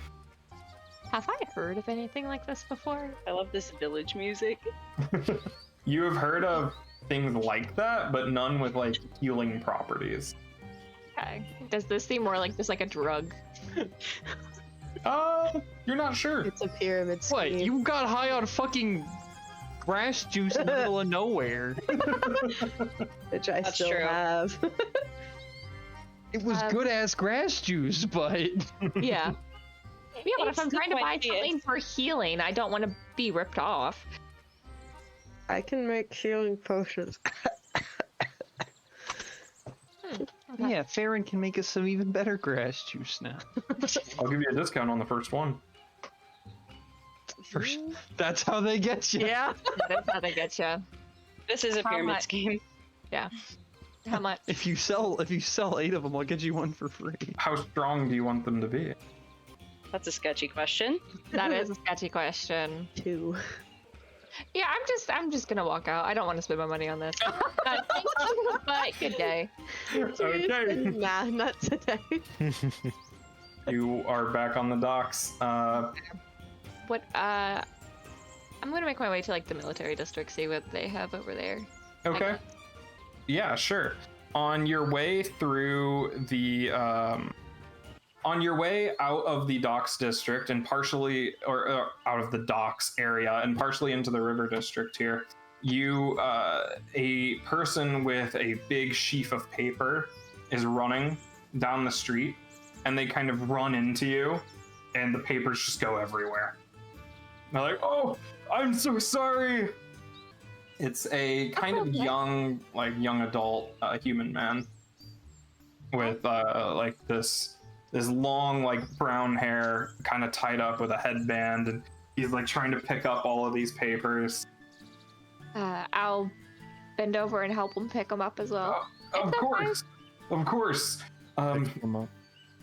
Have I heard of anything like this before? I love this village music. You have heard of things like that, but none with like healing properties. Okay. Does this seem more like just like a drug? You're not sure. It's a pyramid scheme. What? You got high on fucking grass juice in the middle of nowhere. Which I That's still true. have. It was good ass grass juice, but Yeah. Yeah, but if I'm It's trying to buy quite something for healing, I don't want to be ripped off. I can make healing potions. yeah, Farron can make us some even better grass juice now. I'll give you a discount on the first one. First, that's how they get you. Yeah. That's how they get you. This is a How pyramid much? scheme. How much? If you sell 8 of them, I'll get you one for free. How strong do you want them to be? That's a sketchy question. That is a sketchy question. 2. Yeah, I'm just gonna walk out. I don't want to spend my money on this. Thank you, but good day. Okay. Nah, not today. You are back on the docks. What? I'm gonna make my way to like the military district, see what they have over there. Okay. Yeah, sure. On your way through the on your way out of the docks district and partially or out of the docks area and partially into the river district here, you a person with a big sheaf of paper is running down the street, and they kind of run into you, and the papers just go everywhere. They're like, "Oh, I'm so sorry." It's a kind of young adult human man with like this long like brown hair, kind of tied up with a headband, and he's like trying to pick up all of these papers. I'll bend over and help him pick them up as well. Of course.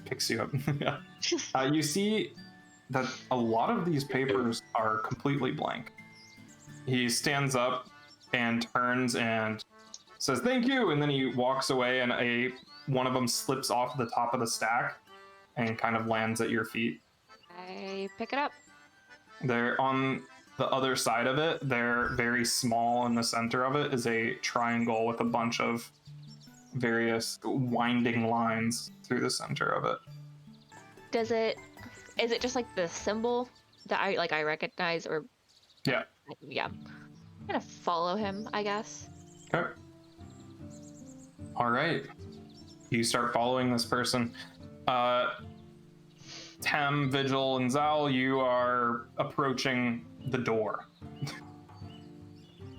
Picks you up. Yeah. You see that a lot of these papers are completely blank. He stands up and turns and says thank you, and then he walks away, and one of them slips off the top of the stack and kind of lands at your feet. I pick it up. They're on the other side of it. They're very small. In the center of it is a triangle with a bunch of various winding lines through the center of it. Is it just like the symbol that I recognize, or? Yeah. Yeah. I'm gonna follow him, I guess. Okay. All right. You start following this person. Tem, Vigil, and Zal, you are approaching the door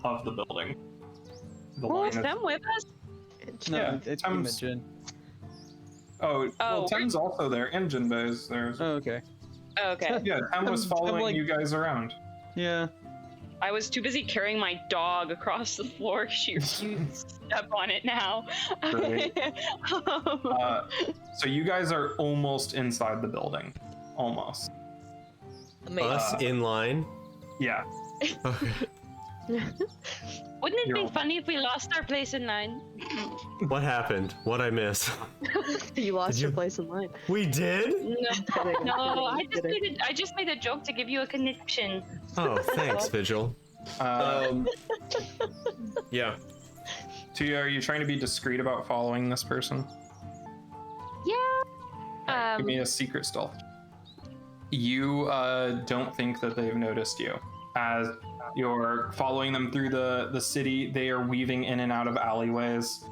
of the building. Is Tem with us? No, Yeah, it's Tem's- Imogen. Oh, well, Oh. Tem's also there. And Jinbei's there. Oh, okay. Okay. Yeah, Tem was I'm following like- you guys around. Yeah. I was too busy carrying my dog across the floor. She refused to step on it now. Great. So you guys are almost inside the building. Almost. Us in line. Yeah. Okay. Wouldn't it You're be all- funny if we lost our place in line? What happened? What'd I miss? You lost Did your you- place in line. We did? No, I just made a joke to give you a connection. Oh, thanks, Vigil. Yeah. Tuya, are you trying to be discreet about following this person? Yeah. Give me a secret stealth. You don't think that they've noticed you. As you're following them through the city, they are weaving in and out of alleyways.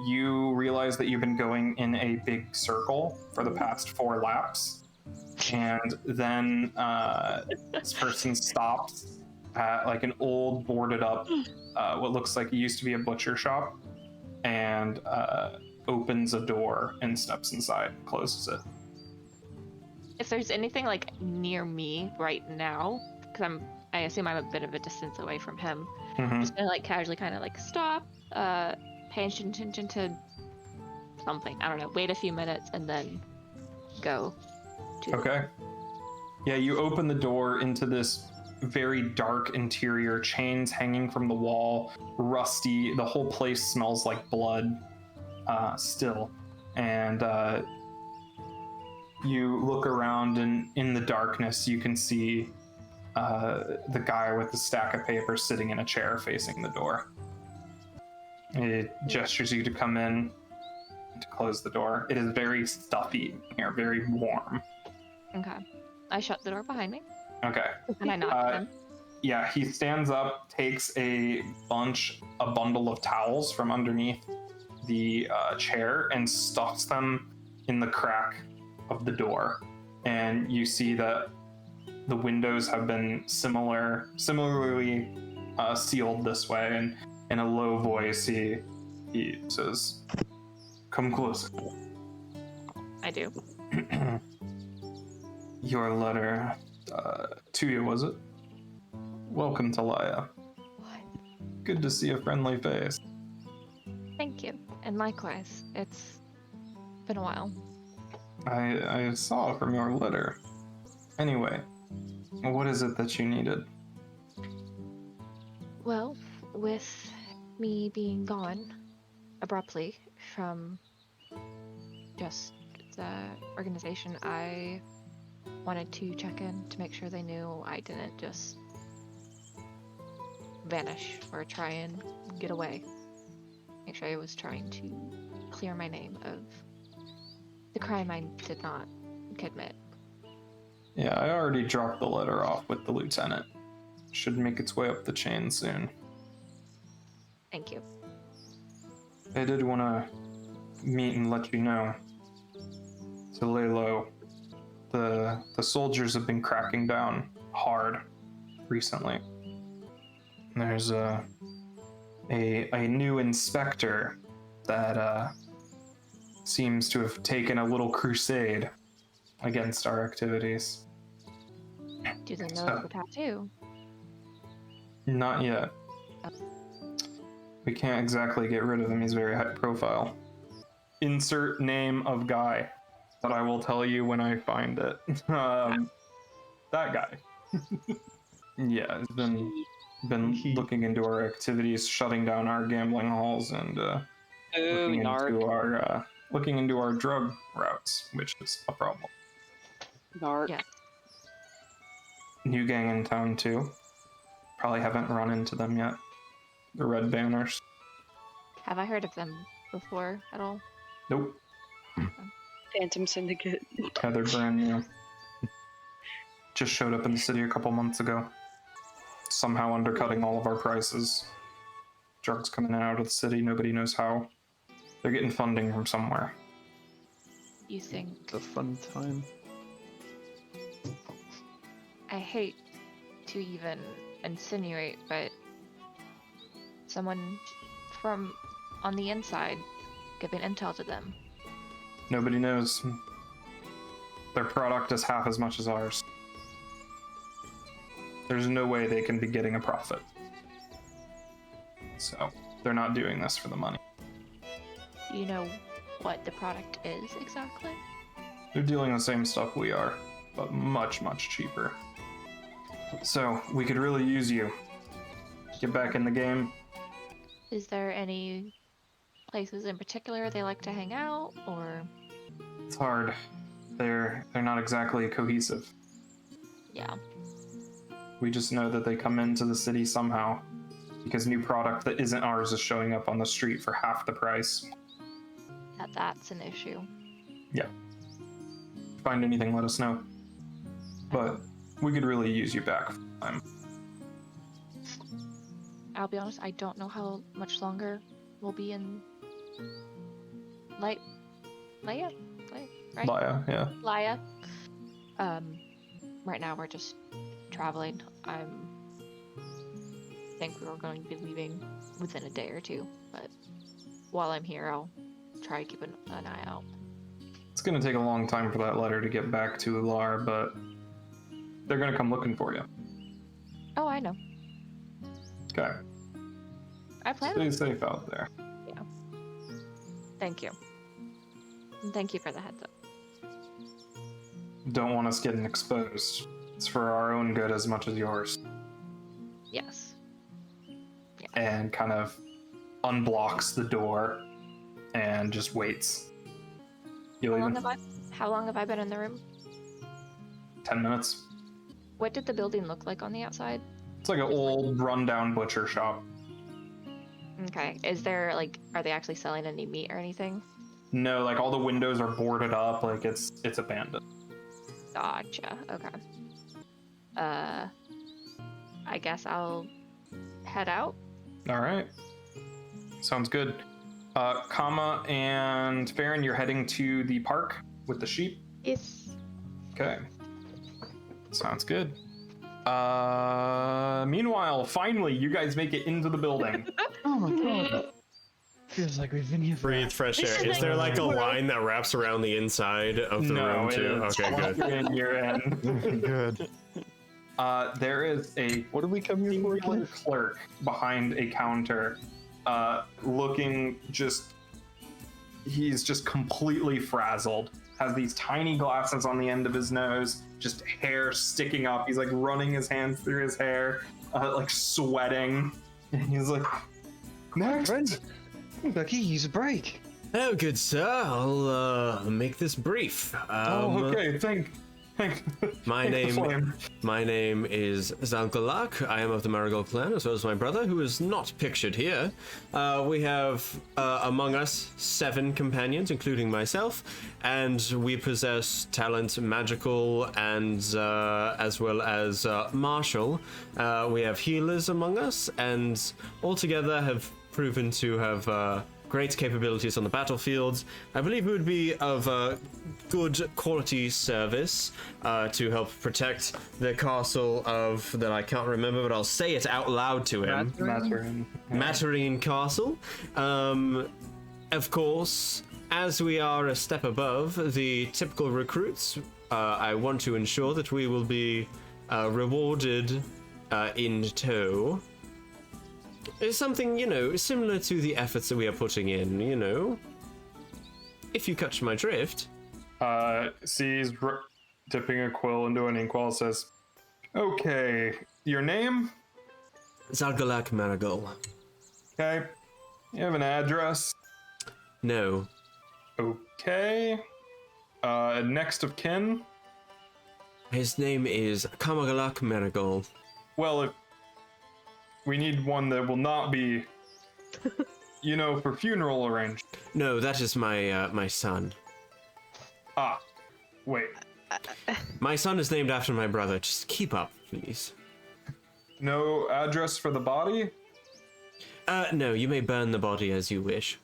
You realize that you've been going in a big circle for the past 4 laps. And then this person stops at like an old boarded up, what looks like it used to be a butcher shop, and opens a door and steps inside, closes it. If there's anything like near me right now, because I assume I'm a bit of a distance away from him. Mhm. Just gonna like casually kind of like stop, pay attention to something. I don't know. Wait a few minutes and then go. To Okay. Yeah, you open the door into this very dark interior, chains hanging from the wall, rusty. The whole place smells like blood still. And you look around, and in the darkness, you can see the guy with the stack of papers sitting in a chair facing the door. He gestures you to come in, to close the door. It is very stuffy here, very warm. Okay. I shut the door behind me Okay. and I knock at him. Yeah, he stands up, takes a bundle of towels from underneath the chair, and stuffs them in the crack of the door. And you see that the windows have been similarly sealed this way. And in a low voice, he says, "Come closer." I do. Your letter to you, was it? Welcome to Laya. What? Good to see a friendly face. Thank you. And likewise, it's been a while. I saw from your letter. Anyway, what is it that you needed? Well, with me being gone abruptly from just the organization, I wanted to check in to make sure they knew I didn't just vanish or try and get away. Make sure I was trying to clear my name of the crime I did not commit. Yeah, I already dropped the letter off with the lieutenant. Should make its way up the chain soon. Thank you. I did want to meet and let you know, to lay low, the soldiers have been cracking down hard recently. There's a new inspector that seems to have taken a little crusade against our activities. Do they know of the tattoo? Not yet. We can't exactly get rid of him. He's very high profile. Insert name of guy that I will tell you when I find it. That guy. Yeah, he's been looking into our activities, shutting down our gambling halls, and looking into our drug routes, which is a problem. Narc. Yeah. New gang in town too. Probably haven't run into them yet. The red banners. Have I heard of them before at all? Nope. Phantom Syndicate. Yeah, they're brand new. Just showed up in the city a couple months ago. Somehow undercutting all of our prices. Drugs coming in and out of the city, nobody knows how. They're getting funding from somewhere. You think? It's a fun time. I hate to even insinuate, but someone from on the inside giving intel to them. Nobody knows. Their product is half as much as ours. There's no way they can be getting a profit. So, they're not doing this for the money. Do you know what the product is exactly? They're dealing the same stuff we are, but much, much cheaper. So, we could really use you. Get back in the game. Is there any places in particular they like to hang out, or? It's hard. They're not exactly cohesive. Yeah. We just know that they come into the city somehow, because new product that isn't ours is showing up on the street for half the price. That's an issue. Yeah. Find anything, let us know. But we could really use you back. I'll be honest, I don't know how much longer we'll be in Laya, right? Laya, yeah. Laya. Right now we're just traveling. I think we're going to be leaving within a day or two, but while I'm here, I'll try to keep an eye out. It's gonna take a long time for that letter to get back to Ular, but they're gonna come looking for you. Oh, I know. Okay. I plan Stay on. safe out there. Yeah. Thank you. And thank you for the heads up. Don't want us getting exposed. It's for our own good as much as yours. Yes. Yeah. And kind of unblocks the door and just waits. You leaving? How long have I been in the room? 10 minutes. What did the building look like on the outside? It's like an old rundown butcher shop. Okay. Is there are they actually selling any meat or anything? No, like all the windows are boarded up, like it's abandoned. Gotcha. Okay. I guess I'll head out. All right. Sounds good. Kama and Farron, you're heading to the park with the sheep? Yes. Okay. Sounds good. Meanwhile, finally, you guys make it into the building. Oh my god. Feels like we've been here for Breathe fresh air. Is there like a line that wraps around the inside of the room too? Okay, good. You're in. Good. There is a What did we come here for? clerk behind a counter, looking just he's just completely frazzled. Has these tiny glasses on the end of his nose, just hair sticking up. He's like running his hands through his hair, like sweating. And he's like, next. Friend, Becky, use a break. Oh, good sir. I'll make this brief. Okay, thank. My name is Zalgalak. I am of the Marigold clan, as well as my brother, who is not pictured here. We have among us 7 companions, including myself, and we possess talent magical and as well as martial. We have healers among us, and altogether have proven to have great capabilities on the battlefield. I believe it would be of good quality service to help protect the castle of, that I can't remember, but I'll say it out loud to him. Matarine Castle. Of course, as we are a step above the typical recruits, I want to ensure that we will be rewarded in tow. It's something, similar to the efforts that we are putting in, if you catch my drift. Sees dipping a quill into an inkwell, says, okay, your name? Zalgalak Marigold. Okay. You have an address? No. Okay. Next of kin? His name is Kamagalak Marigold. Well, if we need one that will not be, for funeral arranged. No, that is my son. Ah, wait. My son is named after my brother. Just keep up, please. No address for the body? No, you may burn the body as you wish.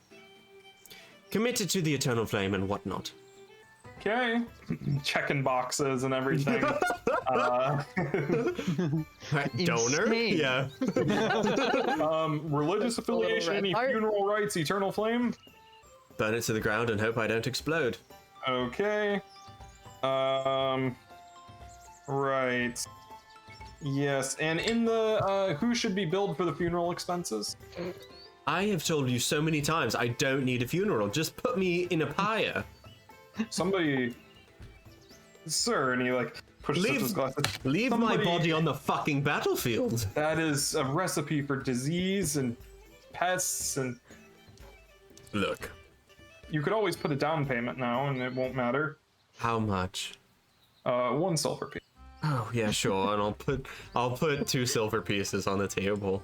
Committed to the eternal flame and whatnot. Okay. Checking boxes and everything. Donor? Yeah. Religious affiliation, any funeral rites, eternal flame? Burn it to the ground and hope I don't explode. Okay. Right. Yes, and in the, who should be billed for the funeral expenses? I have told you so many times, I don't need a funeral. Just put me in a pyre. Somebody... Sir, and he, pushes up his glasses. Leave my body on the fucking battlefield. That is a recipe for disease and pests and... Look. You could always put a down payment now, and it won't matter. How much? 1 silver piece. Oh yeah, sure. And I'll put 2 silver pieces on the table.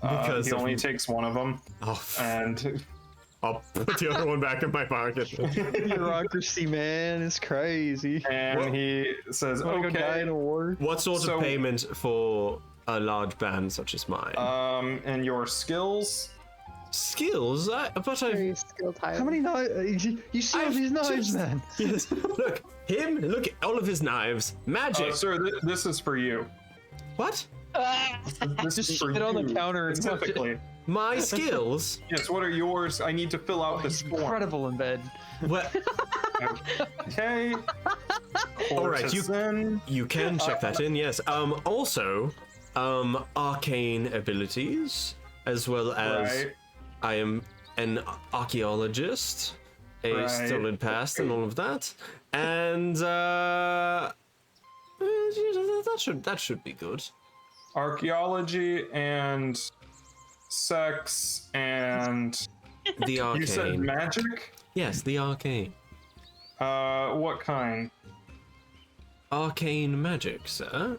Because he only takes one of them. Oh, and I'll put the other one back in my pocket. Bureaucracy, man, it's crazy. And he says, "Okay, go die in a war." What sort of payment for a large band such as mine? And your skills? Skills? Very skill How many knives? You see all these knives, man? Yes. Look, look at all of his knives. Magic. Sir, this is for you. What? This Just is for shit on the you, counter and specifically. My skills? Yes, what are yours? I need to fill out this form. Incredible in bed. What? Okay. All right, you can check that in. Yes. Also, arcane abilities, as well as I am an archaeologist, a stolen past, and all of that, and that should be good. Archaeology and sex and the arcane. You said magic? Yes, the arcane. What kind? Arcane magic, sir.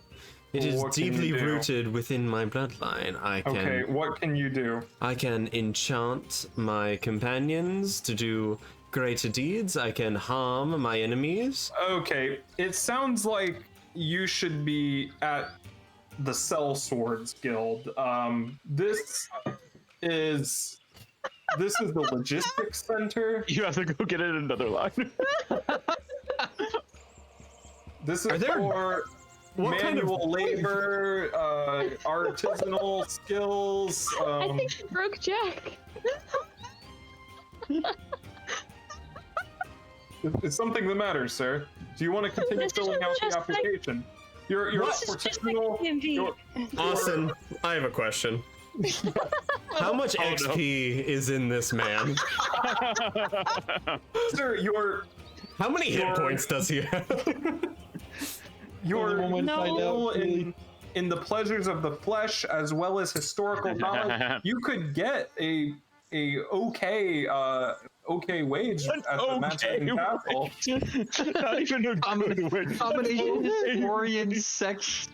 It is deeply rooted within my bloodline. Okay, what can you do? I can enchant my companions to do greater deeds. I can harm my enemies. Okay, it sounds like you should be at the Cell Swords Guild. This is the logistics center. You have to go get it in another line. This is for manual labor, artisanal skills. I think you broke Jack. It's something that matters, sir. Do you want to continue filling out the application? You're artisanal. Austin, I have a question. How much XP is in this man? Sir, How many hit points does he have? You're No. in the pleasures of the flesh as well as historical knowledge. You could get a okay wage at the Mansion Castle. Not even a good win. Combination historian sex.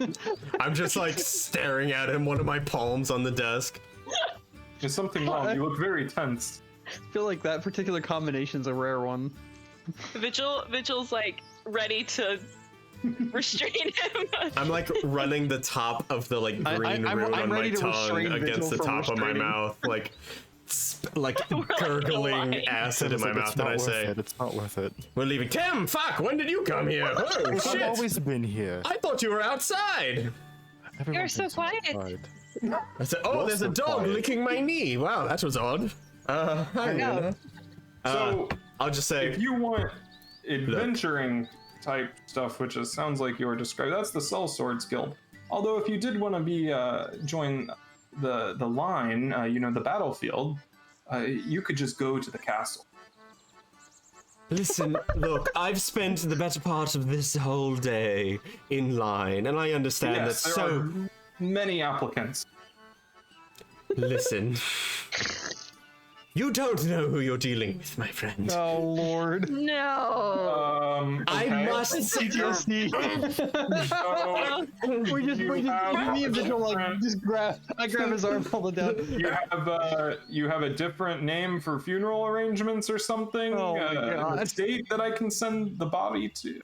I'm just like staring at him, one of my palms on the desk. There's something wrong. You look very tense. I feel like that particular combination's a rare one. Vigil's like ready to restrain him. I'm like running the top of the like green I'm rune on my ready to tongue restrain against the Vigil from top of my restraining. mouth, like gurgling lying. acid in my It's mouth, not and I worth say, it. It's not worth it. "We're leaving." Tim, fuck! When did you come here? Oh I've shit! always been here. I thought you were outside. Everyone's so quiet. outside. I said, "Oh, You're there's a so dog quiet. licking my knee. Wow, that was odd." Hi. know. So I'll just say, if you want adventuring type stuff, which sounds like you're describing, that's the Sellswords Guild. Although if you did want to be join the line, the battlefield, you could just go to the castle. listen, look, I've spent the better part of this whole day in line, and I understand Yes, that there so. are many applicants. Listen. You don't know who you're dealing with, my friend. Oh lord. No. I Okay. must say. PTSD. So, we just have me and Vigil like just grab his arm, pull it down. you have a different name for funeral arrangements or something? Oh my God. A state that I can send the body to.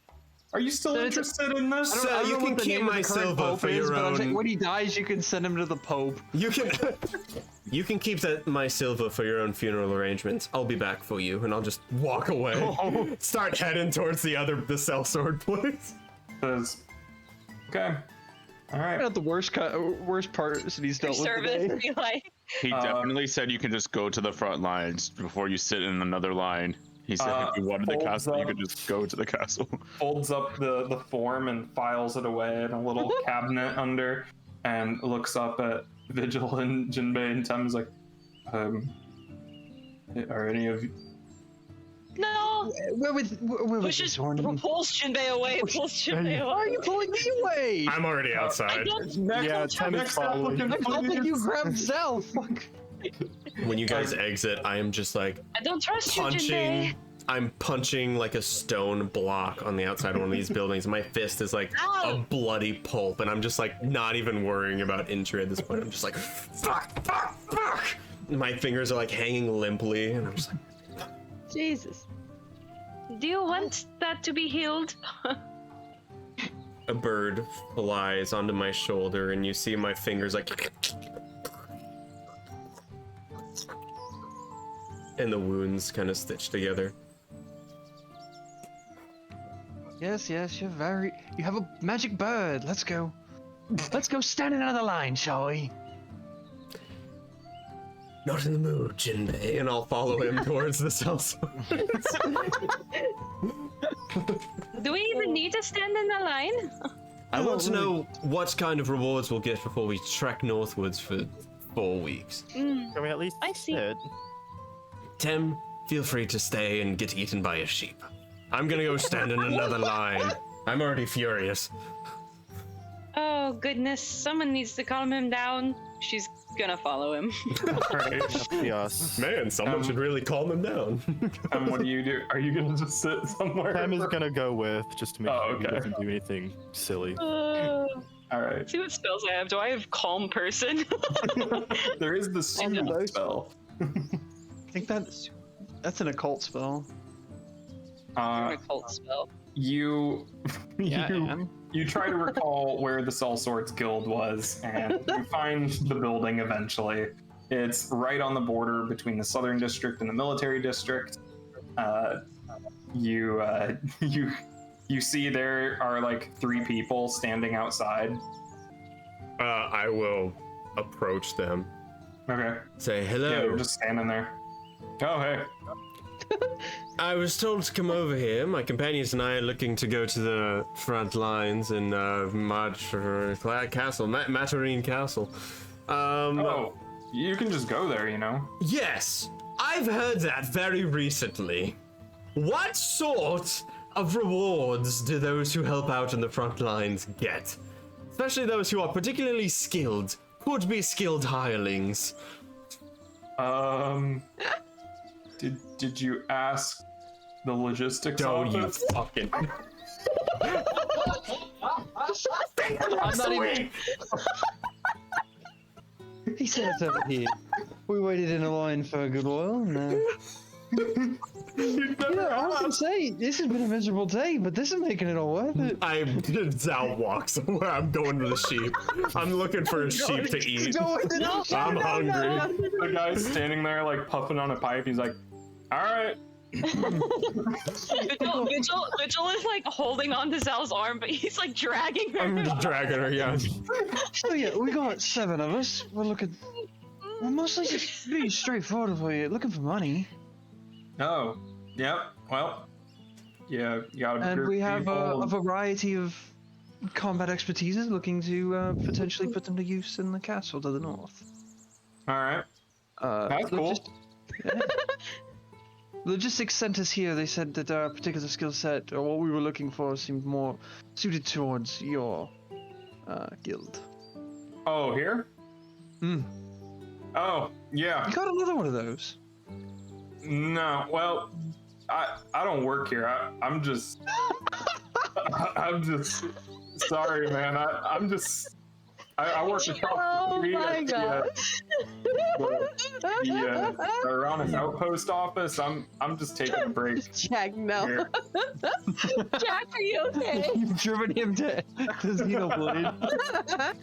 Are you still So it's a- interested in this? So I don't you know can what the keep name of my the current silver Pope for is, your but I'm saying own. when he dies, you can send him to the Pope. You can. You can keep my silver for your own funeral arrangements. I'll be back for you, and I'll just walk away. Start heading towards the sellsword place. Says, okay. All right. Not the worst part that he's dealt with Service, today. be like. He definitely said you can just go to the front lines before you sit in another line. He said if you wanted the folds castle, you up. could just go to the castle. Folds up the form and files it away in a little cabinet under, and looks up at Vigil and Jinbei and Tem's like, are any of you? No. Where was Pushes, pulls Jinbei away. Pulls Jinbei Why are away. you pulling me away? I'm already I outside. don't. Yeah, Tem is Next following. applicant, I think you please. grabbed Zell. Fuck. When you guys exit, I am just like I don't trust you, punching. Jinbei. I'm punching like a stone block on the outside of one of these buildings. My fist is like a bloody pulp, and I'm just like not even worrying about injury at this point. I'm just like, fuck. My fingers are like hanging limply, and I'm just like, Jesus. Do you want that to be healed? a bird flies onto my shoulder, and you see my fingers like, and the wounds kind of stitched together. Yes, you have a magic bird. Let's go. Let's go stand in another line, shall we? Not in the mood, Jinbei, and I'll follow him towards the sellsword. Do we even need to stand in the line? I want to know what kind of rewards we'll get before we trek northwards for 4 weeks. Can we at least I see. sit? Tim, feel free to stay and get eaten by a sheep. I'm gonna go stand in another line. I'm already furious. Oh goodness, someone needs to calm him down. She's gonna follow him. Yes. Man, someone should really calm him down. And what do you do? Are you gonna just sit somewhere? Tem is gonna go with just to make Oh, sure he okay. doesn't do anything silly. All right. See what spells I have. Do I have calm person? There is the soothe spell. I think that's an occult spell. A cult spell. You Yeah, you try to recall where the Sellswords Guild was, and you find the building eventually. It's right on the border between the Southern District and the Military District. You see there are like 3 people standing outside. I will approach them. Okay. Say, Yeah, hello. they're just standing there. Oh, hey. I was told to come over here. My companions and I are looking to go to the front lines in Matarine Castle. You can just go there, you know? Yes, I've heard that very recently. What sort of rewards do those who help out in the front lines get? Especially those who are particularly skilled, could be skilled hirelings. Did you ask the logistics Don't you office? fucking... I'm not even. He said it's over here. We waited in a line for a good while, and I can say this has been a miserable day, but this is making it all worth it. Zao walks where I'm going to the sheep. I'm looking for a sheep to eat. I'm hungry. The guy's standing there like puffing on a pipe. He's like, all right. Vigil is like holding on to Zal's arm, but he's like dragging her. I'm just dragging her, yeah. So yeah, we got 7 of us. We're mostly just being straightforward for you, looking for money. Oh, yep. Well, yeah, you gotta. And we have a variety of combat expertises, looking to potentially put them to use in the castle to the north. All right. That's cool. Logistics sent us here. They said that our particular skill set, or what we were looking for, seemed more suited towards your guild. Oh, here? Hmm. Oh, yeah. You got another one of those? No, well, I don't work here. I'm just sorry, man. I work across the street my God. the Uranus Outpost office. I'm just taking a break. Jack, no. here. Jack, are you okay? You've driven him to Xenoblade.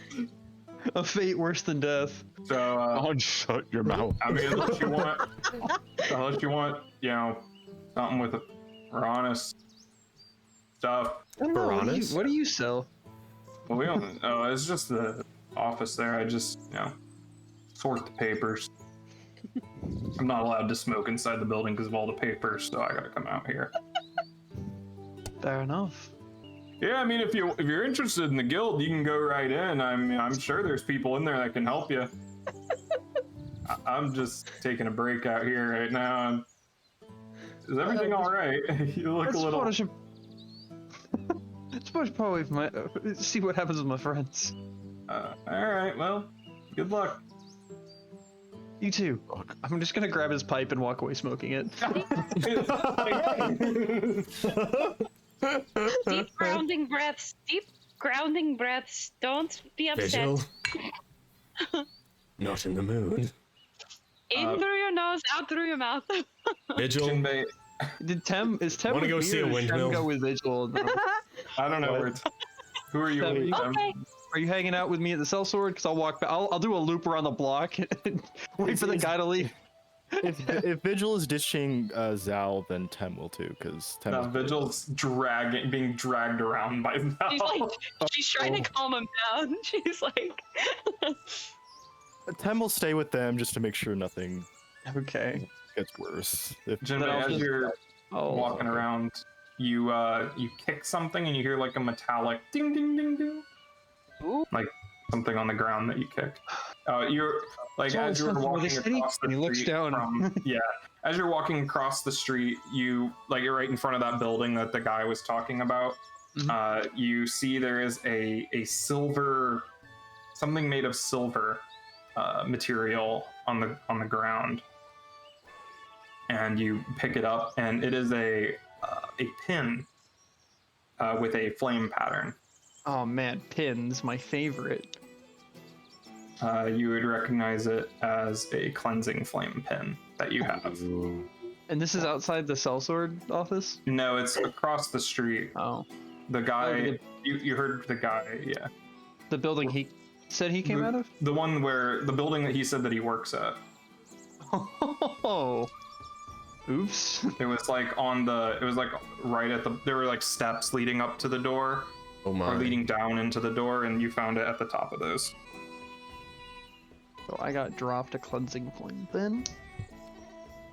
A fate worse than death. So, Oh, shut your mouth. I mean, unless you want, you know, something with Uranus stuff. I don't know, Piranhas? what do you sell? Well, we don't. Oh, it's just the office there. I just, you know, sort the papers. I'm not allowed to smoke inside the building because of all the papers, so I gotta come out here. Fair enough. Yeah, I mean, if you're interested in the guild, you can go right in. I'm sure there's people in there that can help you. I'm just taking a break out here right now. Is everything all right? You look a little. I suppose probably see what happens with my friends. All right. Well, good luck. You too. I'm just gonna grab his pipe and walk away smoking it. Deep grounding breaths. Deep grounding breaths. Don't be upset. Vigil. Not in the mood. In through your nose, out through your mouth. Vigil. Jinbei, Is Tem Wanna go with see me, a or does Tem windmill? go with Vigil? I don't know where it's. Who are you Tem, with? Okay. Are you hanging out with me at the sellsword? Because I'll walk back. I'll do a loop around the block and wait for the guy to leave. If Vigil is ditching Zal, then Tem will too, because Tem. No, is- Vigil's being dragged around by Val. She's like, she's trying to calm him down. She's like, Tem will stay with them just to make sure nothing Okay. gets worse. If Jinbei, as you're Oh, walking around, you kick something and you hear like a metallic ding ding ding ding. Ooh. Like something on the ground that you kicked. You're like So as you're it's walking something with a across stick, and the he looks street down. from as you're walking across the street, you're right in front of that building that the guy was talking about. Mhm. You see there is a silver, something made of silver material on the ground, and you pick it up, and it is a pin with a flame pattern. Oh man, pins, my favorite. You would recognize it as a cleansing flame pin that you have. And this is outside the sellsword office? No, it's across the street. Oh. The guy, you heard the guy, yeah. The building he said he came out of? The one where, the building that he said that he works at. Oh. Oops. It was like right at there were like steps leading up to the door, Oh my. or leading down into the door, and you found it at the top of those. So I got dropped a cleansing flame pin.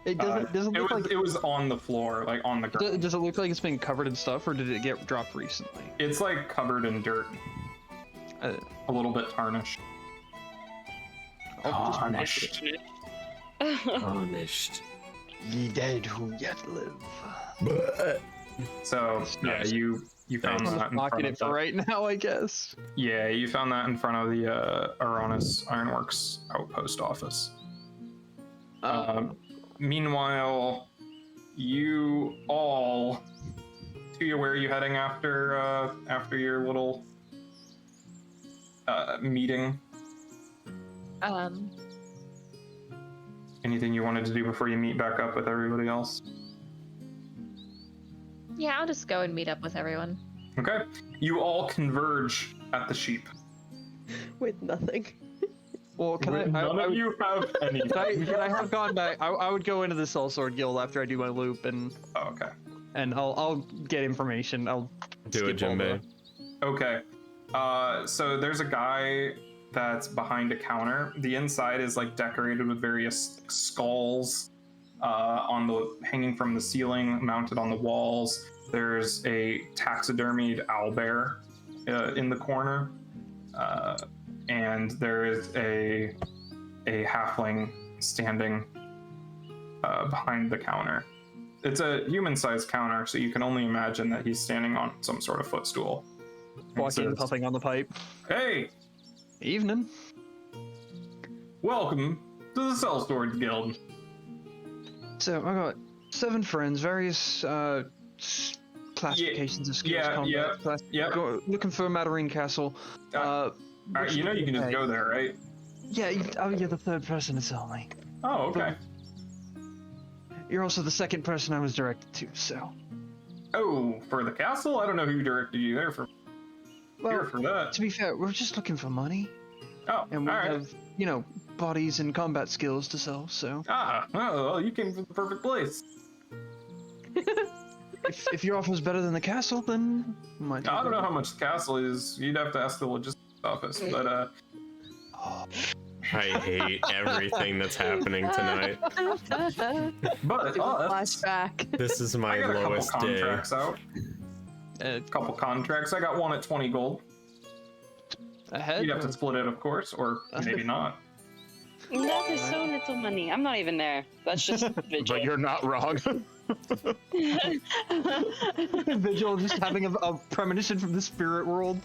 It doesn't look like It was on the floor, like on the ground. does it look like it's been covered in stuff, or did it get dropped recently? It's like covered in dirt, Uh, a little bit tarnished. Tarnished. Tarnished. Ye dead who yet live. So yeah, you found I'm that in front blocking of it for right now, I guess. Yeah, you found that in front of the Aronis Ironworks outpost office. Meanwhile, you all, Tuya, where are you heading after your little meeting? Anything you wanted to do before you meet back up with everybody else? Yeah, I'll just go and meet up with everyone. Okay. You all converge at the sheep. With nothing. Well, None of you have anything. Can I have gone back? I would go into the Soul Sword Guild after I do my loop, and Oh, okay. I'll get information. I'll Do it, skip all Jinbei. Okay. So there's a guy that's behind a counter. The inside is like decorated with various skulls hanging from the ceiling, mounted on the walls. There's a taxidermied owlbear in the corner, and there is a halfling standing behind the counter. It's a human-sized counter, so you can only imagine that he's standing on some sort of footstool. Walk in, puffing on the pipe. Hey, Evening. welcome to the Cell Storage Guild. So I got 7 friends, various classifications of skills. Looking for a Matarine Castle. You know you can just go there, right? Yeah, you're the 3rd person to tell me. Oh, okay. You're also the 2nd person I was directed to, so. Oh, for the castle? I don't know who directed you there for. Here for that. To be fair, we're just looking for money. Oh, And we all right. have, bodies and combat skills to sell, so. Well, you came to the perfect place. if your offer's better than the castle, then might. I don't know how much the castle is. You'd have to ask the logistics office, but I hate everything that's happening tonight. but Flashback. This is I my got a couple lowest day. contracts out. A couple contracts. I got one at 20 gold. Ahead? You'd have to split it, of course, or maybe not. That is so little money. I'm not even there. That's just Vigil. But you're not wrong. Vigil just having a premonition from the spirit world.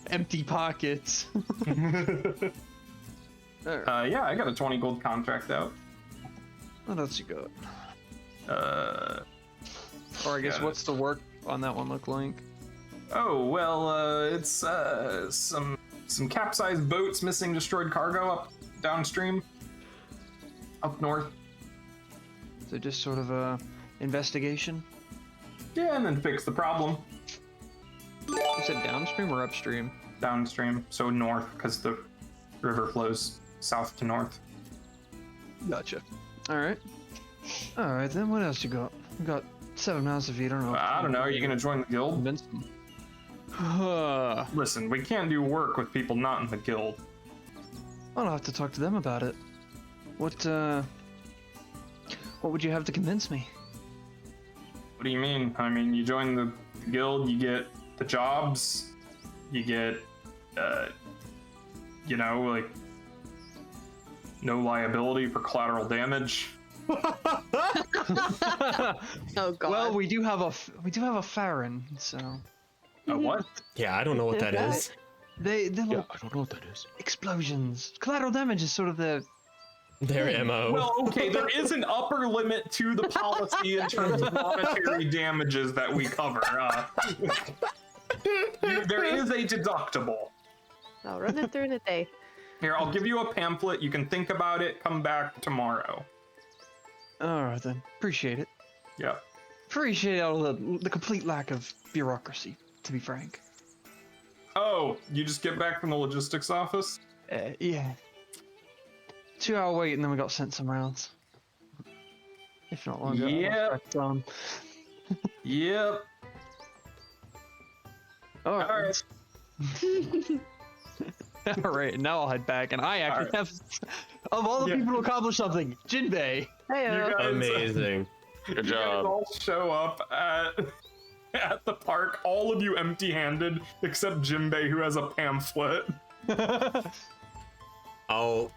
Empty pockets. Yeah, I got a 20 gold contract out. What else you got? Or I guess Yeah. what's the work on that one look like? Oh, well, it's some capsized boats missing destroyed cargo up downstream, up north. So just sort of a investigation? Yeah, and then fix the problem You said downstream or upstream? downstream, so north, because the river flows south to north. Gotcha. Alright. Alright, then what else you got? You got 7 miles of feet, I don't know. I don't know, are you gonna join the guild? Convince them. Listen, we can't do work with people not in the guild. I'll have to talk to them about it. What would you have to convince me? What do you mean? I mean, you join the guild, you get the jobs, you get, like, no liability for collateral damage. Oh god. Well, we do have a Farron, so A what? Yeah, I don't know what that Is that- is. they I little don't know what that is. explosions. Collateral damage is sort of the Their MO. Well, okay, there is an upper limit to the policy in terms of monetary damages that we cover. There is a deductible. I'll run it through in a day. Here, I'll give you a pamphlet. You can think about it. Come back tomorrow. Alright then. Appreciate it. Yep. Appreciate all the complete lack of bureaucracy, to be frank. Oh, you just get back from the logistics office? Yeah. 2-hour wait and then we got sent some rounds. If not longer. Yep. Yep. Alright. Alright, now I'll head back and I actually have, of all the people to accomplish something, Jinbei. Hey, You guys- Amazing. Good You guys job. all show up at the park, all of you empty-handed, except Jinbei, who has a pamphlet. I'll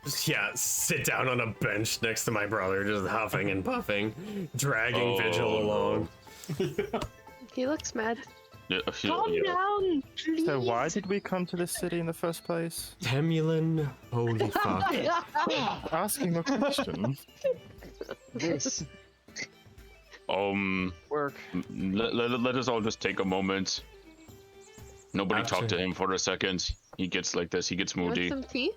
sit down on a bench next to my brother, just huffing and puffing, dragging Vigil along. He looks mad. Yeah, Calm down, please. So why did we come to this city in the first place? Temulin, holy fuck. Asking a question. This work. Let us all just take a moment. Nobody talk to him for a second. He gets like this. He gets Want moody. some tea?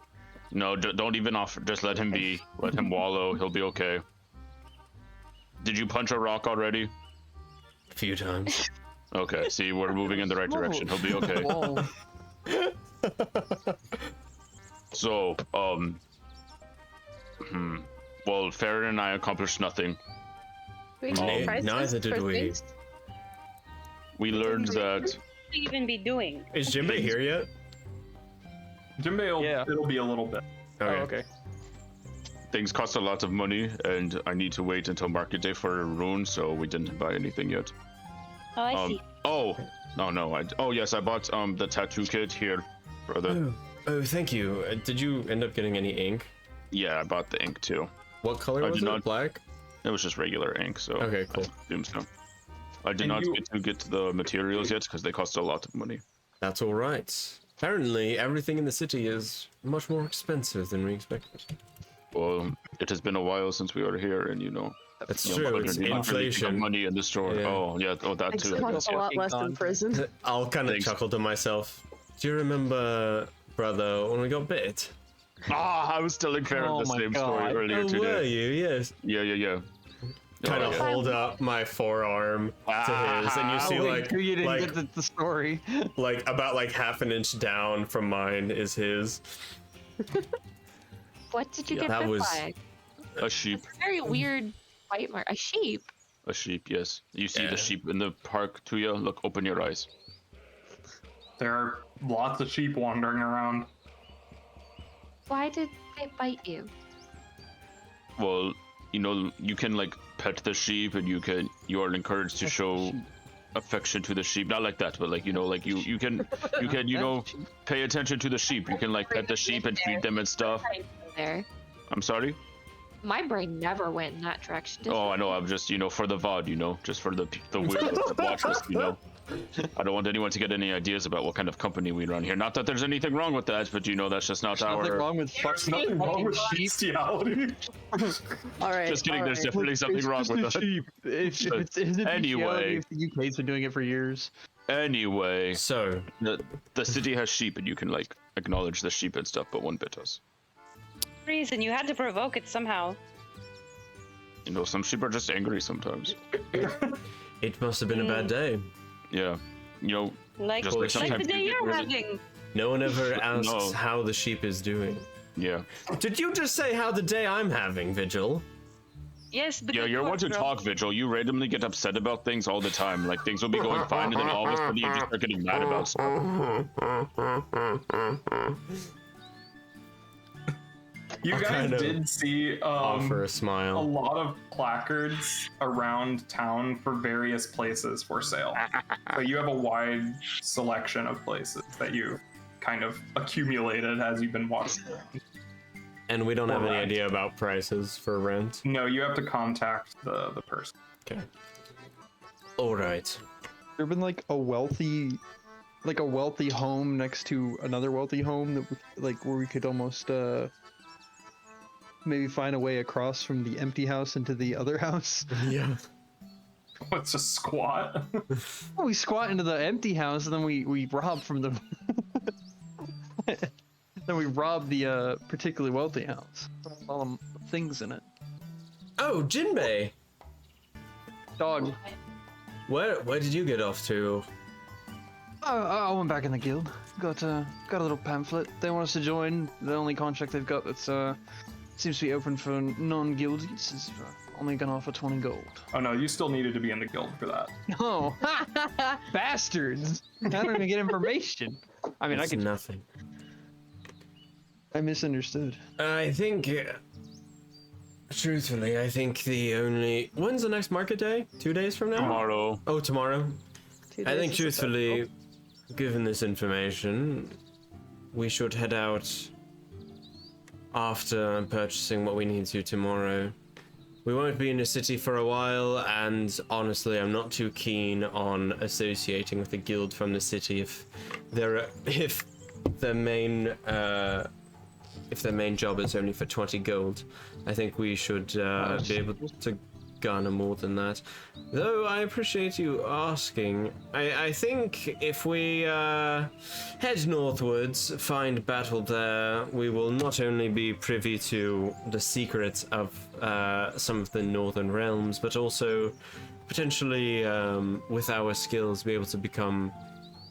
No, don't even offer. Just let him be. Let him wallow. He'll be okay. Did you punch a rock already? A few times. Okay. See, we're moving in the right direction. He'll be okay. Whoa. So, well, Farron and I accomplished nothing. We need prizes neither did for we. things? We learned that What do you even be doing? Is Jinbei here yet? Jinbei, it'll be a little bit. Okay. Oh, okay. things cost a lot of money, and I need to wait until market day for a rune, so we didn't buy anything yet. Oh, I see. Oh yes, I bought the tattoo kit here, brother. Oh, thank you. Did you end up getting any ink? Yeah, I bought the ink too. What color was it? Black? It was just regular ink, so okay, cool. I assume so. I did not get the materials yet because they cost a lot of money. That's all right. Apparently, everything in the city is much more expensive than we expected. Well, it has been a while since we were here, and That's true. It's inflation. Money in the store. Yeah. That It too. costs a lot less in prison. I'll kind of chuckle to myself. Do you remember, brother, when we got bit? I was telling Farron the same story earlier oh, today. were you? Yes. Yeah. Kind of hold up my forearm to his, and you see you didn't get the story. like about like half an inch down from mine is his. What did you get that bit was- by? A sheep. It's a very weird bite mark. A sheep? A sheep, yes. You see the sheep in the park, Tuya? Look, open your eyes. There are lots of sheep wandering around. Why did they bite you? Well, you can like pet the sheep, and you are encouraged to show affection to the sheep. Not like that, but like you can pay attention to the sheep. You can like pet the sheep and feed them and stuff. There. I'm sorry? My brain never went in that direction. Did Oh, it? I know. I'm just, for the VOD, just for the weirdos that watch us, I don't want anyone to get any ideas about what kind of company we run here. Not that there's anything wrong with that, but that's just not Nothing our. wrong with Nothing wrong with bestiality. All right. Just kidding. There's definitely something wrong with that. sheep. Anyway. The UK's been doing it for years. Anyway, So, the city has sheep, and you can like acknowledge the sheep and stuff, but one bit us. Reason you had to provoke it somehow. Some sheep are just angry sometimes. it must have been a bad day. Yeah, Like, Just like like the sometimes day you get you're really- having. No one ever asks No. how the sheep is doing. yeah. Did you just say how the day I'm having, Vigil? Yes, the Yeah, good you're one Lord, to bro. talk, Vigil. You randomly get upset about things all the time. Like, things will be going fine, and then all of a sudden you just start getting mad about stuff. You I'll guys kind of did see Offer a a smile. lot of placards around town for various places for sale. So you have a wide selection of places that you kind of accumulated as you've been walking around. And we don't have any Alright. idea about prices for rent. No, you have to contact the person. Okay. All right. There been like a wealthy home next to another wealthy home that where we could almost maybe find a way across from the empty house into the other house. Yeah. What's a squat? We squat into the empty house, and then we rob from the then we rob the particularly wealthy house. All the things in it. Oh, Jinbei. Dog. Where did you get off to? I went back in the guild. Got a little pamphlet. They want us to join. The only contract they've got that's seems to be open for non-guildies is only gonna offer 20 gold. Oh no, you still needed to be in the guild for that. No, bastards! I don't even get information. I mean, It's nothing. I misunderstood. I think, truthfully, I think when's the next market day? 2 days from now? Tomorrow. Oh, tomorrow. 2 I days think, is truthfully, given this information, we should head out after purchasing what we need to tomorrow. We won't be in the city for a while, and honestly, I'm not too keen on associating with the guild from the city if their main job is only for 20 gold. I think we should be able to garner more than that. Though I appreciate you asking. I think if we head northwards, find battle there, we will not only be privy to the secrets of some of the northern realms, but also potentially with our skills be able to become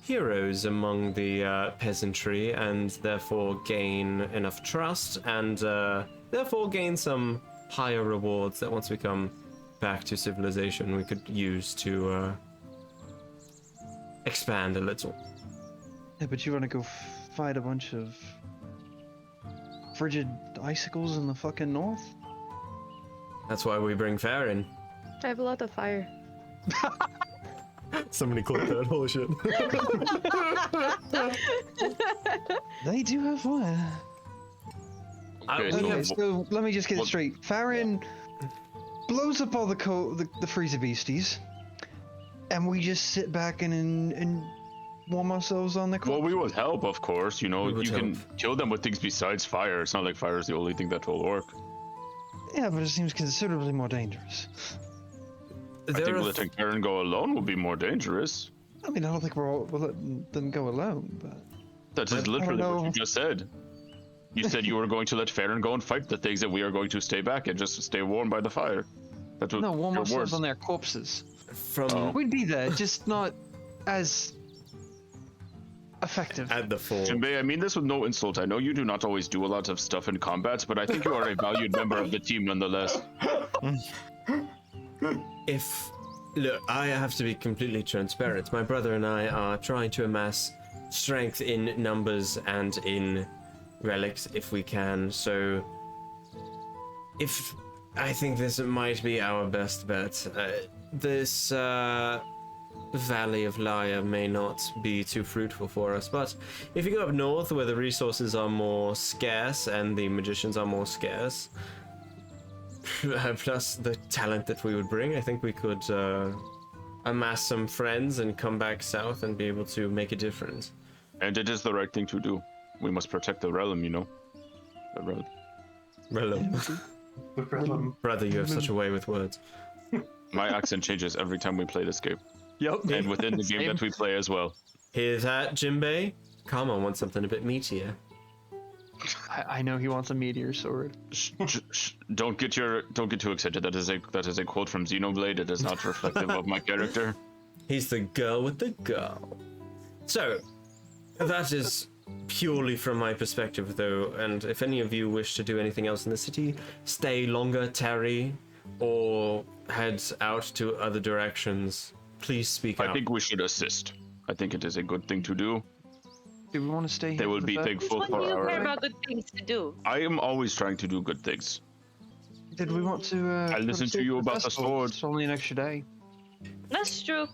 heroes among the peasantry, and therefore gain enough trust, and therefore gain some higher rewards that once we come back to civilization we could use to expand a little. Yeah, but you want to go fight a bunch of frigid icicles in the fucking north? That's why we bring Farron. I have a lot of fire. Somebody click that whole shit. They do have fire. Okay, So let me just get it straight. Farron blows up all the freezer beasties, and we just sit back and warm ourselves on the Well, we would help, of course. You know, you can help. kill them with things besides fire. It's not like fire is the only thing that will work. Yeah, but it seems considerably more dangerous. I think letting Karen go alone would be more dangerous. I mean, I don't think we'll let them go alone, but... That is literally what you just said. You said you were going to let Farron go and fight the things, and we are going to stay back and just stay warm by the fire. That's what No, warm your ourselves words. on their corpses. From We'd be there, just not as effective. at the fort. Jinbei, I mean this with no insult. I know you do not always do a lot of stuff in combats, but I think you are a valued member of the team nonetheless. Look, I have to be completely transparent. My brother and I are trying to amass strength in numbers and in relics if we can, so I think this might be our best bet. This Valley of Laya may not be too fruitful for us, but if you go up north where the resources are more scarce and the magicians are more scarce, plus the talent that we would bring, I think we could amass some friends and come back south and be able to make a difference. And it is the right thing to do. We must protect the realm, you know. The realm. Brother, you have such a way with words. My accent changes every time we play this game. Yep. And within the game that we play as well. Hear that, Jinbei? Karma wants something a bit meatier. I know he wants a meteor sword. Don't get too excited. That is a quote from Xenoblade. It is not reflective of my character. He's the girl with the girl. So, that is purely from my perspective, though, and if any of you wish to do anything else in the city, stay longer, tarry, or head out to other directions, please speak out. I think we should assist. I think it is a good thing to do. Do we want to stay here? They will for be the thankful What do for you care our... about good things to do? I am always trying to do good things. Did we want to? I'll listen to you about the sword. It's only an extra day. That's true.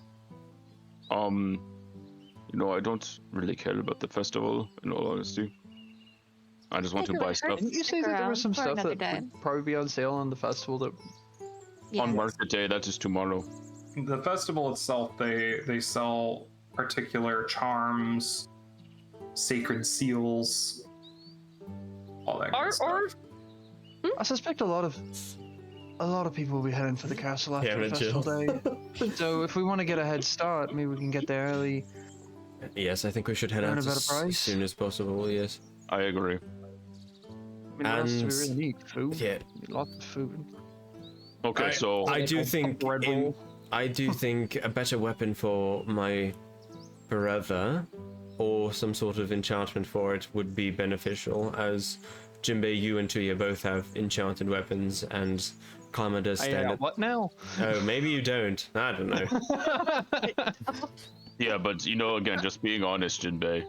You know, I don't really care about the festival, in all honesty. I just want to buy stuff. Didn't you say that there was some for stuff another that day. would probably be on sale on the festival that... Yeah. On market day, that is tomorrow. The festival itself, they sell particular charms, sacred seals, all that kind of stuff. I suspect a lot of people will be heading for the castle after the festival day. So if we want to get a head start, maybe we can get there early. Yes, I think we should head Earn out a better as price? soon as possible, yes. I agree. I mean, what else do we And- really need? Food? Yeah. Lots of food. Okay, so I do think Red Bull. I do think a better weapon for my brother, or some sort of enchantment for it, would be beneficial, as Jinbei, you and Tuya both have enchanted weapons, and Karma does stand at... What now? Oh, maybe you don't. I don't know. yeah, but you know, again, just being honest, Jinbei.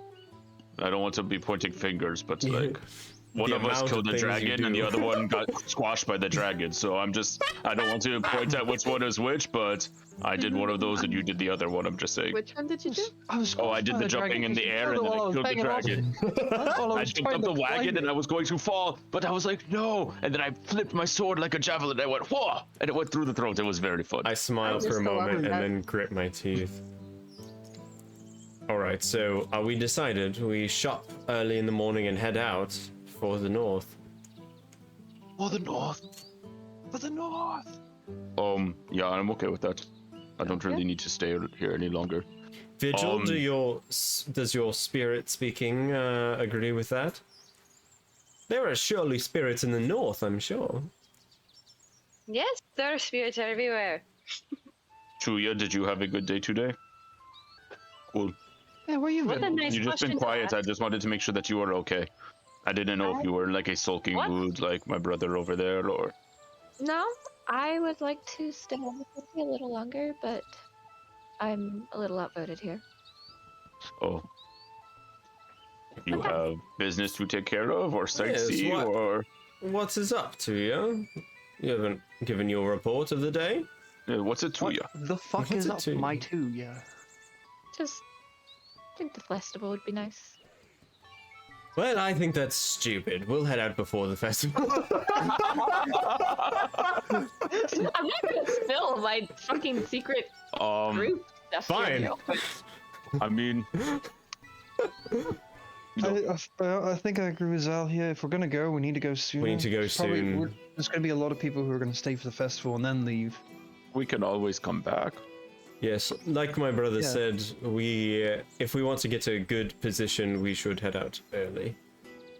I don't want to be pointing fingers, but like, One the of us amount killed of the things you dragon and the do. other one got squashed by the dragon. So I don't want to point out which one is which, but I did one of those and you did the other one. I'm just saying. Which one did you do? I did the jumping in the air and then I killed the dragon. I jumped up the wagon and I was going to fall, but I was like, no. And then I flipped my sword like a javelin. And I went, whoa! And it went through the throat. It was very fun. I smiled I for a missed a lot moment of and that. then grit my teeth. Alright, so are we decided? We shop early in the morning and head out for the north. For the north. For the north. Yeah, I'm okay with that. I don't really need to stay here any longer. Vigil, does your spirit speaking agree with that? There are surely spirits in the north, I'm sure. Yes, there are spirits everywhere. Tuya, did you have a good day today? Cool. Yeah, where you What been? a nice You've just been question to quiet. ask. I just wanted to make sure that you were okay. I didn't know if you were in like a sulking What? mood like my brother over there or... No, I would like to stay on the city a little longer, but I'm a little outvoted here. Oh. You have business to take care of or sightsee what- or... What's is up, Tuya? You haven't given your report of the day? What's it to What you? the fuck What's is it up to my you? two? Yeah. Just think the festival would be nice. Well, I think that's stupid. We'll head out before the festival. I'm not gonna spill my fucking secret group stuff. fine. Here, but I mean... I think I agree with Zal here. If we're gonna go, we need to go soon. We need to go soon. There's gonna be a lot of people who are gonna stay for the festival and then leave. We can always come back. Yes, like my brother Yeah. said, if we want to get to a good position, we should head out early.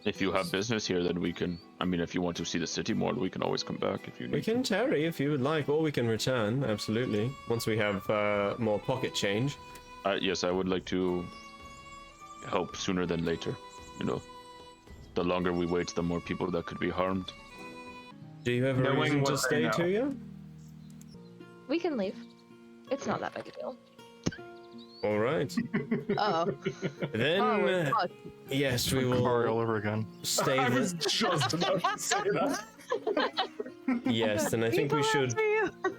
If you have business here, then we can... I mean, if you want to see the city more, we can always come back if you need. We can tarry if you would like, or we can return, absolutely, once we have more pocket change. Yes, I would like to help sooner than later. You know, the longer we wait, the more people that could be harmed. Do you have a Knowing reason what to they stay, know. Tuya? we can leave. It's not that big a deal. All right. Oh. Then, Oh, we're fucked. yes, we Sorry, all will over again. stay I the... was just about to say that. Yes, then I think we should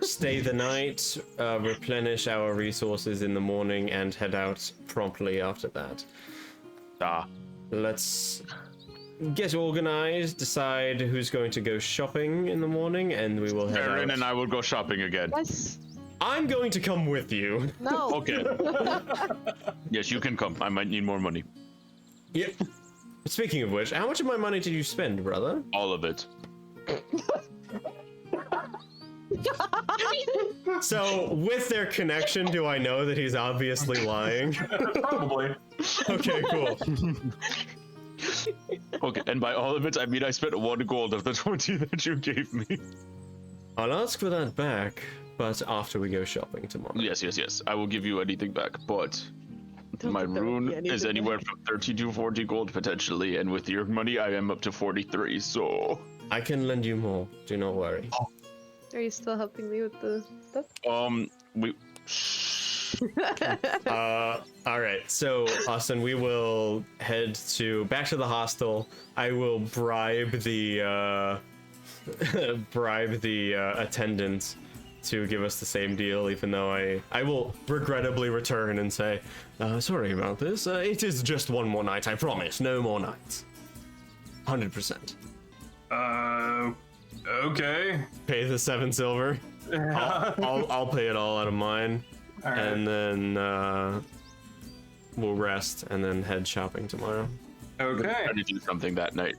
stay the night, replenish our resources in the morning, and head out promptly after that. Let's get organized, decide who's going to go shopping in the morning, and we will head Aaron out. and I will go shopping again. Yes. I'm going to come with you. No. Okay. Yes, you can come. I might need more money. Yep. Speaking of which, how much of my money did you spend, brother? All of it. So, with their connection, do I know that he's obviously lying? Probably. Okay, cool. Okay, and by all of it, I mean I spent 1 gold of the 20 that you gave me. I'll ask for that back, but after we go shopping tomorrow. Yes. I will give you anything back, but Don't my think there will be rune is anything anywhere back. from 30 to 40 gold potentially, and with your money, I am up to 43, so... I can lend you more, do not worry. Are you still helping me with the stuff? We... Alright, so Austin, we will head back to the hostel. I will bribe the attendant to give us the same deal, even though I will regrettably return and say, sorry about this, it is just one more night, I promise, no more nights. 100%. Okay. Pay the 7 silver. I'll pay it all out of mine. All right. And then we'll rest and then head shopping tomorrow. Okay. Try to do something that night,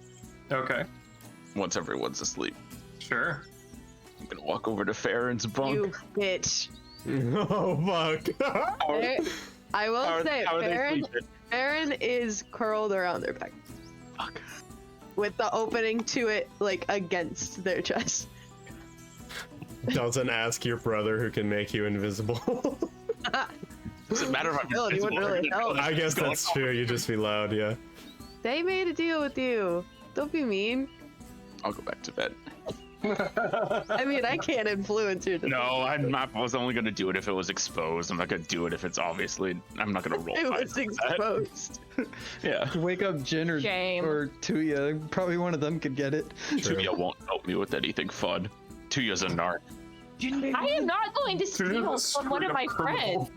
Okay. once everyone's asleep. Sure. I'm gonna walk over to Farron's bunk. You bitch. Oh fuck! I will say, how are they Farron, sleeping? Farron is curled around their back. Fuck. With the opening to it, like, against their chest. Doesn't ask your brother who can make you invisible. Doesn't matter if I'm Well, you wouldn't really help. I guess that's true. You just be loud, yeah. They made a deal with you. Don't be mean. I'll go back to bed. I mean, I can't influence your decision. No, I was only gonna do it if it was exposed. I'm not gonna do it if it's obviously. I'm not gonna roll. It eyes was for that. exposed. Yeah. Wake up Jin or Shame. Tuya. Probably one of them could get it. Tuya won't help me with anything fun. Tuya's a narc. I am not going to steal from one of my friends.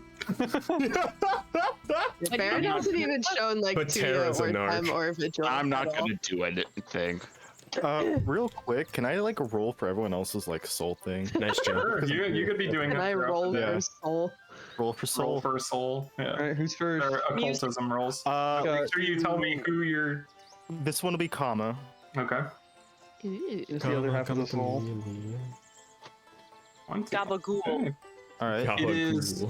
Baron hasn't even shown like But Tuya Tara's a or narc. Tem or Vigil. I'm not at all. gonna do anything. Real quick, can I like roll for everyone else's like soul thing? Nice job. Sure, you could be doing Can it. I throughout roll the day. for soul? Roll for soul. Roll for soul. Yeah. All right, who's first? Or occultism rolls. Make sure you tell me who you're. This one will be Kama. Okay. Ooh. Is the other half of the soul? 1, 2. Gabagool. Okay. All right. It is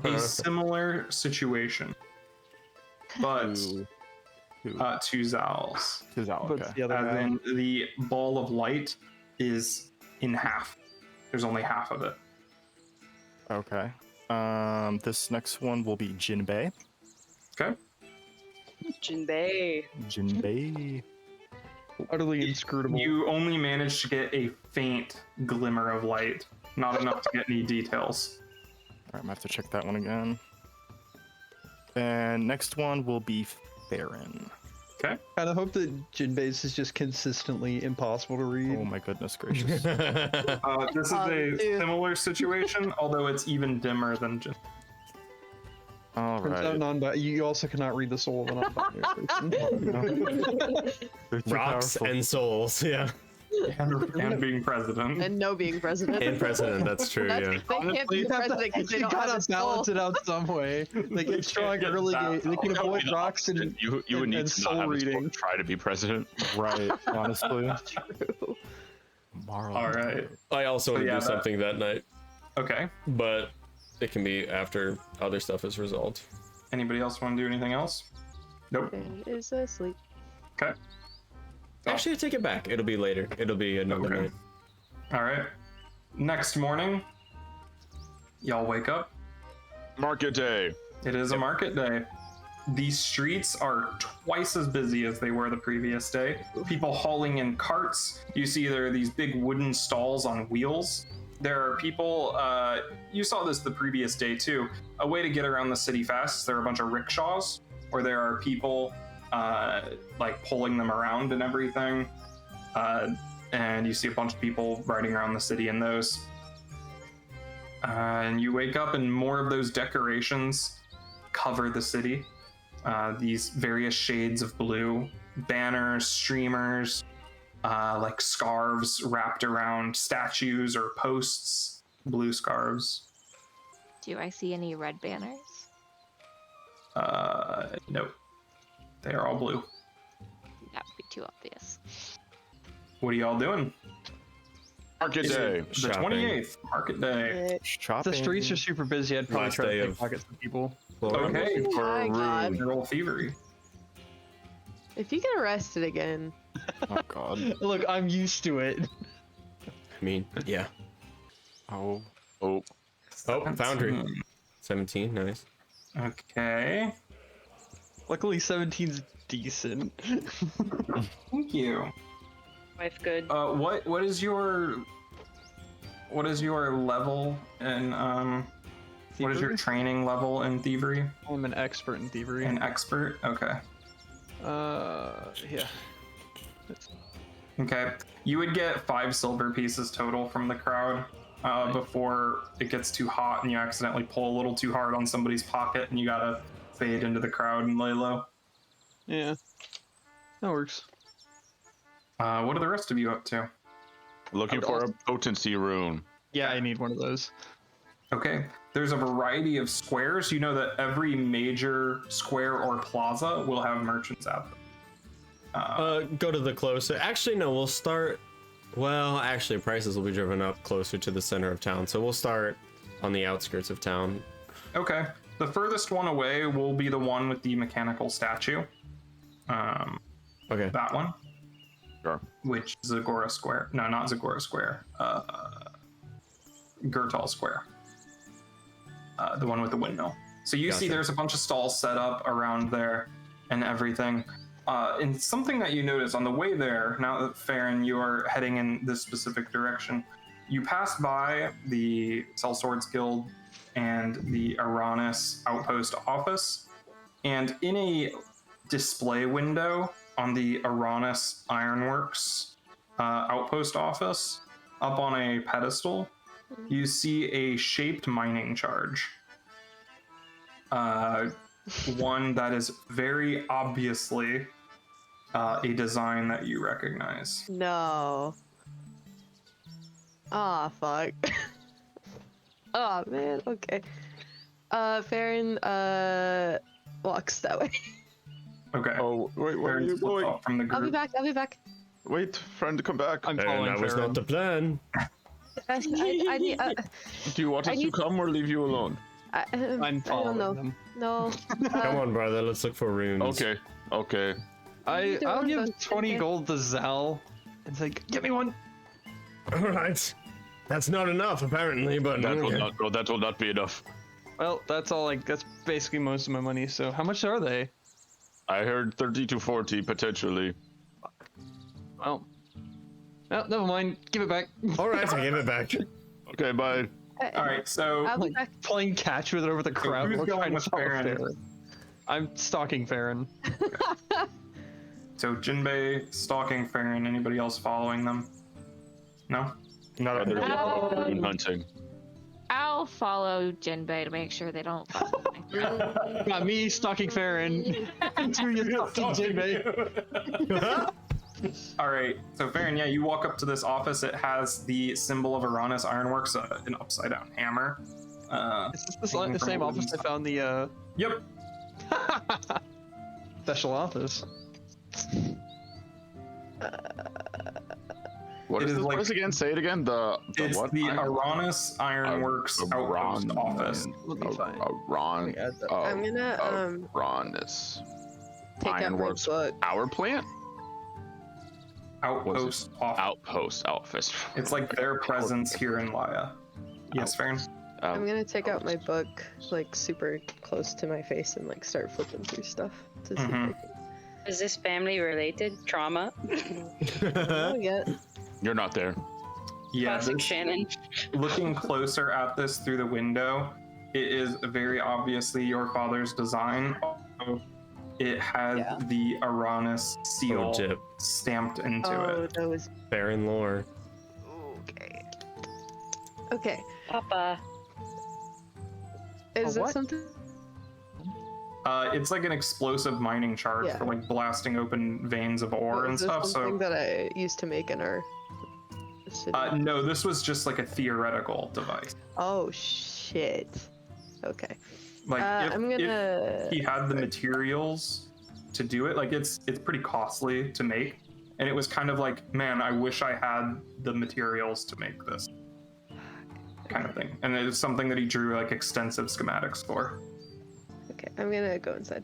a similar situation, but to Zal's. Who's out? But Okay. the other As half. in, the ball of light is in half. There's only half of it. Okay. This next one will be Jinbei. Okay. Jinbei. Jinbei. Utterly inscrutable. You only managed to get a faint glimmer of light, not enough to get any details. All right, I'm gonna have to check that one again. And next one will be Farron. Okay. Kind of hope that Jinbei's is just consistently impossible to read. Oh my goodness gracious. This is a dude. similar situation, although it's even dimmer than just. All Turns out right. you also cannot read the soul of a non-binary person. They're too Rocks powerful. and souls, yeah. and being president. And no being president. And president, that's true, That's, yeah. They can't be You have to- president because they you don't have gotta a soul. balance it out some way. They get strong get early that game. They can That would avoid be the rocks and opposite. You would need and to soul not have a soul reading. to try to be president. Right, honestly. True. All right. I also want to yeah, do that- something that night, Okay. but it can be after other stuff is resolved. Anybody else want to do anything else? Nope. And is asleep. Okay. Actually, I take it back. It'll be later. It'll be another Okay. night. All right. Next morning, y'all wake up. Market day. It is a market day. These streets are twice as busy as they were the previous day. People hauling in carts. You see there are these big wooden stalls on wheels. There are people, you saw this the previous day too. A way to get around the city fast, there are a bunch of rickshaws where there are people like pulling them around and everything. And you see a bunch of people riding around the city in those. And you wake up and more of those decorations cover the city. These various shades of blue, banners, streamers, like scarves wrapped around statues or posts, blue scarves. Do I see any red banners? No, they are all blue. That would be too obvious. What are y'all doing? Market It's day. the Shopping. 28th, market day. Shopping. The streets are super busy. I'd probably Last try day to of- pickpocket some people. Okay, Oh my god. roll thievery. If you get arrested again, Oh god. Look, I'm used to it. I mean, yeah. Oh. Oh, Oh, Foundry. 17, nice. Okay, Luckily, 17's decent. thank you. Wife good. What is your level in what is your Thievery? training level in thievery? I'm an expert in thievery. An expert. Okay. Yeah. Okay. You would get 5 silver pieces total from the crowd before it gets too hot and you accidentally pull a little too hard on somebody's pocket and you gotta fade into the crowd and lay low. Yeah. That works. What are the rest of you up to? looking for a potency rune. Yeah, I need one of those. Okay. There's a variety of squares. You know that every major square or plaza will have merchants at them. Go to the closer. Actually, no, we'll start. Well, actually, prices will be driven up closer to the center of town, so we'll start on the outskirts of town. Okay. The furthest one away will be the one with the mechanical statue. Okay. That one, Sure. which is Zagora Square. No, not Zagora Square. Gertal Square. The one with the windmill. So you see Gotcha. there's a bunch of stalls set up around there and everything. And something that you notice on the way there, now that Farron, you are heading in this specific direction, you pass by the Sellswords Guild and the Aranis Outpost office, and in a display window on the Aranis Ironworks Outpost office, up on a pedestal, you see a shaped mining charge. One that is very obviously a design that you recognize. No. Aw, fuck. Aw, man, okay. Farron, walks that way. Okay. Oh, wait, where are Farron you splits going? off from the I'll be group. back, I'll be back. Wait, friend, come back. I'm And following that was Farron. not the plan. I need, Do you want I us to need- come or leave you alone? I'm I don't following know. them. No. Come on, brother. Let's look for runes. Okay, okay. You do I'll one of give those, 20 okay? gold to Zal. It's like, get me one. All right. That's not enough, apparently, but That will okay. not. No, that will not be enough. Well, that's all. That's basically most of my money. So how much are they? I heard 30 to 40 potentially. Well, no, never mind. Give it back. All right, I give it back. Okay, bye. All right, so I'll be Like back. playing catch with it over the crowd. who's while going trying to with follow Farron? I'm stalking Farron. so Jinbei stalking Farron. Anybody else following them? No. Not other. Rune hunting. I'll follow Jinbei to make sure they don't follow me. Got me stalking Farron. Tuya stalking Jinbei. All right, so Farron, yeah, you walk up to this office. It has the symbol of Aranis Ironworks, an upside down hammer. Is this the same office I found the Yep. special office? What It is is this like- place again? Say it again. The It's what? the Aranis Ironworks Outpost office. Let me find. Ron. Add that. I'm gonna Aranis. take out my Ironworks. book. Our plant? Outpost office. Outpost outfit. It's like their presence here in Laya. Yes, Farron. I'm gonna take out my book, like super close to my face, and like start flipping through stuff to see if I Is this family related? Trauma? can. Oh, yeah. You're not there. Yeah, Classic this- Shannon. looking closer at this through the window, it is very obviously your father's design. Also, it has the Aranis seal Jip. stamped into Oh, it. that was Baron lore. okay. Okay. Papa. Is A it what? something? It's like an explosive mining charge Yeah. for like blasting open veins of ore and Is this stuff. something So, that I used to make in our city? no, this was just like a theoretical device. Oh shit. Okay. Like if, I'm if gonna. he had the materials to do it, like it's pretty costly to make, and it was kind of like, man, I wish I had the materials to make this kind of thing. And it was something that he drew like extensive schematics for. Okay, I'm gonna go inside.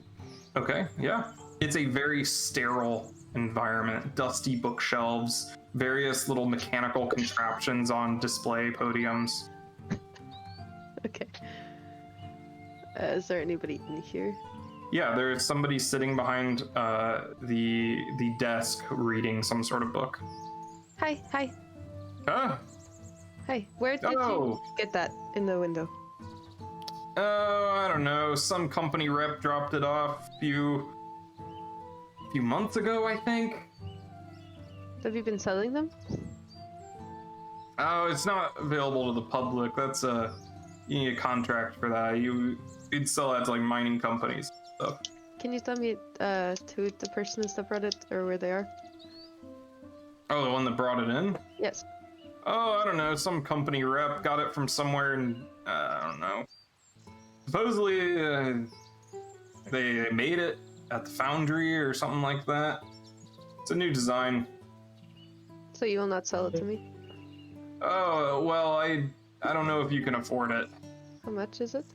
Okay, yeah. It's a very sterile environment, dusty bookshelves, various little mechanical contraptions on display podiums. Okay. Is there anybody in here? Yeah, there's somebody sitting behind the desk reading some sort of book. Hi, hi, Ah, hi. Where did Oh. you get that in the window? I don't know. Some company rep dropped it off a few months ago, I think. Have you been selling them? Oh, it's not available to the public. That's you need a contract for that. You'd sell that to like mining companies. So. Can you tell me who the person is that brought it or where they are? Oh, the one that brought it in? Yes. Oh, I don't know. Some company rep got it from somewhere in I don't know. Supposedly they made it at the foundry or something like that. It's a new design. So you will not sell it to me? Oh, well, I don't know if you can afford it. How much is it?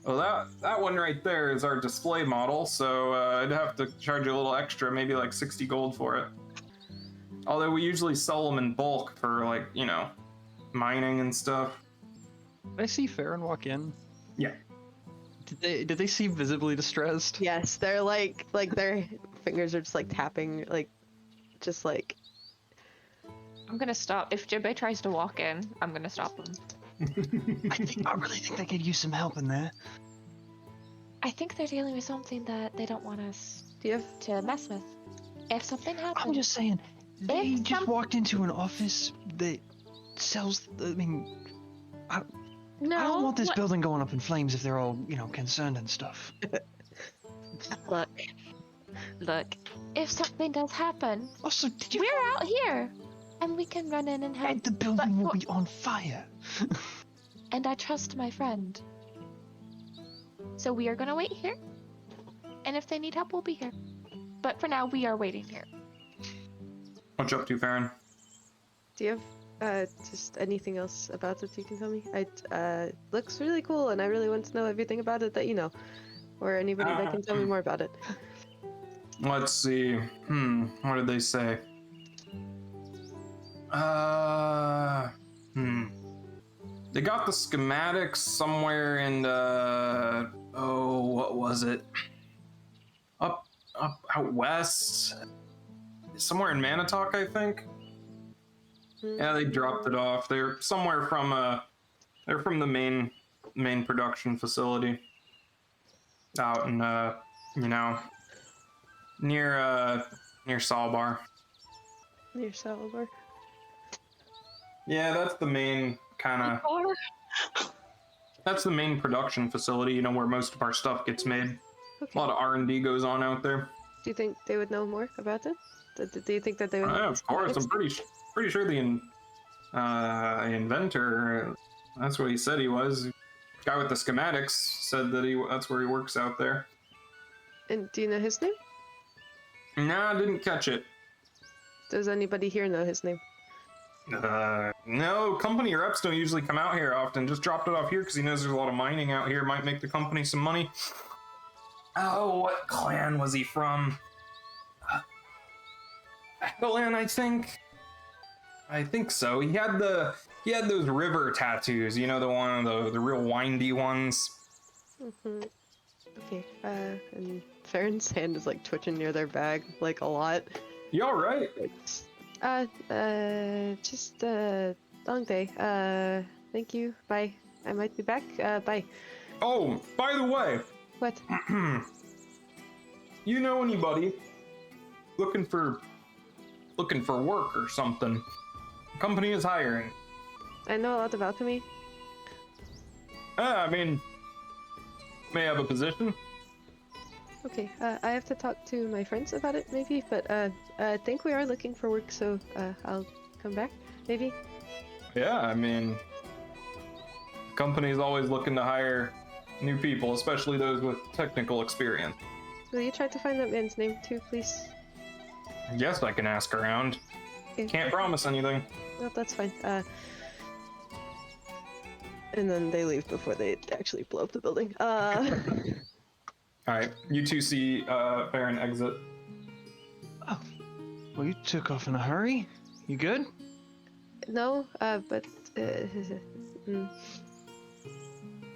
Well, that one right there is our display model, so I'd have to charge you a little extra, maybe like 60 gold for it. Although we usually sell them in bulk for like, you know, mining and stuff. Did I see Farron walk in? Yeah. Did they seem visibly distressed? Yes, they're like their fingers are just like tapping, like, just like. I'm gonna stop. If Jimbe tries to walk in, I'm gonna stop him. I really think they could use some help in there. I think they're dealing with something that they don't want us Do you have? to mess with. If something happens, I'm just saying, they If just some- walked into an office that sells. I mean, no. I don't want this what- building going up in flames if they're all, concerned and stuff. Look. If something does happen, Also, did you? we're out here, and we can run in and help. And the building will but- be on fire. And I trust my friend. So we are gonna wait here. And if they need help, we'll be here. But for now, we are waiting here. What you up to, Farron? Do you have just anything else about it you can tell me? It looks really cool, and I really want to know everything about it that you know, or anybody that can tell me more about it. Let's see. What did they say? They got the schematics somewhere in what was it? Up out west. Somewhere in Manitok, I think. Yeah, they dropped it off. They're somewhere from they're from the main production facility. Out in near Sawbar. Near Salvador. Yeah, that's the main that's the main production facility, where most of our stuff gets made. Okay. A lot of R&D goes on out there. Do you think they would know more about it? Do you think that they would? Yeah, of course. I'm pretty sure the inventor, that's what he said he was. Guy with the schematics said that that's where he works out there. And do you know his name? Nah, I didn't catch it. Does anybody here know his name? No, company reps don't usually come out here often. Just dropped it off here because he knows there's a lot of mining out here. Might make the company some money. Oh, what clan was he from? Clan, I think. I think so. He had those river tattoos. The the real windy ones. Mm-hmm. Okay. And Farron's hand is like twitching near their bag, like a lot. You all right? Just long day. Thank you. Bye. I might be back. Bye. Oh, by the way. What? You know anybody looking for work or something? The company is hiring. I know a lot of alchemy. I mean, may have a position. Okay. I have to talk to my friends about it, maybe. But I think we are looking for work, so I'll come back, maybe. Yeah, I mean, the company's always looking to hire new people, especially those with technical experience. Will you try to find that man's name too, please? Yes, I can ask around. Okay. Can't promise anything. No, that's fine. And then they leave before they actually blow up the building. All right, you two see Farron exit. Oh, well, you took off in a hurry. You good? No, but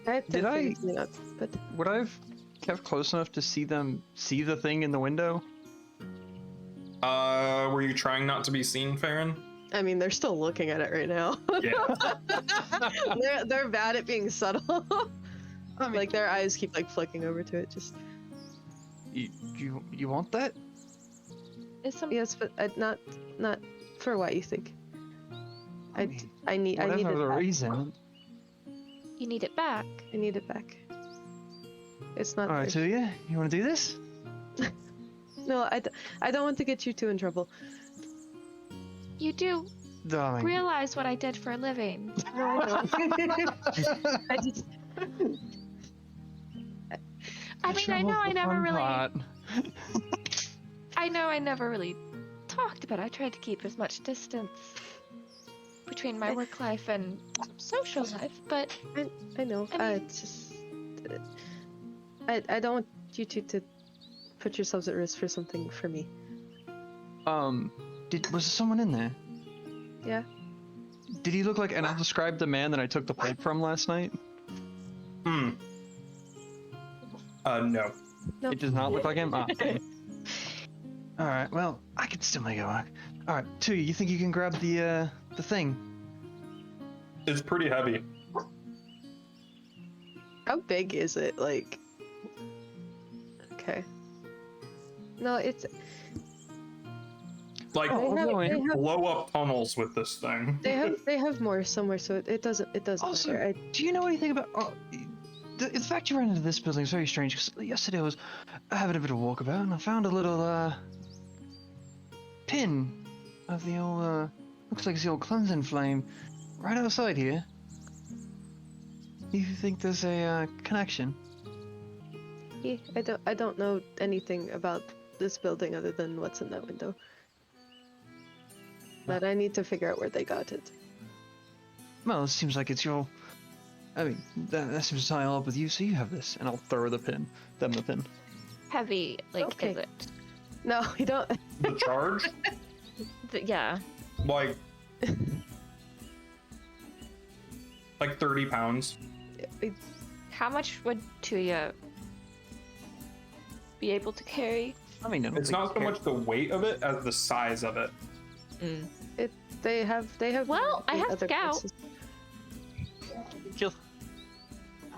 I have to Did I- figure something out, but Would I've kept close enough to see them see the thing in the window? Were you trying not to be seen, Farron? I mean, they're still looking at it right now. Yeah. they're bad at being subtle. I mean, Like their eyes keep like flicking over to it. Just you want that? Is some yes, but not for what you think. mean, I need Whatever it the back. reason. you need it back. I need it back. It's not. All right, theirs. Tuya, you want to do this? No, I don't want to get you two in trouble. You do Darling. realize what I did for a living. No, I don't. I just. I mean, I know I never really. Part. I know I never really talked about it. I tried to keep as much distance between my work life and social life, but I know. I mean- It's just. I don't want you two to put yourselves at risk for something for me. Was there someone in there? Yeah. Did he look like? And I described the man that I took the plate from last night. No. No. It does not look like him. Ah, okay. All right. Well, I can still make it work. All right, Tuya, you think you can grab the thing? It's pretty heavy. How big is it? Like. Okay. No, it's. Like, blow up tunnels with this thing. They have more somewhere, so it doesn't Also, matter. do you know anything about? The fact you ran into this building is very strange. Because yesterday I was having a bit of a walkabout and I found a little pin of the old looks like it's the old cleansing flame right outside here. You think there's a connection? Yeah, I don't know anything about this building other than what's in that window. But I need to figure out where they got it. Well, it seems like it's your. I mean, that seems to tie all up with you, so you have this, and I'll throw the pin. Them the pin. Heavy, like, Okay. is it? No, we don't. The charge? Yeah. Like 30 pounds. How much would Tuya be able to carry? I mean, It's not so much the weight of it as the size of it. They have. Well, I have other Scout. places. Kill.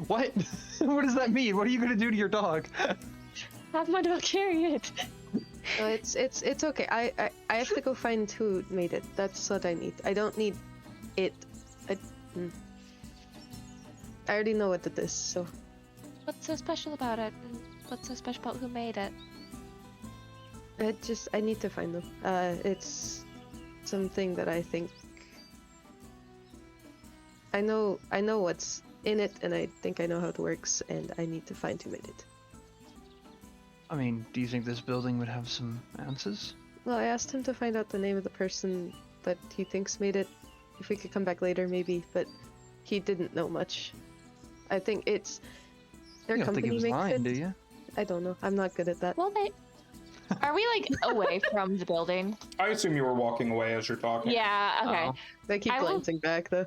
What? What does that mean? What are you gonna do to your dog? Have my dog carry it. No, it's okay. I have to go find who made it. That's what I need. I don't need it. I already know what it is. So What's so special about it? What's so special about who made it? I need to find them. It's something that I think I know what's in it, and I think I know how it works, and I need to find who made it. I mean, do you think this building would have some answers? Well, I asked him to find out the name of the person that he thinks made it. If we could come back later, maybe, but he didn't know much. I think it's their You don't think company he was makes lying, it. do you? I don't know. I'm not good at that. Well, are we like away from the building? I assume you were walking away as you're talking. Yeah. Okay. Oh. They keep I will- glancing back though.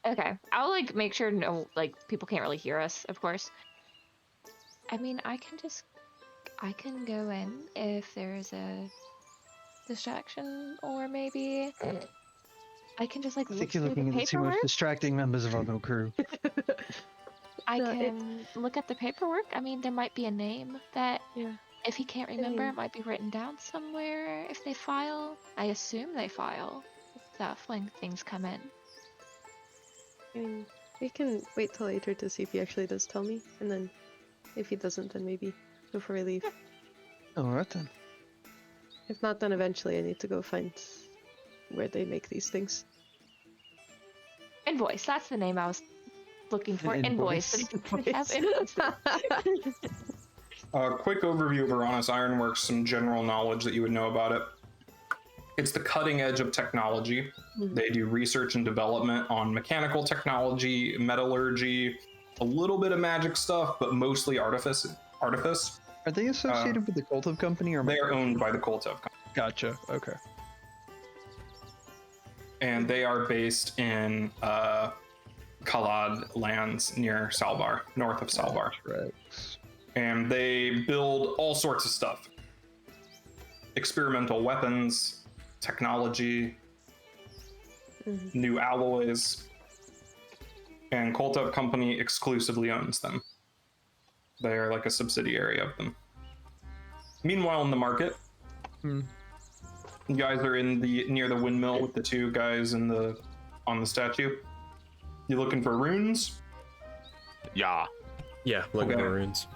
Okay. I'll like make sure no, like people can't really hear us, of course. I mean, I can go in if there's a distraction, or maybe I can just like I look think you're through looking the at the two most paperwork. distracting members of our little crew. I No, can look at the paperwork. I mean, there might be a name that, Yeah. if he can't remember, mean- it might be written down somewhere. If they file, I assume they file stuff when things come in. I mean, we can wait till later to see if he actually does tell me, and then if he doesn't, then maybe before we leave. Alright then. If not, then eventually I need to go find where they make these things. Invoice. That's the name I was looking for. Invoice. Have invoice. Quick overview of Uranus Ironworks, some general knowledge that you would know about it. It's the cutting edge of technology. They do research and development on mechanical technology, metallurgy, a little bit of magic stuff, but mostly artifice. Are they associated with the Cultive Company or? They are owned by the Koltev company. Gotcha. Okay. And they are based in Kalad lands near Salvar, north of Salvar. Right. And they build all sorts of stuff. Experimental weapons, technology, new alloys, and Koltev Company exclusively owns them. They are like a subsidiary of them. Meanwhile, in the market, you guys are near the windmill with the two guys on the statue. You looking for runes? Yeah. Yeah, look at Okay. the runes.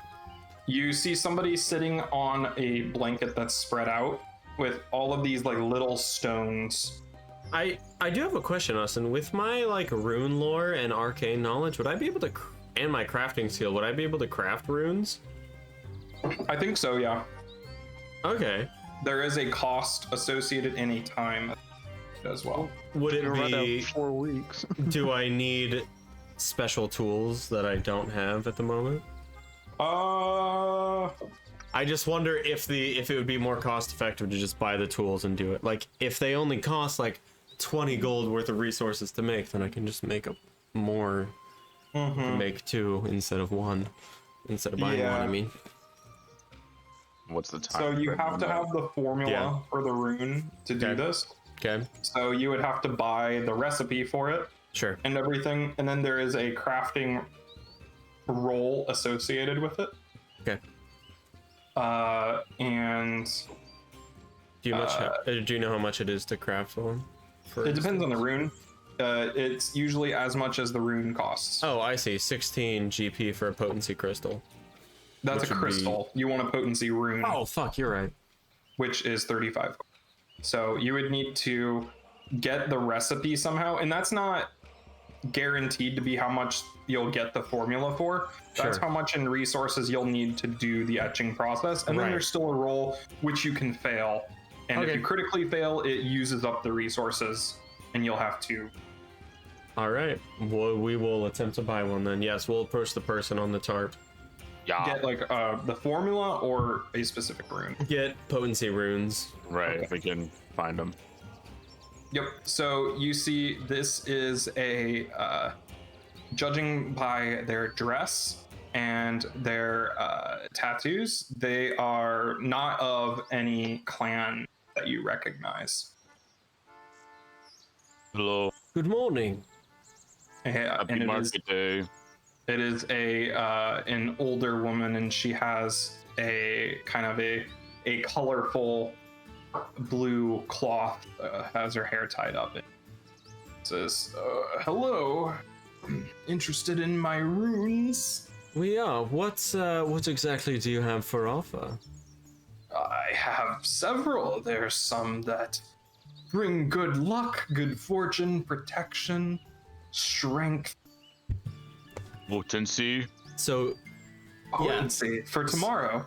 You see somebody sitting on a blanket that's spread out with all of these like little stones. I do have a question, Austin. With my like rune lore and arcane knowledge, would I be able to, and my crafting skill, would I be able to craft runes? I think so, yeah. Okay. There is a cost associated any time as well. Would it You're right be? out 4 weeks. Do I need special tools that I don't have at the moment? I just wonder if it would be more cost effective to just buy the tools and do it. Like if they only cost like 20 gold worth of resources to make, then I can just make more to make two instead of one. Instead of buying one, I mean. What's the time? So you frame have on to that? have the formula Yeah. for the rune to do Okay. this. Okay. So you would have to buy the recipe for it Sure. and everything, and then there is a crafting roll associated with it. Okay. And Do you know how much it is to craft one? it depends on the rune. It's usually as much as the rune costs. Oh, I see. 16 GP for a potency crystal. That's which a would be- crystal. You want a potency rune, Oh, fuck, you're right. which is 35. So you would need to get the recipe somehow, and that's not guaranteed to be how much you'll get the formula for. That's Sure. how much in resources you'll need to do the etching process, and then Right. there's still a roll which you can fail, and if Okay. you critically fail, it uses up the resources, and you'll have to. All right. Well, we will attempt to buy one then. Yes, we'll approach the person on the tarp. Yeah. Get like the formula or a specific rune. Get potency runes. Right. If we can find them. Yep. So you see, this is a judging by their dress and their tattoos, they are not of any clan that you recognize. Hello. Good morning. Happy And market day. it is an older woman, and she has a kind of a colorful blue cloth, has her hair tied up. It says, "Hello, interested in my runes?" We are. What exactly do you have for offer? I have several. There's some that bring good luck, good fortune, protection, strength, Potency. So, potency for tomorrow.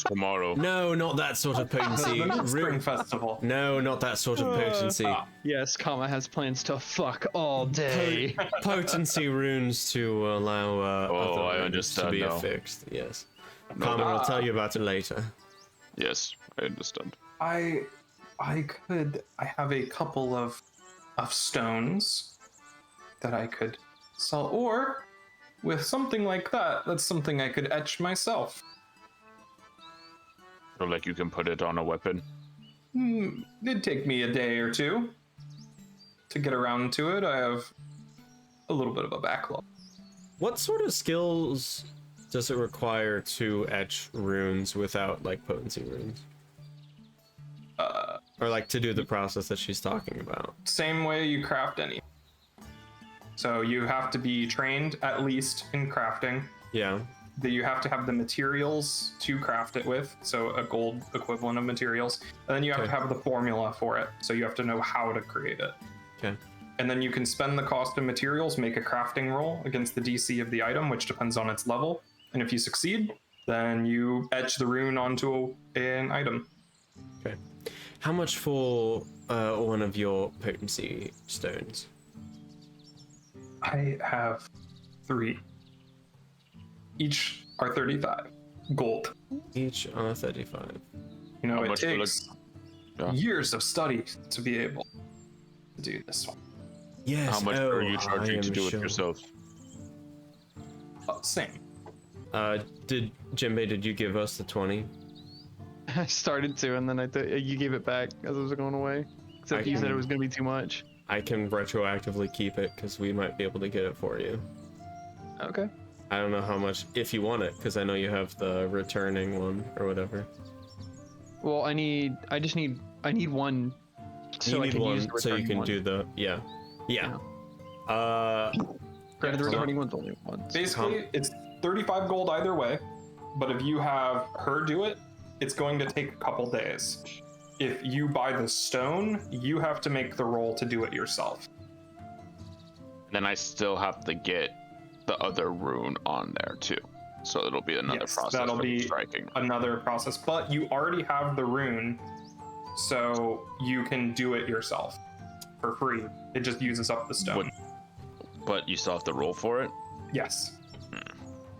Tomorrow. no, not that sort of potency. The Spring Festival. No, not that sort of potency. Yes, Kama has plans to fuck all day. Potency runes to allow other I runes understand to be now. affixed. Yes. No, Carmen will tell you about it later. Yes, I understand. I have a couple of stones that I could sell, or with something like that, that's something I could etch myself. So, like, you can put it on a weapon. It'd take me a day or two to get around to it. I have a little bit of a backlog. What sort of skills does it require to etch runes without like potency runes? Or like to do the process that she's talking about? Same way you craft any. So you have to be trained at least in crafting. Yeah. That you have to have the materials to craft it with, so a gold equivalent of materials. And then you have Okay. to have the formula for it, so you have to know how to create it. Okay. And then you can spend the cost of materials, make a crafting roll against the DC of the item, which depends on its level. And if you succeed, then you etch the rune onto an item. Okay. How much for one of your potency stones? I have 3. Each are 35 gold. Each are 35. You know, How it much for, takes Yeah. years of study to be able to do this one. Yes. How much are you I charging to am do it sure. yourself? Same. Did you give us the 20? I started to, and then you gave it back as I was going away. Except you said it was going to be too much. I can retroactively keep it because we might be able to get it for you. Okay. I don't know how much, if you want it, because I know you have the returning one or whatever. Well, I need one. So you I need can one use the so you returning can one. do the yeah. Granted, the so- returning one's only one. Basically, it's 35 gold either way, but if you have her do it, it's going to take a couple days. If you buy the stone, you have to make the roll to do it yourself. Then I still have to get the other rune on there too. So it'll be another Yes, process that'll for the be striking. another process, but you already have the rune, so you can do it yourself for free. It just uses up the stone. But you still have to roll for it? Yes.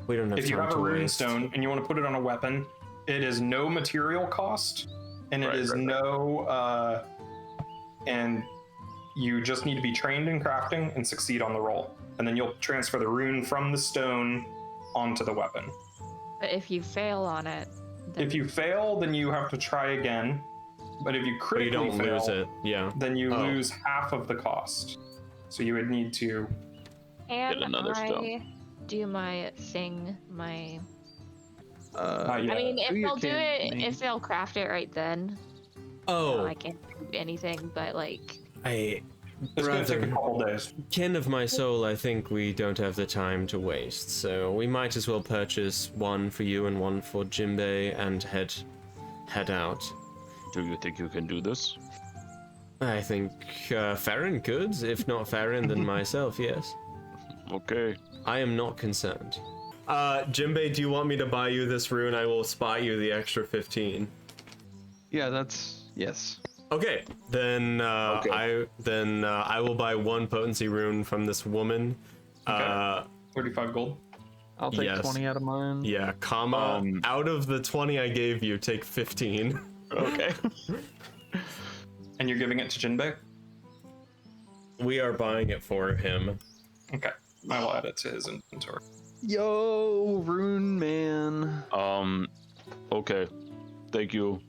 We don't have If you time have a to rune waste. stone and you want to put it on a weapon, it is no material cost, and it is no and you just need to be trained in crafting and succeed on the roll, and then you'll transfer the rune from the stone onto the weapon. But if you fail on it, If you fail, then you have to try again. But if you But you critically don't fail, lose it. Yeah. then you Oh. lose half of the cost. So you would need to. And another stone. I do my thing, my. Not yet. I mean, if Tuya they'll do can it, make- if they'll craft it right then, Oh, I can't do anything. But like, I. It's going to take a Brother, couple days. kin of my soul, I think we don't have the time to waste, so we might as well purchase one for you and one for Jimbei and head out. Do you think you can do this? I think Farron could, if not Farron, then myself, yes. Okay. I am not concerned. Jimbei, do you want me to buy you this rune? I will spot you the extra 15. Yeah, that's yes. Okay, then Okay. I will buy one potency rune from this woman. 35 gold. I'll take Yes. 20 out of mine. Yeah, comma. Out of the 20 I gave you, take 15. Okay. And you're giving it to Jinbei? We are buying it for him. Okay. I will add it to his inventory. Yo, Rune Man. Okay. Thank you.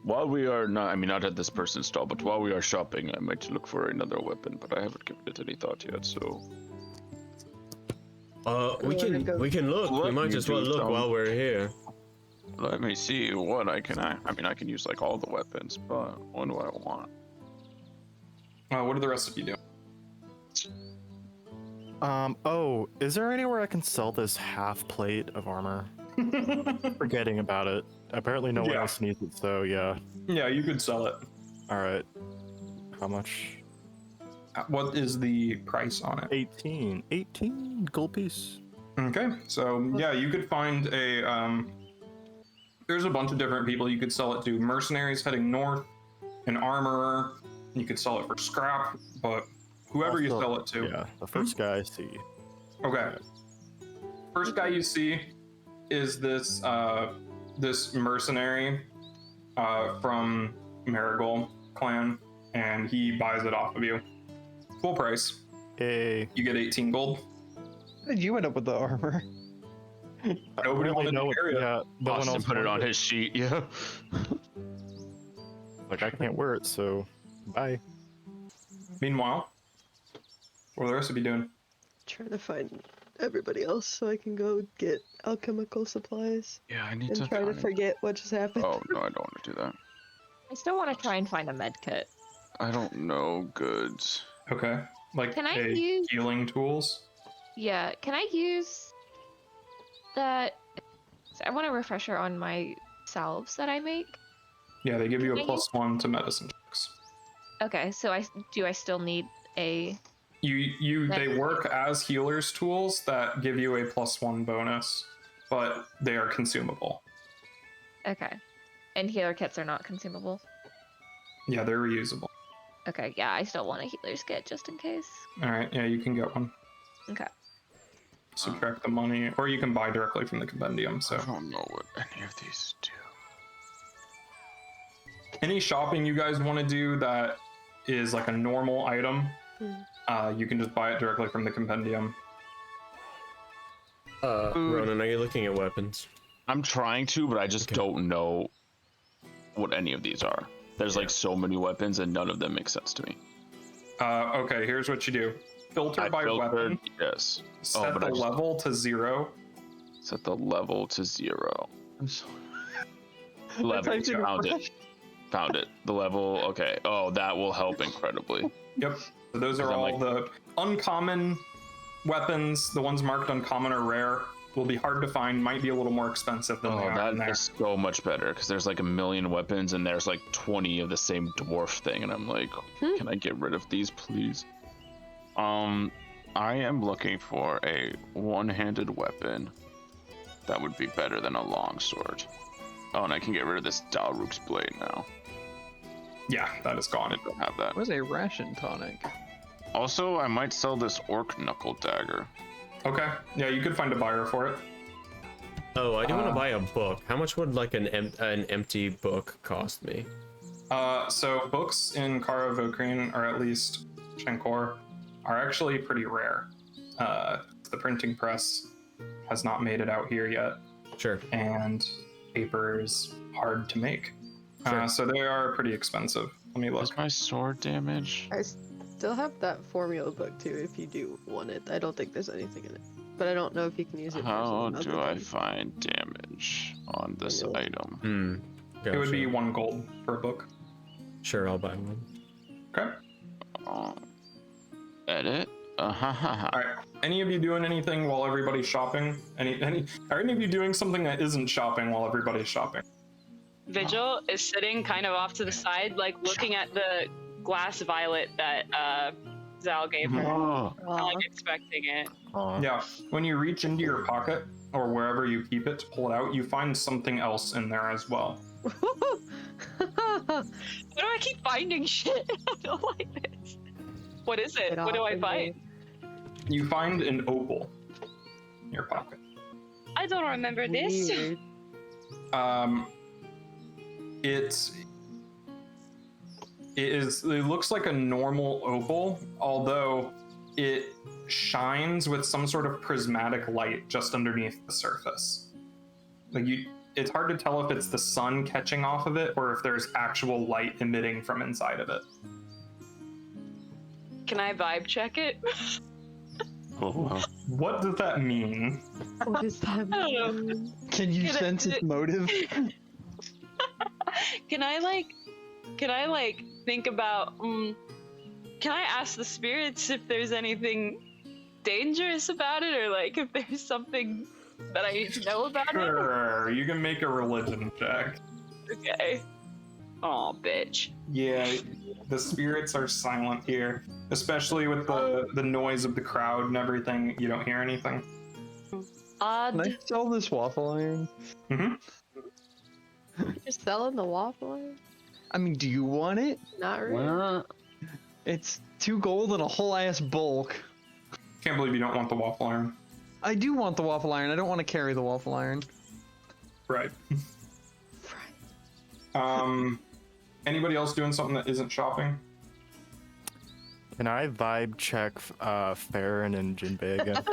While we are not at this person's stall, but while we are shopping, I might look for another weapon, but I haven't given it any thought yet, so. We can look. We Let might me as well do look some. while we're here. Let me see what I can. I can use like all the weapons, but what do I want? What do the rest of you do? Oh, is there anywhere I can sell this half plate of armor? Forgetting about it. Apparently no one Yeah. else needs it, so yeah. Yeah, you could sell it. Alright. How much? What is the price on it? 18. 18 gold piece. Okay, so yeah, you could find a. There's a bunch of different people you could sell it to. Mercenaries heading north, an armorer. You could sell it for scrap, but whoever you Also- sell it to. Yeah, the first guy I see. Okay. First guy you see is this this mercenary from Marigold clan, and he buys it off of you. Full price. Hey. You get 18 gold. How did you end up with the armor? Nobody wanted to carry it. Yeah, no one Austin else put it on wanted his sheet. Yeah. Like, I can't wear it, so bye. Meanwhile, what are the rest of you doing? Trying to find everybody else so I can go get alchemical supplies Yeah, I need and to. try to forget what just happened. Oh no, I don't want to do that. I still want to try and find a med kit. I don't know goods. Okay. Like Can I a use- healing tools? Yeah, can I use that? I want a refresher on my salves that I make. Yeah, they give you Can a I +1 to medicine checks. Okay, so I still need a. They work as healers tools that give you a +1 bonus, but they are consumable. Okay, and healer kits are not consumable. Yeah, they're reusable. Okay, yeah, I still want a healer's kit just in case. All right, yeah, you can get one. Okay. Subtract the money, or you can buy directly from the compendium. So I don't know what any of these do. any shopping you guys want to do that is like a normal item, you can just buy it directly from the compendium. Ronan, are you looking at weapons? I'm trying to, but I just don't know what any of these are. There's like so many weapons, and none of them make sense to me. Okay, here's what you do. Filter I by filtered, weapon. yes. Set but the I just- level to 0. Set the level to 0. I'm sorry. Level, typed in found it. refresh. Found it. The level, okay. Oh, that will help incredibly. Yep. So those are 'Cause I'm all like- the uncommon weapons. The ones marked uncommon or rare will be hard to find. Might be a little more expensive than they Oh, are in that there. is so much better because there's like a million weapons and there's like 20 of the same dwarf thing, and I'm like, can I get rid of these, please? I am looking for a one-handed weapon that would be better than a longsword. Oh, and I can get rid of this Dalruk's blade now. Yeah, that is I gone. don't have that. Where's a ration tonic? Also, I might sell this orc knuckle dagger. Okay. Yeah, you could find a buyer for it. Oh, I do want to buy a book. How much would like an empty book cost me? So books in Kara Vokrin, or at least Shankor, are actually pretty rare. The printing press has not made it out here yet, Sure. and paper is hard to make. So they are pretty expensive. Let me look. What's my sword damage? I still have that formula book too if you do want it. I don't think there's anything in it. But I don't know if you can use it for How something do other I than- find damage on this Formula. item? It would be 1 gold per book. Sure, I'll buy one. Okay. Edit. All right. Any of you doing anything while everybody's shopping? Are any of you doing something that isn't shopping while everybody's shopping? Vigil is sitting kind of off to the side, like looking at the glass violet that Zal gave her, Oh, like expecting it. Yeah. When you reach into your pocket or wherever you keep it to pull it out, you find something else in there as well. Why do I keep finding shit? I don't like this. What is it? What do I find? You find an opal in your pocket. I don't remember this. Weird. It looks like a normal opal, although it shines with some sort of prismatic light just underneath the surface. It's hard to tell if it's the sun catching off of it or if there's actual light emitting from inside of it. Can I vibe check it? oh wow. What does that mean? What is that? I don't know. mean? Can you sense its motive? Can I think about? Can I ask the spirits if there's anything dangerous about it, or like if there's something that I need to know about Sure, you can make a religion check. it? Okay. Aw, bitch. Yeah, the spirits are silent here, especially with the noise of the crowd and everything. You don't hear anything. Can Odd. I sell this waffle iron? Mm-hmm. You're selling the waffle iron? I mean, do you want it? Not really. It's 2 gold and a whole ass bulk. Can't believe you don't want the waffle iron. I do want the waffle iron. I don't want to carry the waffle iron. Right. Anybody else doing something that isn't shopping? Can I vibe check Farron and Jinbei again?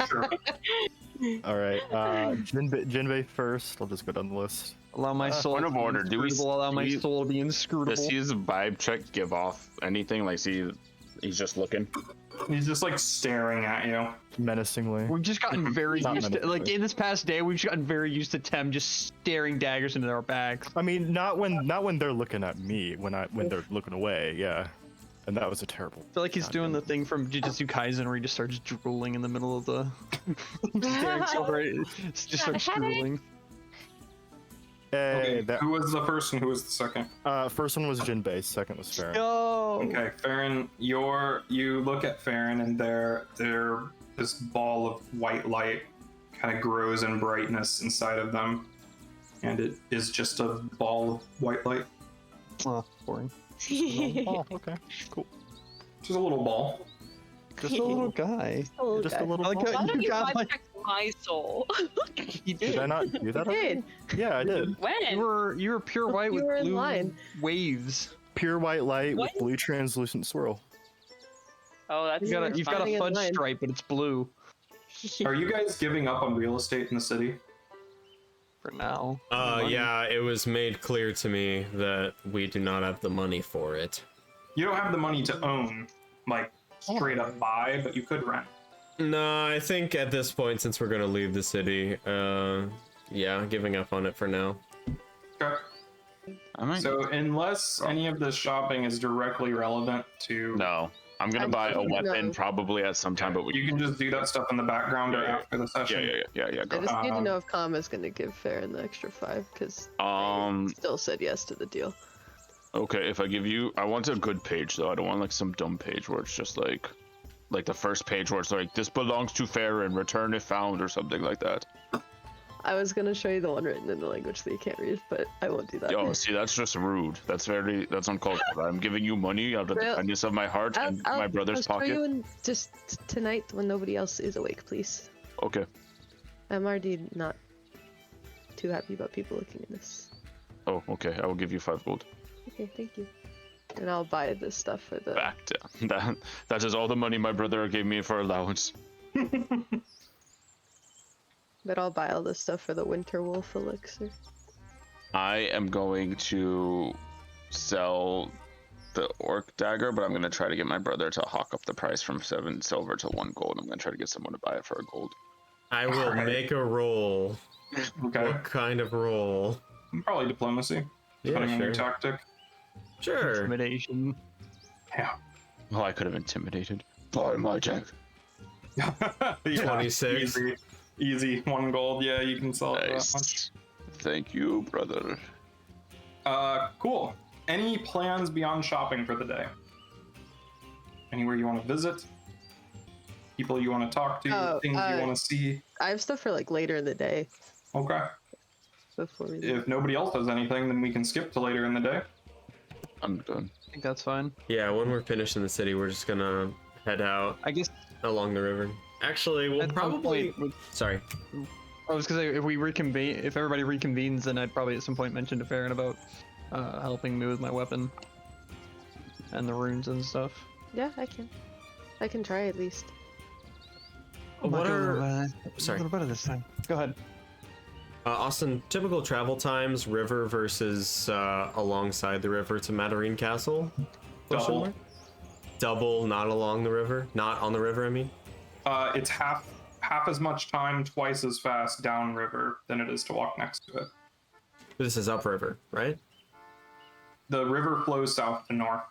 Sure. All right, Jinbei first. I'll just go down the list. Allow my soul point to of be order, do we- inscrutable. Allow do my we- soul to be inscrutable. Does his vibe check give off anything? Like, see, he's just looking. He's just like staring at you. Menacingly. We've just gotten very Not used to, menacingly. like, in this past day, we've just gotten very used to Tem just staring daggers into our backs. I mean, not when they're looking at me. When they're looking away, yeah. And that was a terrible. I feel like he's doing the thing from Jujutsu Kaisen where he just starts drooling in the middle of the. Staring so hard, just starts drooling. Hey, Okay, who was the first and who was the second? first one was Jinbei, second was Farron. No. Okay, Farron, you look at Farron and there this ball of white light kind of grows in brightness inside of them, and it is just a ball of white light. Oh, boring. Oh, okay, cool. Just a little ball. Just a little guy. Just a little. I like ball. how Why don't you you got vibe like check my soul? you Did did. I not do that? I already? did. Yeah, I did. When? You were pure white You with were in blue line. waves. Pure white light What? with blue translucent swirl. Oh, that's You've got a fine. fudge Line. stripe, but it's blue Are you guys giving up on real estate in the city? for now. Money. Yeah, it was made clear to me that we do not have the money for it. You don't have the money to own, like straight up buy, but you could rent. No, I think at this point, since we're gonna leave the city, yeah, giving up on it for now. Okay. I might. So unless any of this shopping is directly relevant to, No, I'm gonna buy a weapon No. probably at some time, but you can just do that stuff in the background or Yeah. after the session. yeah. I Go. just need to know if Kama's gonna give Farron the extra 5 because still said yes to the deal. Okay, if I give you, I want a good page though. I don't want like some dumb page where it's just like the first page where it's like this belongs to Farron, return if found or something like that. I was gonna show you the one written in the language that you can't read, but I won't do that. Yo, see, that's just rude. That's uncalled for. I'm giving you money out of the Well, kindness of my heart and my brother's I'll show pocket. you just tonight when nobody else is awake, please. Okay. I'm already not too happy about people looking at this. Oh, okay. I will give you 5 gold. Okay, thank you. And I'll buy this stuff for the. Back down. That is all the money my brother gave me for allowance. But I'll buy all this stuff for the Winter Wolf elixir. I am going to sell the orc dagger, but I'm going to try to get my brother to hawk up the price from 7 silver to 1 gold. I'm going to try to get someone to buy it for a gold. I will Alright. make a roll. Okay. What kind of roll? Probably diplomacy, depending on your tactic. Sure. Intimidation. Yeah. Well, I could have intimidated. Buy my jack. Yeah, 26. Easy. 1 gold. Yeah, you can sell it for that much. Nice. Thank you, brother. Cool. Any plans beyond shopping for the day? Anywhere you want to visit? People you want to talk to? Things you want to see? I have stuff for like later in the day. Okay. Before we If nobody else has anything, then we can skip to later in the day. I'm done. I think that's fine. Yeah, when we're finished in the city, we're just gonna head out I guess along the river. Actually, we'll at some probably. point, Sorry. I was gonna say if we reconvene, if everybody reconvenes, then I'd probably at some point mention to Farron about helping me with my weapon and the runes and stuff. Yeah, I can try at least. What are? A Sorry. little better this time. Go ahead. Austin, typical travel times, river versus alongside the river to Matarine Castle? Question mark? Double, not along the river? Not on the river, I mean? It's half as much time, twice as fast downriver than it is to walk next to it. This is upriver, right? The river flows south to north.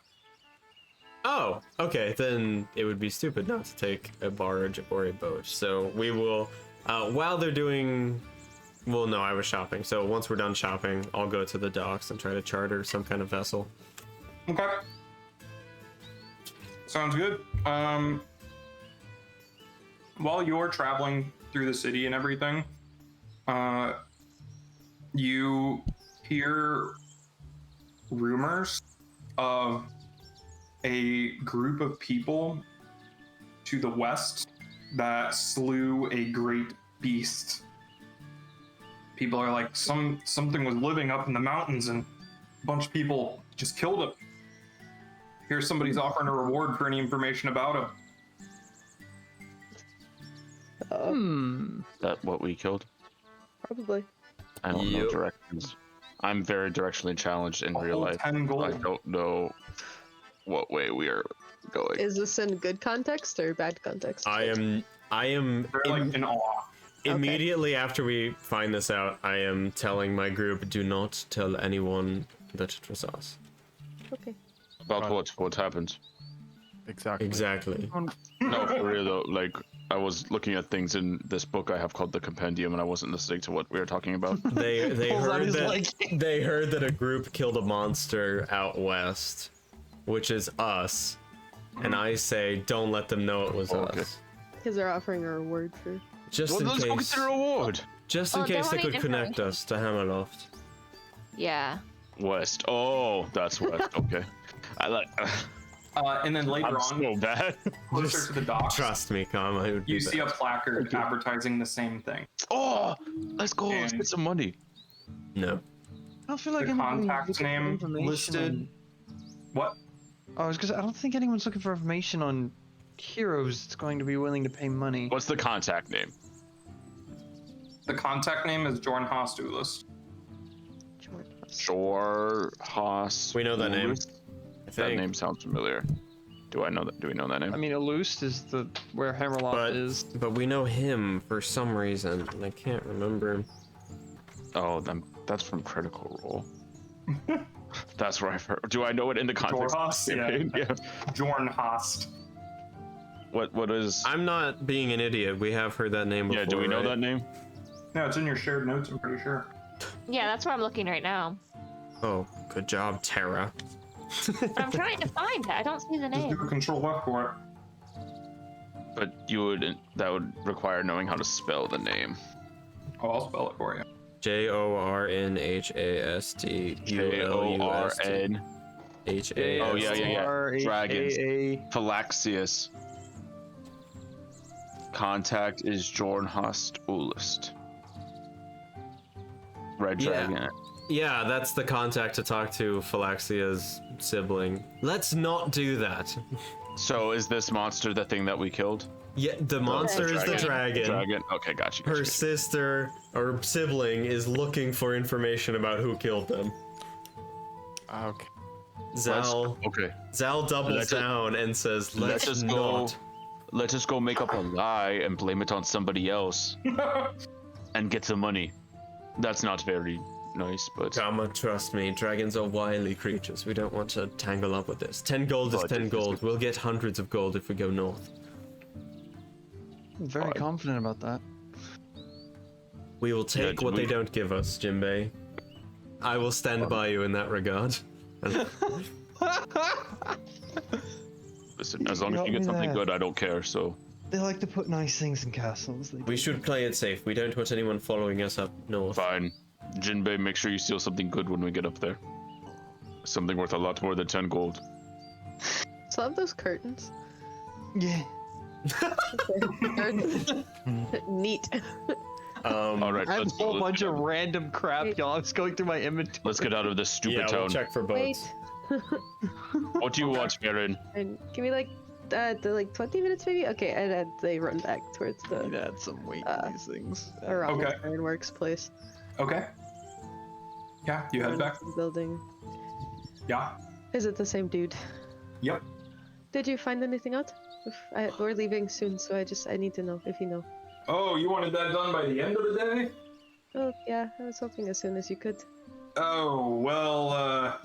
Oh, okay, then it would be stupid not to take a barge or a boat. So we will, while they're doing, well, no, I was shopping. So once we're done shopping, I'll go to the docks and try to charter some kind of vessel. Okay. Sounds good. While you're traveling through the city and everything, you hear rumors of a group of people to the west that slew a great beast. People are like, something was living up in the mountains and a bunch of people just killed it. Here's somebody's offering a reward for any information about him. That what we killed? Probably. I don't know directions. I'm very directionally challenged in real life. 10 gold. I don't know what way we are going. Is this in good context or bad context? I am They're like in awe. immediately after we find this out, I am telling my group, do not tell anyone that it was us. Okay. About what happened? Exactly. No, for real though. Like, I was looking at things in this book I have called the Compendium, and I wasn't listening to what we were talking about. They Pulls out heard his that leg. they heard that a group killed a monster out west, which is us, and I say don't let them know it was Okay. us. Because they're offering a reward for. Just Well, in let's go get case, the reward. just in Oh, they case they wanted could connect us to Hammerloft. Yeah. West. Oh, that's west. Okay. I like. And then later I'm on, so bad. closer to the docks, Trust me, Calm. I would you be see a better. placard advertising the same thing. Oh, let's go. Let's And- get some money. No. I don't feel like The anyone's contact looking for name information listed. on- What? I was gonna say, I don't think anyone's looking for information on heroes that's going to be willing to pay money. What's the contact name? The contact name is Jorn Hostulist. Shore Haas. We know that name. I That think. name sounds familiar. Do I know that? Do we know that name? I mean, Illuste is the where Hammerloft But is. but we know him for some reason, and I can't remember. Oh, that's from Critical Role. That's where I've heard. Do I know it in the context? Jorhas? Yeah. Jorn Host. What is? I'm not being an idiot. We have heard that name before. Yeah. Do we know right? that name? No, it's in your shared notes, I'm pretty sure. Yeah, that's where I'm looking right now. Oh, good job, Tara. But I'm trying to find it. I don't see the Just name. do a control F for it. But that would require knowing how to spell the name. Oh, I'll spell it for you. JORNHAST JORN. HAST. Oh, yeah. Dragons. RAA. Phylaxius. Contact is Jornhust Ulist. Red Yeah. Dragon. Yeah, that's the contact to talk to Phylaxia's sibling. Let's not do that. So is this monster the thing that we killed? Yeah, the monster is the dragon. Dragon. Okay, gotcha. Her sister or sibling is looking for information about who killed them. Okay. Zal doubles down and says, "Let's just not." go. Let's just go make up a lie and blame it on somebody else, and get some money. That's not very nice, but Kama, trust me, dragons are wily creatures. We don't want to tangle up with this. 10 gold is 10 gold. We'll get hundreds of gold if we go north. I'm very confident about that. We will take what they don't give us, Jinbei. I will stand by you in that regard. Listen, as long as you get something good, I don't care. So They like to put nice things in castles. We should play it safe. We don't want anyone following us up north. fine, Jinbei, make sure you steal something good when we get up there. Something worth a lot more than 10 gold. So have those curtains. Yeah. Curtains. Neat. All right, I have a let's go. whole bunch of random crap, y'all. I was going through my inventory. Let's get out of this stupid Yeah, town. we'll check for Wait. boats. What do you want, Marin? And give me like the 20 minutes maybe. Okay, and they run back towards the You'd add some weight to these things. around Okay. the ironworks place. Okay. Yeah, you head Run back. to the building. Yeah. Is it the same dude? Yep. Did you find anything out? We're leaving soon, so I need to know if you know. Oh, you wanted that done by the end of the day? Oh yeah, I was hoping as soon as you could. Oh, well,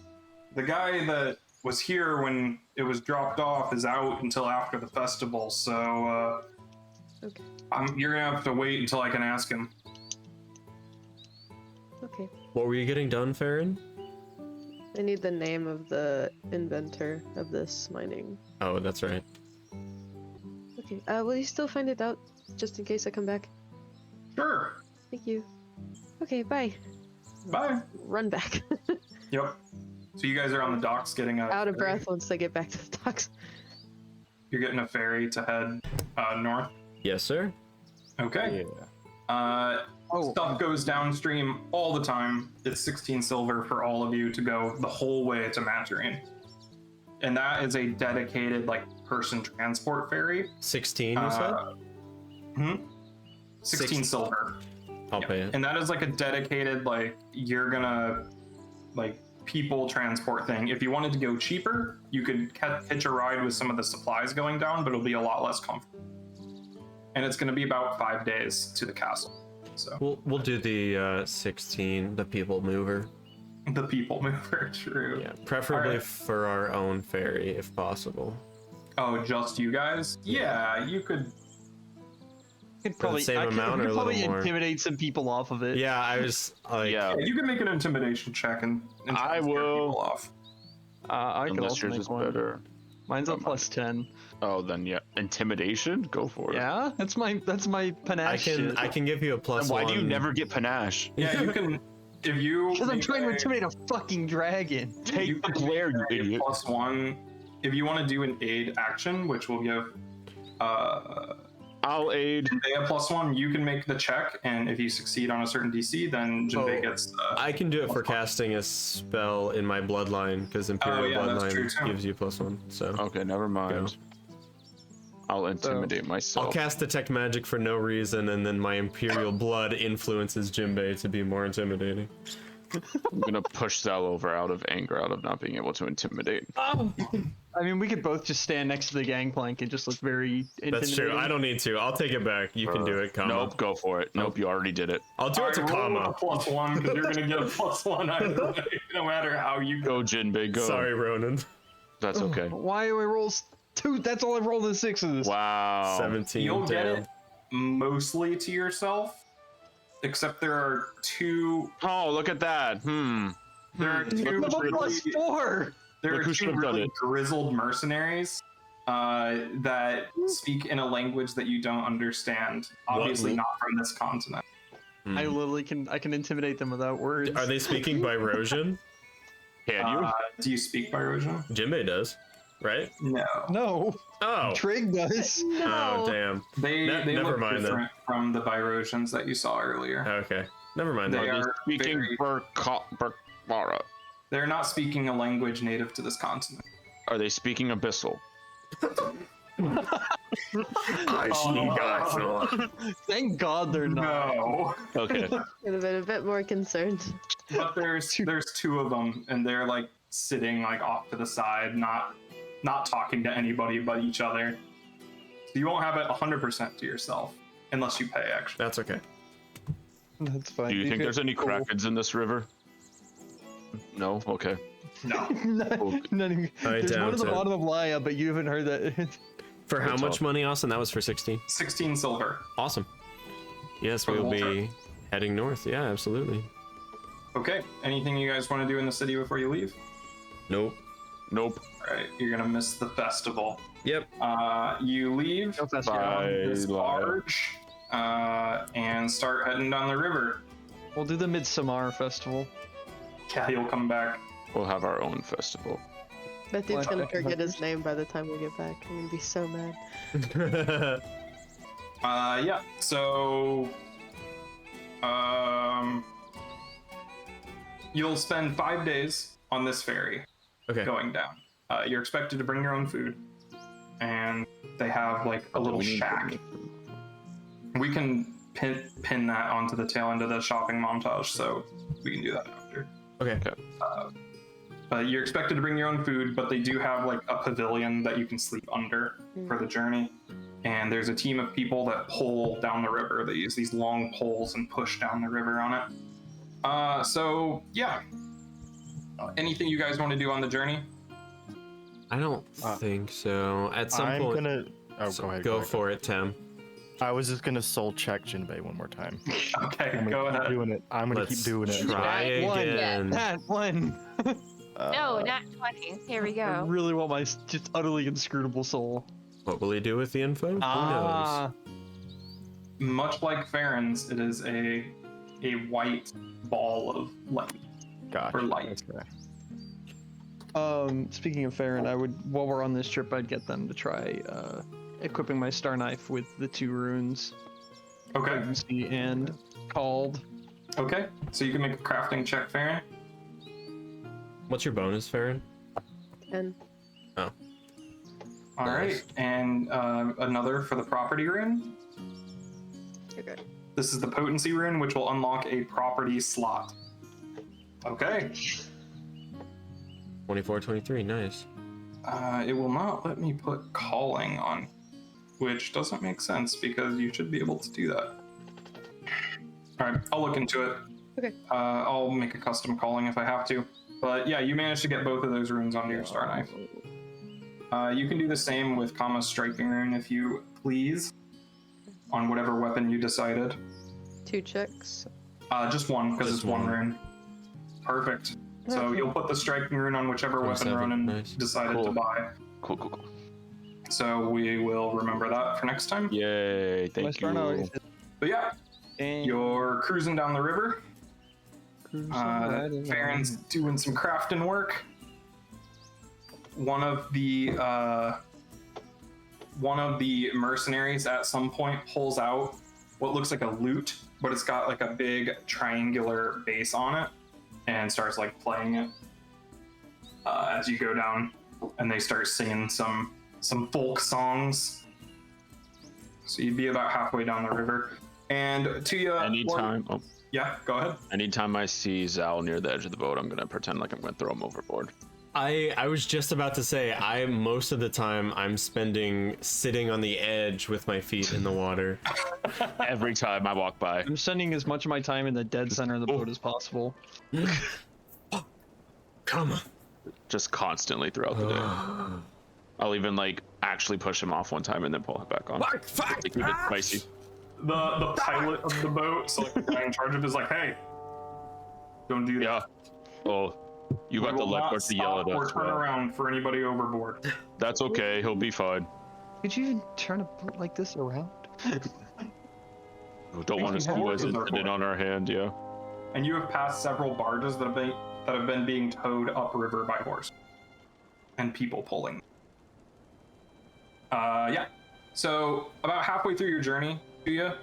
the guy that was here when it was dropped off is out until after the festival, so, Okay. you're gonna have to wait until I can ask him. Okay. What were you getting done, Farron? I need the name of the inventor of this mining. Oh, that's right. Okay. Will you still find it out, just in case I come back? Sure. Thank you. Okay. Bye. Bye. Run back. Yep. So you guys are on the docks getting Out of breath once they get back to the docks. You're getting a ferry to head north. Yes, sir. Okay. Stuff goes downstream all the time. It's 16 silver for all of you to go the whole way to Maturine. And that is a dedicated, person transport ferry. 16, you said? 16 silver. I'll pay it. And that is a dedicated, you're gonna, people transport thing. If you wanted to go cheaper, you could hitch a ride with some of the supplies going down, but it'll be a lot less comfortable. And it's gonna be about 5 days to the castle. So We'll do the 16, the people mover. the people mover, true. Yeah, preferably Alright. for our own ferry, if possible. Oh, just you guys? Yeah, you could. Could probably, same amount or a little probably more? intimidate some people off of it. Yeah, I was like, Yeah, You can make an intimidation check and I scare will. people off. I could unless also yours make is one. better. Mine's a plus 10. Oh, then yeah, intimidation. Go for it. Yeah, that's my panache. I can give you a plus And why one. do you never get panache? Yeah, you can. If you. Because I'm make trying to a- intimidate a fucking dragon. Take the can glare, you make a idiot. +1. If you want to do an aid action, which will give I'll aid. Jinbei a +1, you can make the check, and if you succeed on a certain DC, then Jinbei gets. I can do it for casting a spell in my bloodline, because Imperial yeah, that's true Bloodline too. gives you +1. So Okay, never mind. I'll intimidate I'll myself. cast Detect Magic for no reason, and then my Imperial blood influences Jinbei to be more intimidating. I'm gonna push Zal over out of anger, out of not being able to intimidate. I mean, we could both just stand next to the gangplank and just look very intimidating. That's true. I don't need to. I'll take it back. You can do it, Kama. Nope, go for it. Nope, you already did it. I'll do it to Alright, roll Kama. a +1 because you're gonna get a +1 either way, no matter how you go. Go, Jinbei, go. Sorry, Ronan. That's okay. Why do I roll 2? That's all I've rolled in 6s. Wow. 17. You'll get damn. it mostly to yourself, except there are two. Oh, look at that. There are two. I'm a really- +4. There Look are who two should've done really it. grizzled mercenaries that speak in a language that you don't understand. Obviously, not from this continent. I literally I can intimidate them without words. Are they speaking by Rosian? Can you? Do you speak Byrosian? Jinbei does, right? No. No, Oh. Trig does. Oh, damn. They never look mind then. different from the Byrosians that you saw earlier. Okay. Never mind They then. are Speaking very- Burkara. They're not speaking a language native to this continent. Are they speaking Abyssal? Thank God they're not. No. Okay. Could have been a bit more concerned. But there's two of them, and they're like sitting like off to the side, not talking to anybody but each other. So you won't have it 100% to yourself unless you pay extra. That's okay. That's fine. Do you think could- there's any cool. krakens in this river? No. Okay. No. Not even- There's one doubt at the it. bottom of Laya, but you haven't heard that. For how That's much all. money, Austin? That was for 16. 16 silver. Awesome. Yes, For the we'll whole be trip. heading north. Yeah, absolutely. Okay. Anything you guys want to do in the city before you leave? Nope. Nope. All right. You're gonna miss the festival. Yep. You leave. No fast Bye. This Laya. barge, and start heading down the river. We'll do the Midsummer Festival. Yeah, you'll come back. We'll have our own festival. That dude's What? gonna forget his name by the time we get back. I'm gonna be so mad. Yeah. So, you'll spend 5 days on this ferry Okay. going down. You're expected to bring your own food, and they have like a little shack. We can pin that onto the tail end of the shopping montage, so we can do that after. Okay. You're expected to bring your own food, but they do have like a pavilion that you can sleep under for the journey. And there's a team of people that pull down the river. They use these long poles and push down the river on it. So yeah. Anything you guys want to do on the journey? I don't think so. At some I'm point, gonna. Oh, go ahead. go for it, Tim. I was just gonna soul check Jinbei one more time. Okay, I'm go gonna keep ahead. doing it. I'm gonna Let's keep doing it. try That one. again. That one. No, not 20. Here we I go. really want my just utterly inscrutable soul. What will he do with the info? Who knows? Much like Farron's, it is a white ball of light. Gotcha. For light. Okay. Speaking of Farron, I would, while we're on this trip, I'd get them to try equipping my star knife with the 2 runes, Okay. Urgency and Called. Okay. So you can make a crafting check, Farron. What's your bonus, Farron? And All Nice. right, and another for the property rune. okay. This is the potency rune, which will unlock a property slot. Okay. 24, 23. Nice. It will not let me put calling on, which doesn't make sense because you should be able to do that. All right, I'll look into it. Okay. I'll make a custom calling if I have to. But yeah, you managed to get both of those runes onto your star knife. You can do the same with Kama's striking rune if you please, on whatever weapon you decided. 2 checks. Just one, because Just it's one one. rune. Perfect. So you'll put the striking rune on whichever weapon 27, Ronan nice. decided to Cool. buy. Cool. So we will remember that for next time. Yay! My Thank star you. knife But yeah, and you're cruising down the river. Farron's doing some crafting work. One of the mercenaries at some point pulls out what looks like a lute, but it's got like a big triangular base on it, and starts like playing it as you go down, and they start singing some folk songs. So you'd be about halfway down the river, and Tuya. Yeah, go ahead. Anytime I see Zal near the edge of the boat, I'm gonna pretend like I'm gonna throw him overboard. I was just about to say, most of the time I'm spending sitting on the edge with my feet in the water. Every time I walk by. I'm spending as much of my time in the dead center of the boat as possible. Come on. Just constantly throughout the day. I'll even like actually push him off one time and then pull him back on. Fuck! To keep it spicy. The pilot of the boat, so like the guy in charge of it is like, hey, don't do that. Yeah. Oh, you got We the will not leopard to yell stop at or us. turn Well, around for anybody overboard. that's okay. He'll be fine. Could you even turn a boat like this around? We don't want to see Horses us are incident cool. on our hand, yeah. And you have passed several barges that have been being towed upriver by horse, and people pulling. Yeah. So about halfway through your journey, Tuya,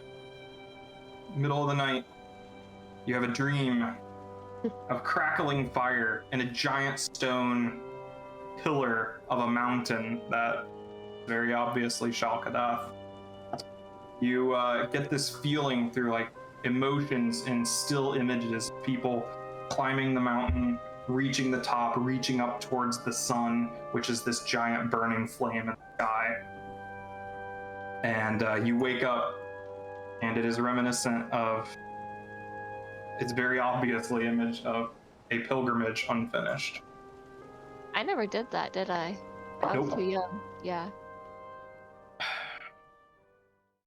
middle of the night, you have a dream of crackling fire and a giant stone pillar of a mountain that very obviously Shalkadath. You get this feeling through like emotions and still images, people climbing the mountain, reaching the top, reaching up towards the sun, which is this giant burning flame in the sky. And you wake up, and it is reminiscent of, it's very obviously image of a pilgrimage unfinished. I never did that, did I? I was Nope. too young. Yeah.